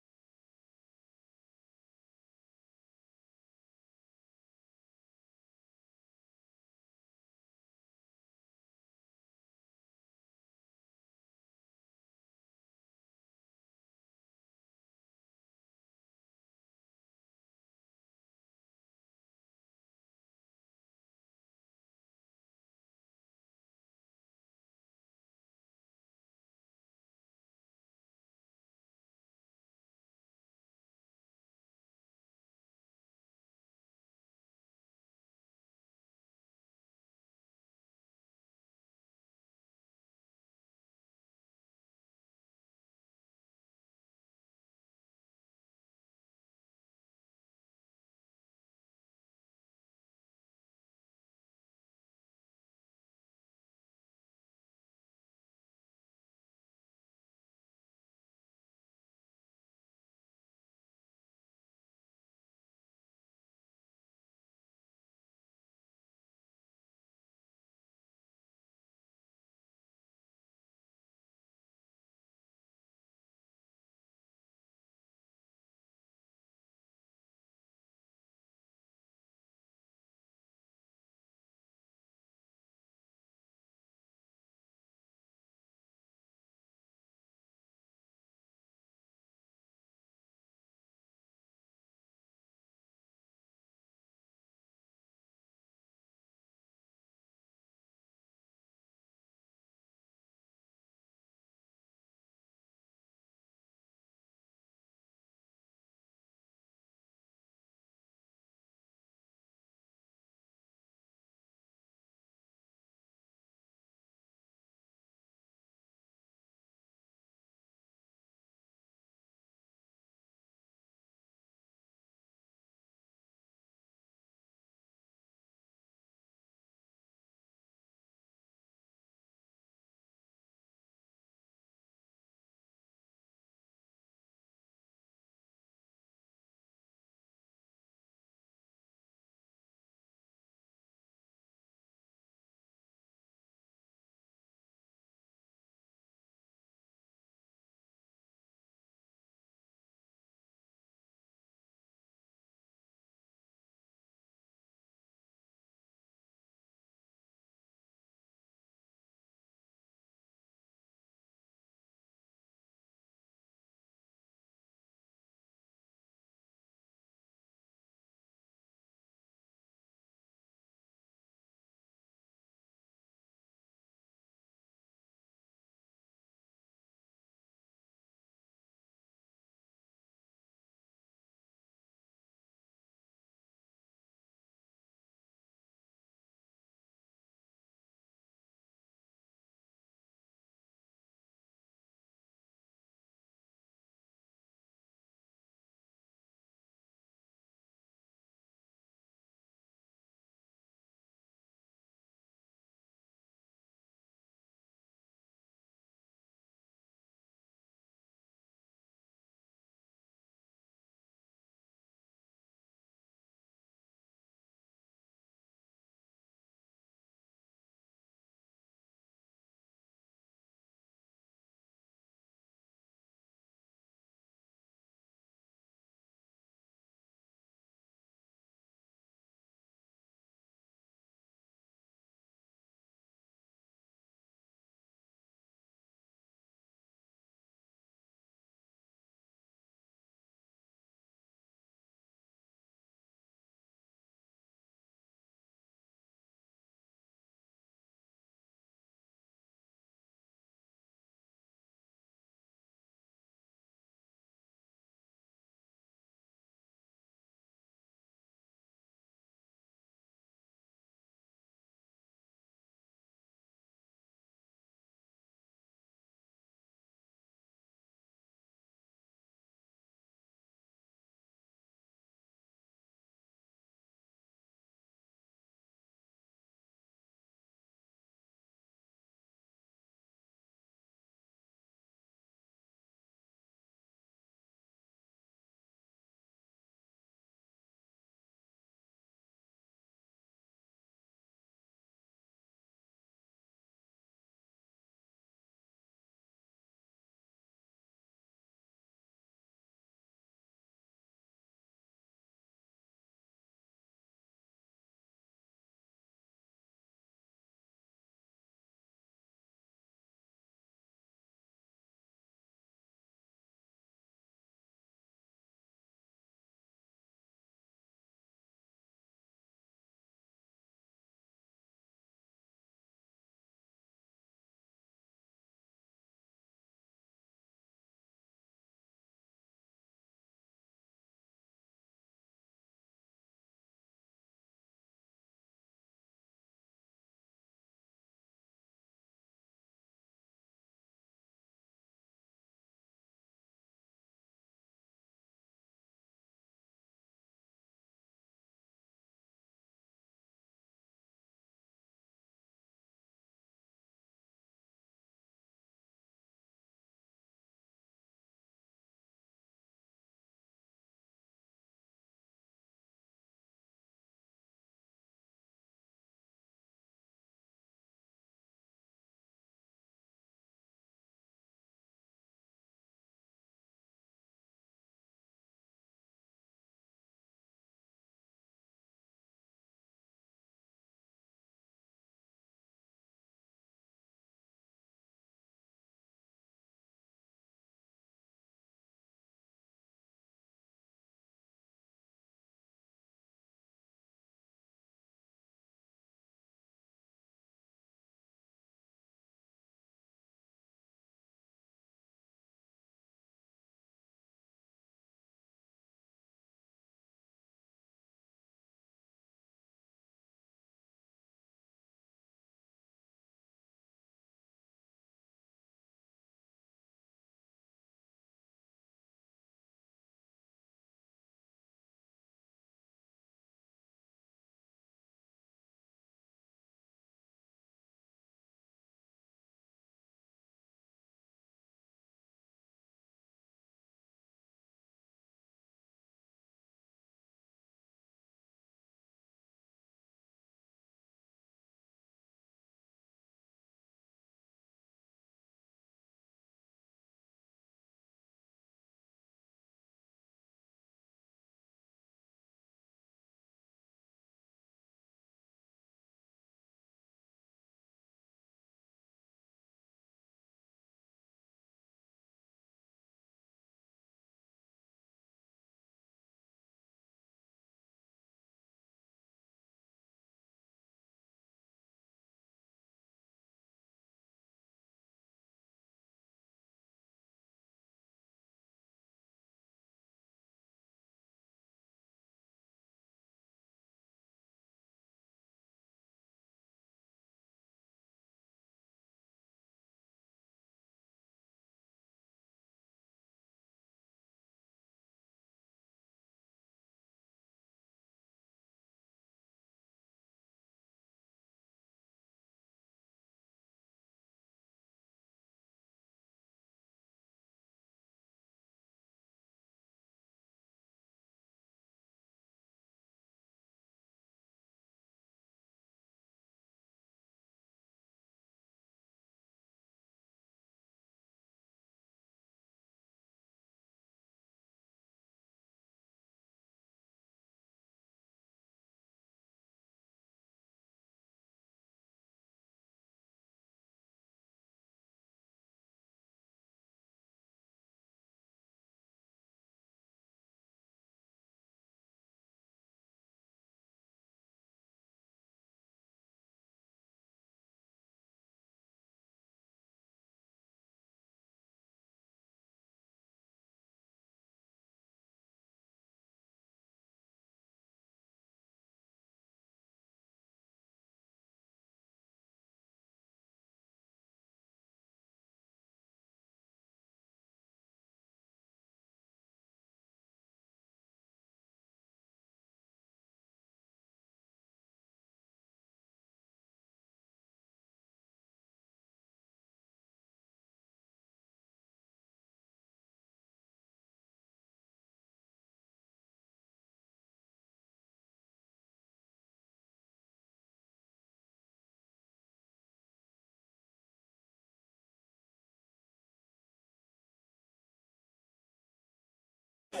You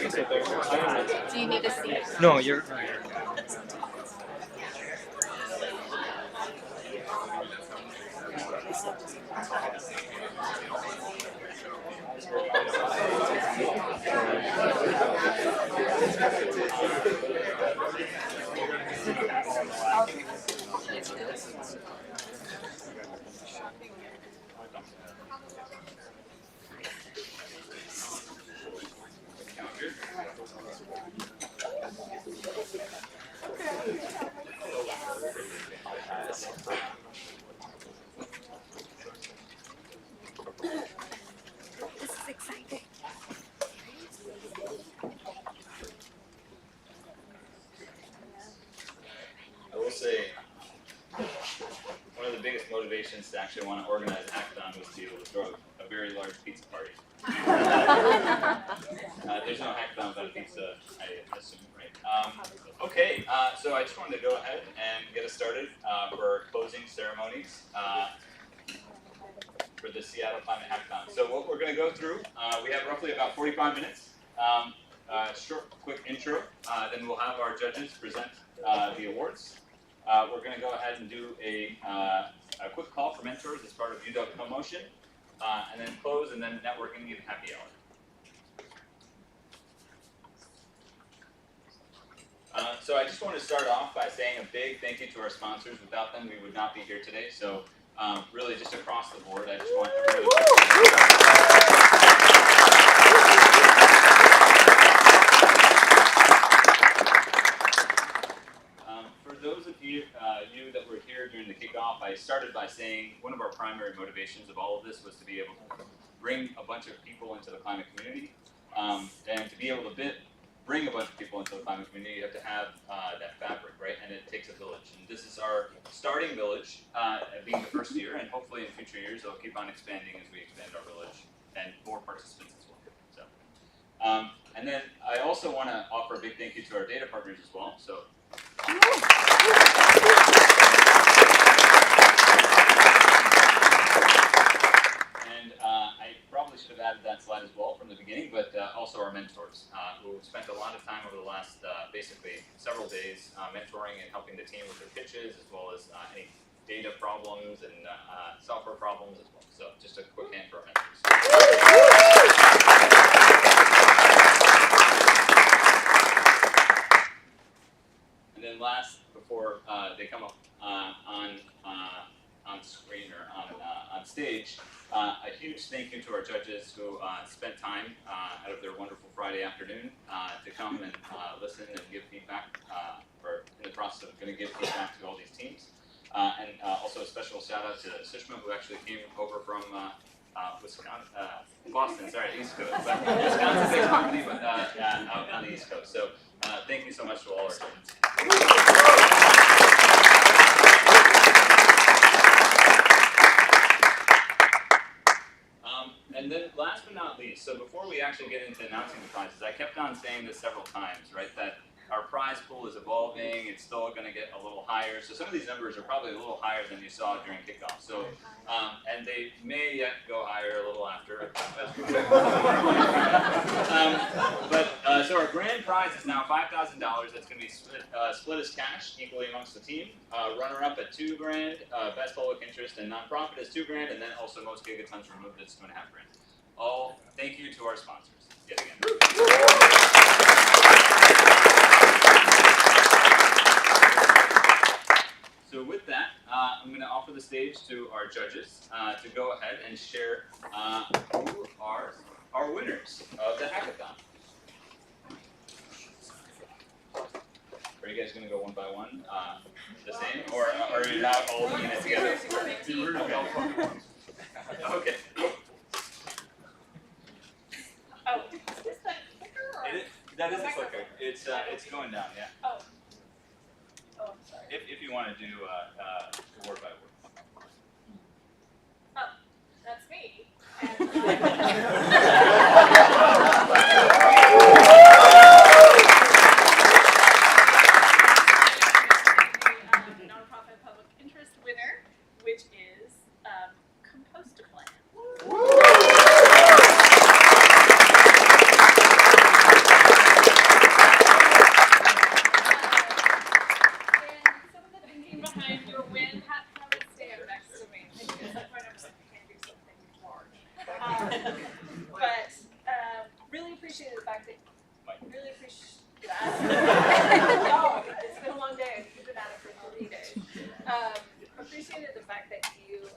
can sit there. Do you need a seat? No, you're. This is exciting. I will say, one of the biggest motivations to actually want to organize a hackathon was to be able to throw a very large pizza party. There's no hackathon without a pizza, I assume, right? Okay, so I just wanted to go ahead and get us started for our closing ceremonies for the Seattle Climate Hackathon. So what we're going to go through, we have roughly about 45 minutes. Short, quick intro, then we'll have our judges present the awards. We're going to go ahead and do a quick call for mentors as part of UW Promotion, and then close, and then networking and happy hour. So I just want to start off by saying a big thank you to our sponsors. Without them, we would not be here today. So really just across the board, I just want everybody for those of you that were here during the kickoff, I started by saying one of our primary motivations of all of this was to be able to bring a bunch of people into the climate community. And to be able to bring a bunch of people into the climate community, you have to have that fabric, right? And it takes a village. And this is our starting village, being the first year, and hopefully in future years it'll keep on expanding as we expand our village and more participants as well. So, and then I also want to offer a big thank you to our data partners as well. So. And I probably should have added that slide as well from the beginning, but also our mentors, who spent a lot of time over the last basically several days mentoring and helping the team with their pitches, as well as any data problems and software problems as well. So just a quick hand for our mentors. And then last, before they come up on screen or on stage, a huge thank you to our judges who spent time out of their wonderful Friday afternoon to come and listen and give feedback, or in the process of going to give feedback to all these teams. And also a special shout out to Sushma, who actually came over from Wisconsin, Boston, sorry, East Coast. But Wisconsin's a big company, but out on the East Coast. So thank you so much to all our students. And then last but not least, so before we actually get into announcing the prizes, I kept on saying this several times, right, that our prize pool is evolving, it's still going to get a little higher. So some of these numbers are probably a little higher than you saw during kickoff. So, and they may yet go higher a little after. So our grand prize is now $5,000. That's going to be split as cash equally amongst the team. Runner-up at $2,000, best public interest and nonprofit is $2,000, and then also most gigatons removed is $2,500. All thank you to our sponsors yet again. So with that, I'm going to offer the stage to our judges to go ahead and share who are our winners of the hackathon. Are you guys going to go one by one, the same, or are you not all doing it together? Okay. Oh, is this the clicker or? That is a clicker. It's going down, yeah. Oh. Oh, I'm sorry. If you want to do word by word. Oh, that's me. Nonprofit public interest winner, which is Really appreciate that. No, it's been a long day. We've been at it for 3 days. Appreciated the fact that you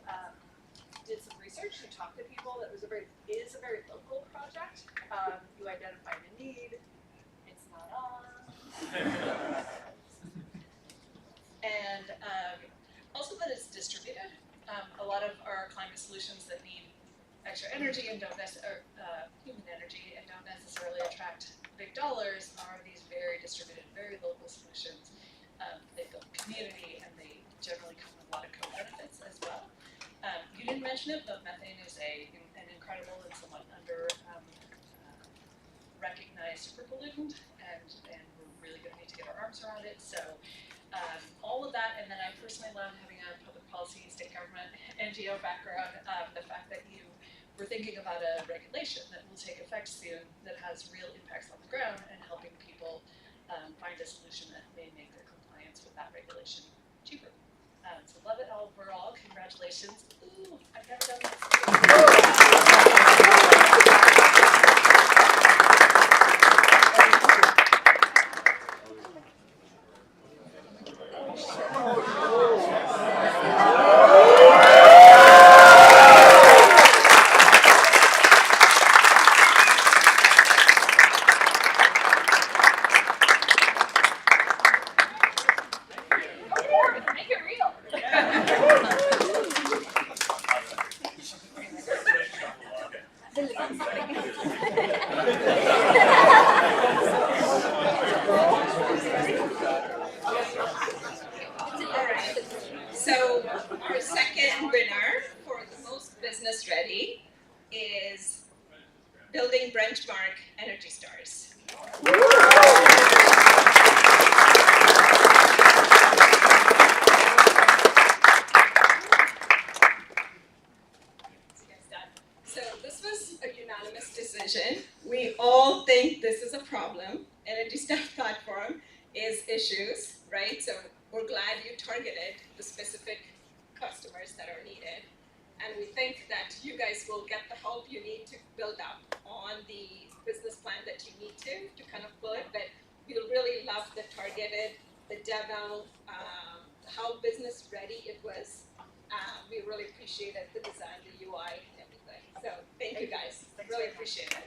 did some research. You talked to people. It was a very local project. You identified a need. It's not on. And also that it's distributed. A lot of our climate solutions that need extra energy and don't necessarily human energy and don't necessarily attract big dollars are these very distributed, very local solutions. They build community and they generally come with a lot of co-benefits as well. You didn't mention it, but methane is an incredible and somewhat under recognized super pollutant, and we're really going to need to get our arms around it. So all of that, and then I personally love having a public policy, state government, NGO background. The fact that you were thinking about a regulation that will take effect soon that has real impacts on the ground and helping people find a solution that may make their compliance with that regulation cheaper. So love it all overall. Congratulations. Ooh, I've never done this. Make it real. So our second winner for the most business ready is Building Benchmark Energy Stars. So this was a unanimous decision. We all think this is a problem. Energy Star platform is issues, right? So we're glad you targeted the specific customers that are needed. And we think that you guys will get the help you need to build up on the business plan that you need to kind of pull it. But we really love the targeted, the demo, how business ready it was. We really appreciated the design, the UI, and everything. So thank you guys. Really appreciate it.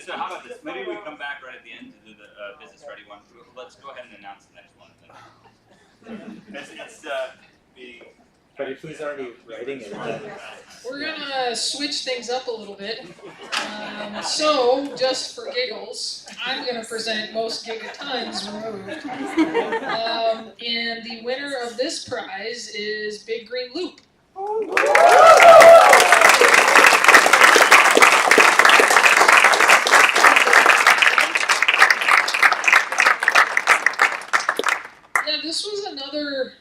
So how about this? Maybe we come back right at the end to do the business ready one. Let's go ahead and announce the next one. It's being. But if he's already writing it, then We're gonna switch things up a little bit. So, just for giggles, I'm gonna present most gigatons removed. And the winner of this prize is Big Green Loop. Yeah, this was another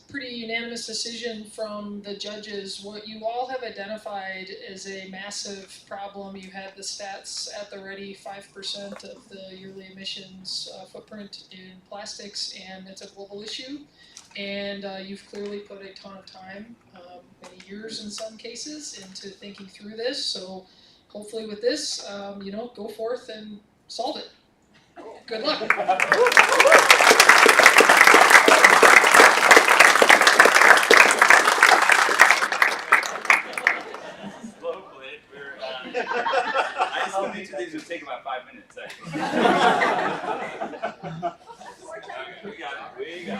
pretty unanimous decision from the judges. What you all have identified as a massive problem, you had the stats at the ready, 5% of the yearly emissions footprint in plastics, and it's a global issue. And you've clearly put a ton of time, many years in some cases, into thinking through this. So hopefully with this, go forth and solve it. Good luck. I just thought each of these would take about 5 minutes, actually. We got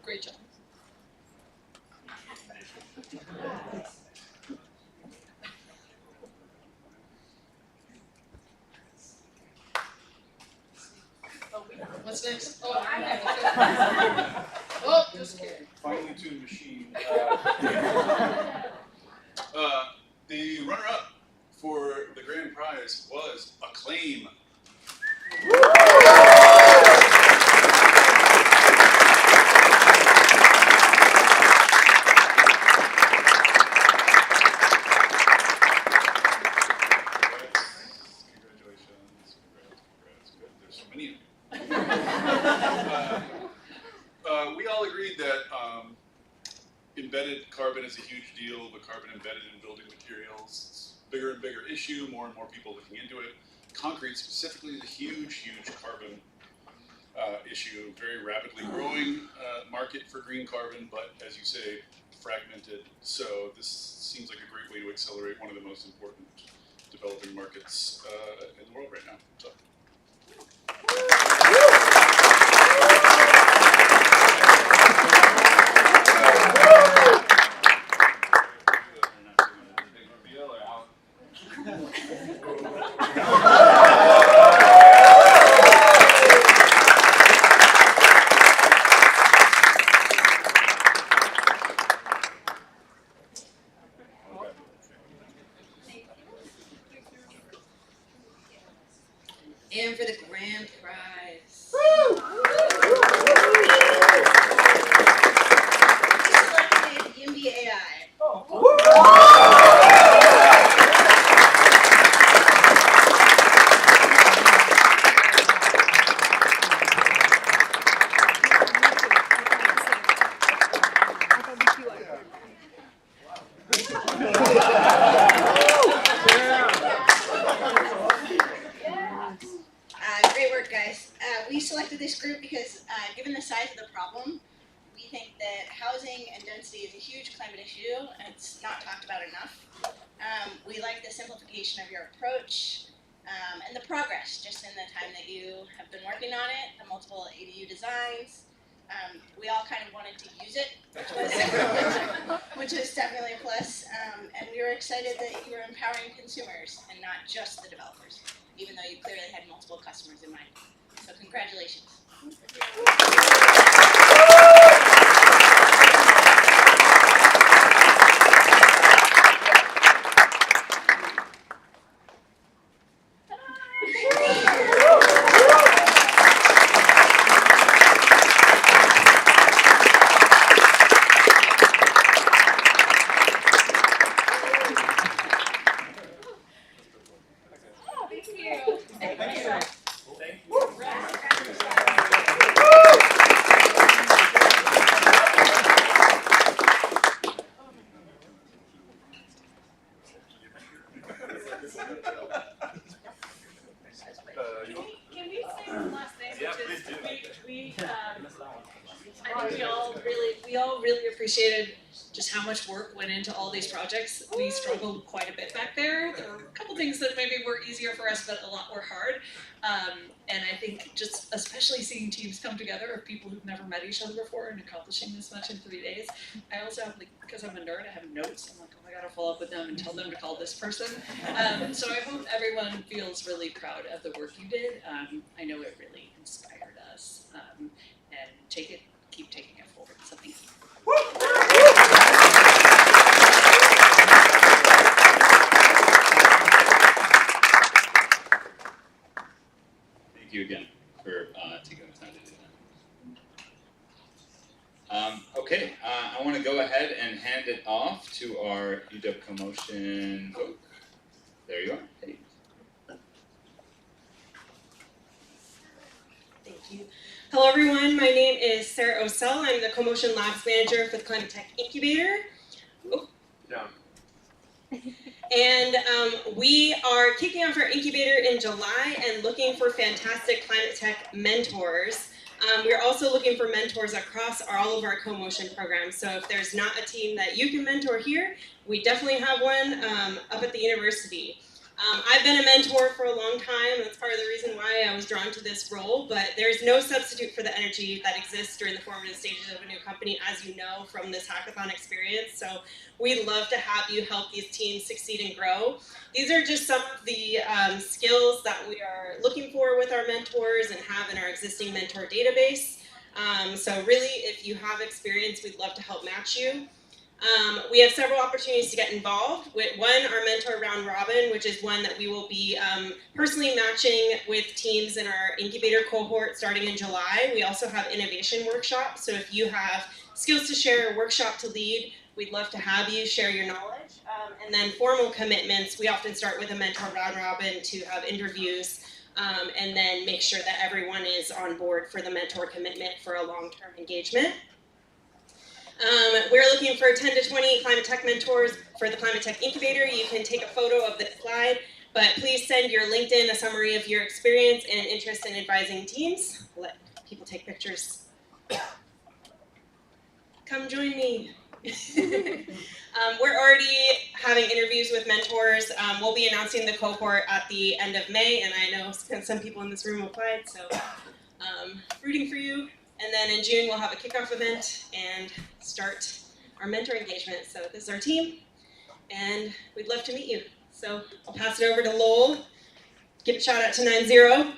Great job. machine. The runner-up for the grand prize was Acclaim. We all agreed that embedded carbon is a huge deal, but carbon embedded in building materials, it's a bigger and bigger issue, more and more people looking into it. Concrete specifically is a huge, huge carbon issue, very rapidly growing market for green carbon, but as you say, fragmented. So this seems like a great way to accelerate one of the most important developing markets in the world right now. So. And for the grand prize. Selected Yimby AI. Great work, guys. We selected this group because, given the size of the problem, we think that housing and density is a huge climate issue, and it's not talked about enough. We like the simplification of your approach, and the progress just in the time that you have been working on it, the multiple ADU designs. We all kind of wanted to use it, which was definitely a plus. And we were excited that you were empowering consumers and not just the developers, even though you clearly had multiple customers in mind. So congratulations. Can we say one last thing, Yeah, which is please do. I think we all really appreciated just how much work went into all these projects. We struggled quite a bit back there. There were a couple things that maybe were easier for us, but a lot were hard. And I think just especially seeing teams come together of people who've never met each other before and accomplishing this much in 3 days. I also have, like, because I'm a nerd, I have notes. I'm like, oh my god, I'll follow up with them and tell them to call this person. So I hope everyone feels really proud of the work you did. I know it really inspired us. And keep taking it forward. So thank you. Thank you again for taking the time to do that. Okay, I want to go ahead and hand it off to our UW Commotion folk. There you are. Hey. Thank you. Hello everyone, my name is Sarah Osell. I'm the Commotion Labs Manager for the Climate Tech Incubator. Oh. Yeah. And we are kicking off our incubator in July and looking for fantastic climate tech mentors. We're also looking for mentors across all of our co-motion programs. So if there's not a team that you can mentor here, we definitely have one up at the university. I've been a mentor for a long time. That's part of the reason why I was drawn to this role, but there's no substitute for the energy that exists during the formative stages of a new company, as you know from this hackathon experience. So we'd love to have you help these teams succeed and grow. These are just some of the skills that we are looking for with our mentors and have in our existing mentor database. So really, if you have experience, we'd love to help match you. We have several opportunities to get involved. With one, our mentor round robin, which is one that we will be personally matching with teams in our incubator cohort starting in July. We also have innovation workshops. So if you have skills to share, a workshop to lead, we'd love to have you share your knowledge. And then formal commitments, we often start with a mentor round robin to have interviews and then make sure that everyone is on board for the mentor commitment for a long-term engagement. We're looking for 10 to 20 climate tech mentors for the Climate Tech Incubator. You can take a photo of this slide, but please send your LinkedIn a summary of your experience and interest in advising teams. Let people take pictures. Come join me. We're already having interviews with mentors. We'll be announcing the cohort at the end of May, and I know some people in this room applied, so rooting for you. And then in June, we'll have a kickoff event and start our mentor engagement. So this is our team, and we'd love to meet you. So I'll pass it over to Lowell. Give a shout out to 90.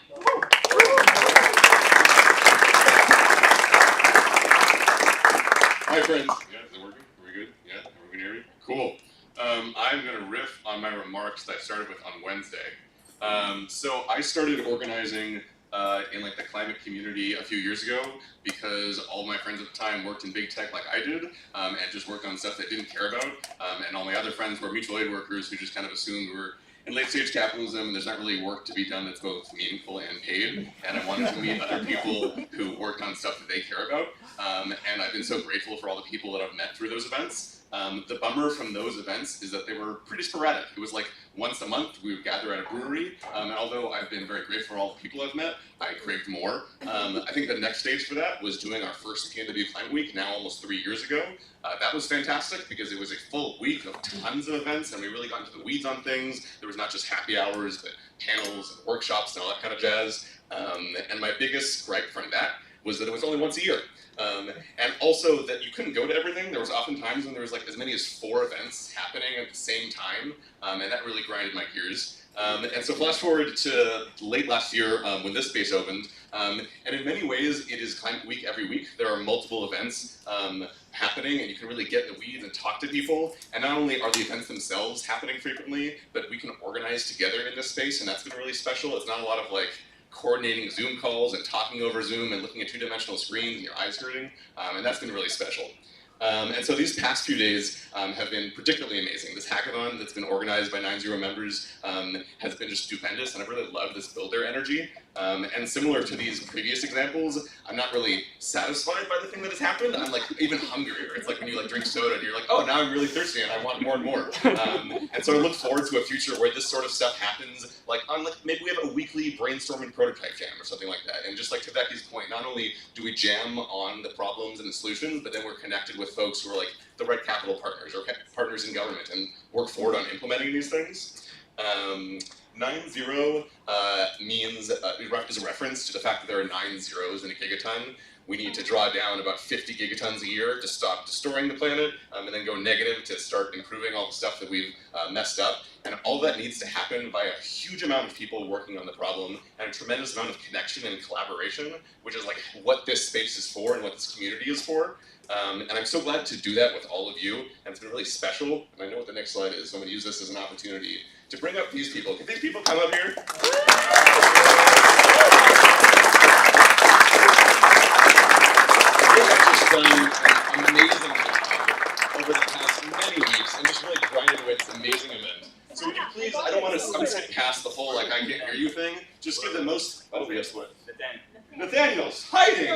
Hi friends. Yeah, is it working? Are we good? Yeah, everyone can hear me? Cool. I'm gonna riff on my remarks that I started with on Wednesday. So I started organizing in like the climate community a few years ago because all my friends at the time worked in big tech like I did and just worked on stuff they didn't care about. And all my other friends were mutual aid workers who just kind of assumed we were in late stage capitalism and there's not really work to be done that's both meaningful and paid. And I wanted to meet other people who worked on stuff that they care about. And I've been so grateful for all the people that I've met through those events. The bummer from those events is that they were pretty sporadic. It was like once a month we would gather at a brewery, and although I've been very grateful for all the people I've met, I craved more. I think the next stage for that was doing our first PNW Climate Week, now almost 3 years ago. That was fantastic because it was a full week of tons of events, and we really got into the weeds on things. There was not just happy hours, but panels and workshops and all that kind of jazz. And my biggest gripe from that was that it was only once a year. And also that you couldn't go to everything. There was often times when there was like as many as 4 events happening at the same time, and that really grinded my gears. And so flash forward to late last year when this space opened, and in many ways it is Climate Week every week. There are multiple events happening, and you can really get in the weeds and talk to people. And not only are the events themselves happening frequently, but we can organize together in this space, and that's been really special. It's not a lot of like coordinating Zoom calls and talking over Zoom and looking at 2-dimensional screens and your eyes hurting, and that's been really special. And so these past few days have been particularly amazing. This hackathon that's been organized by 90 members has been just stupendous, and I've really loved this builder energy. And similar to these previous examples, I'm not really satisfied by the thing that has happened. I'm like even hungrier. It's like when you like drink soda and you're like, oh, now I'm really thirsty and I want more and more. And so I look forward to a future where this sort of stuff happens, like on like maybe we have a weekly brainstorming prototype jam or something like that. And just like to Becky's point, not only do we jam on the problems and the solutions, but then we're connected with folks who are like the right capital partners or partners in government and work forward on implementing these things. 90 means is a reference to the fact that there are 9 zeros in a gigaton. We need to draw down about 50 gigatons a year to stop destroying the planet, and then go negative to start improving all the stuff that we've messed up. And all that needs to happen by a huge amount of people working on the problem and a tremendous amount of connection and collaboration, which is like what this space is for and what this community is for. And I'm so glad to do that with all of you, and it's been really special. And I know what the next slide is, so I'm going to use this as an opportunity to bring up these people. Can these people come up here? They have just done an amazing job over the past many weeks and just really grinded away this amazing event. So would you please, I don't want to skip past the whole like I can't hear you thing, just give the most, oh guess what? Nathaniel's hiding!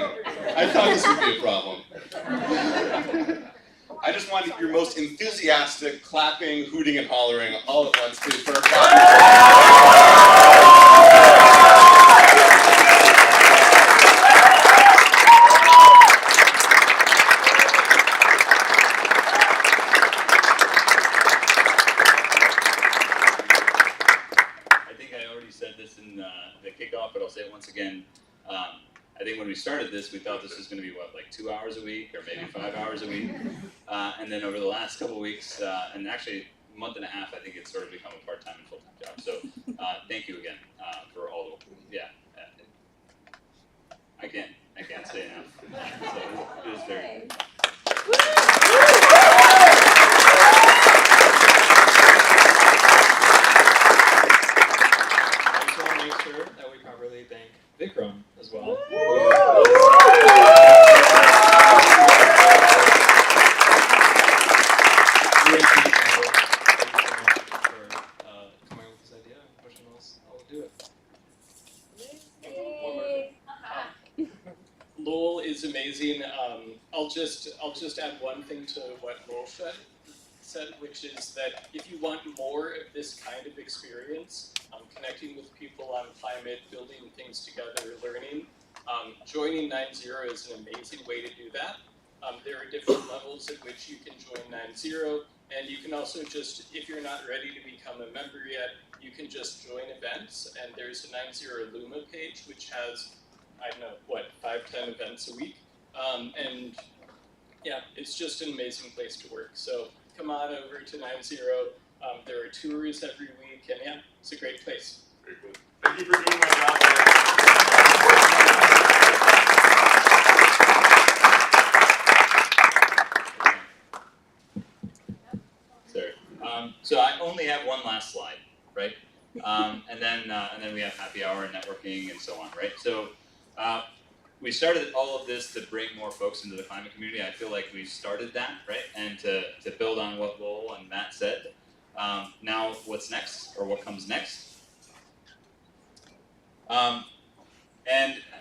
I thought this would be a problem. I just want your most enthusiastic clapping, hooting, and hollering all at once, please, for our I think I already said this in the kickoff, but I'll say it once again. I think when we started this, we thought this was going to be, what, like 2 hours a week or maybe 5 hours a week? And then over the last couple of weeks, and actually a month and a half, I think it's sort of become a part-time and full-time job. So thank you again for all the, yeah. I can't I can't say enough. So it was very cool. I just want to make sure that we properly thank Vikram as well. Really thank you for coming up with this idea and pushing us all to do it. Lowell is amazing. I'll just add one thing to what Lowell said, which is that if you want more of this kind of experience, connecting with people on climate, building things together, learning, joining 9.0 is an amazing way to do that. There are different levels at which you can join 9.0, and you can also just, if you're not ready to become a member yet, you can just join events, and there's a 9.0 Luma page, which has, I don't know, 5-10 events a week. And yeah, it's just an amazing place to work. So come on over to 9.0. There are tours every week, and yeah, it's a great place. Very cool. Thank you for doing my job there. Sorry. So I only have one last slide, right? And then we have happy hour and networking and so on, right? So we started all of this to bring more folks into the climate community. I feel like we started that, right? And to build on what Lowell and Matt said. Now what's next, or what comes next? And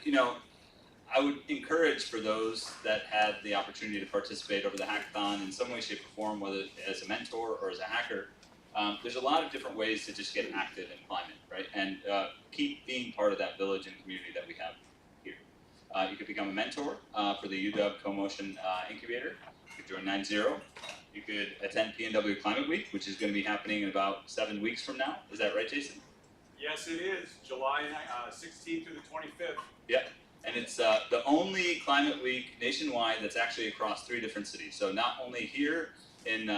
you know, I would encourage for those that had the opportunity to participate over the hackathon in some way, shape, or form, whether as a mentor or as a hacker, there's a lot of different ways to just get active in climate, right? And keep being part of that village and community that we have here. You could become a mentor for the UW CoMotion Incubator. You could join 9.0. You could attend PNW Climate Week, which is going to be happening in about 7 weeks from now. Is that right, Jason? Yes, it is. July 16th through the 25th. Yeah. And it's the only climate week nationwide that's actually across 3 different cities. So not only here in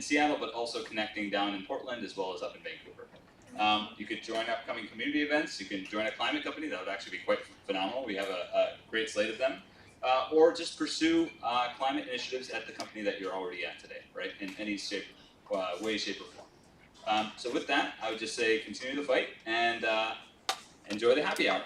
Seattle, but also connecting down in Portland as well as up in Vancouver. You could join upcoming community events. You can join a climate company. That would actually be quite phenomenal. We have a great slate of them. Or just pursue climate initiatives at the company that you're already at today, right? In any way, shape, or form. So with that, I would just say continue the fight and enjoy the happy hour.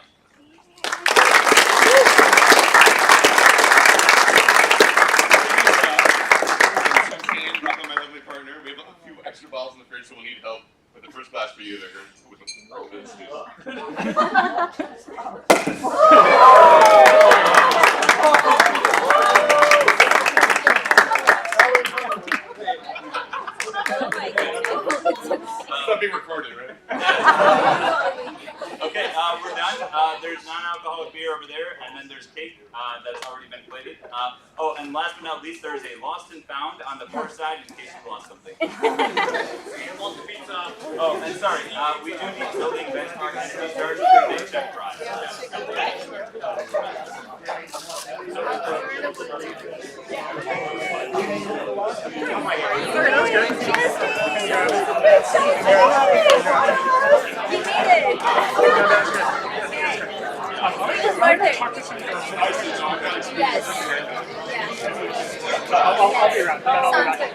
My lovely partner. We have a few extra bottles in the fridge, so we'll need help with the first glass for you there. With It's being recorded, right? Okay, we're done. There's non-alcoholic beer over there, and then there's cake that's already been plated. Oh, and last but not least, there is a lost and found on the far side in case you lost something. Oh, and sorry, we do need building benchmark energy charge for the check drive. Yes. I'll be around. Sounds good.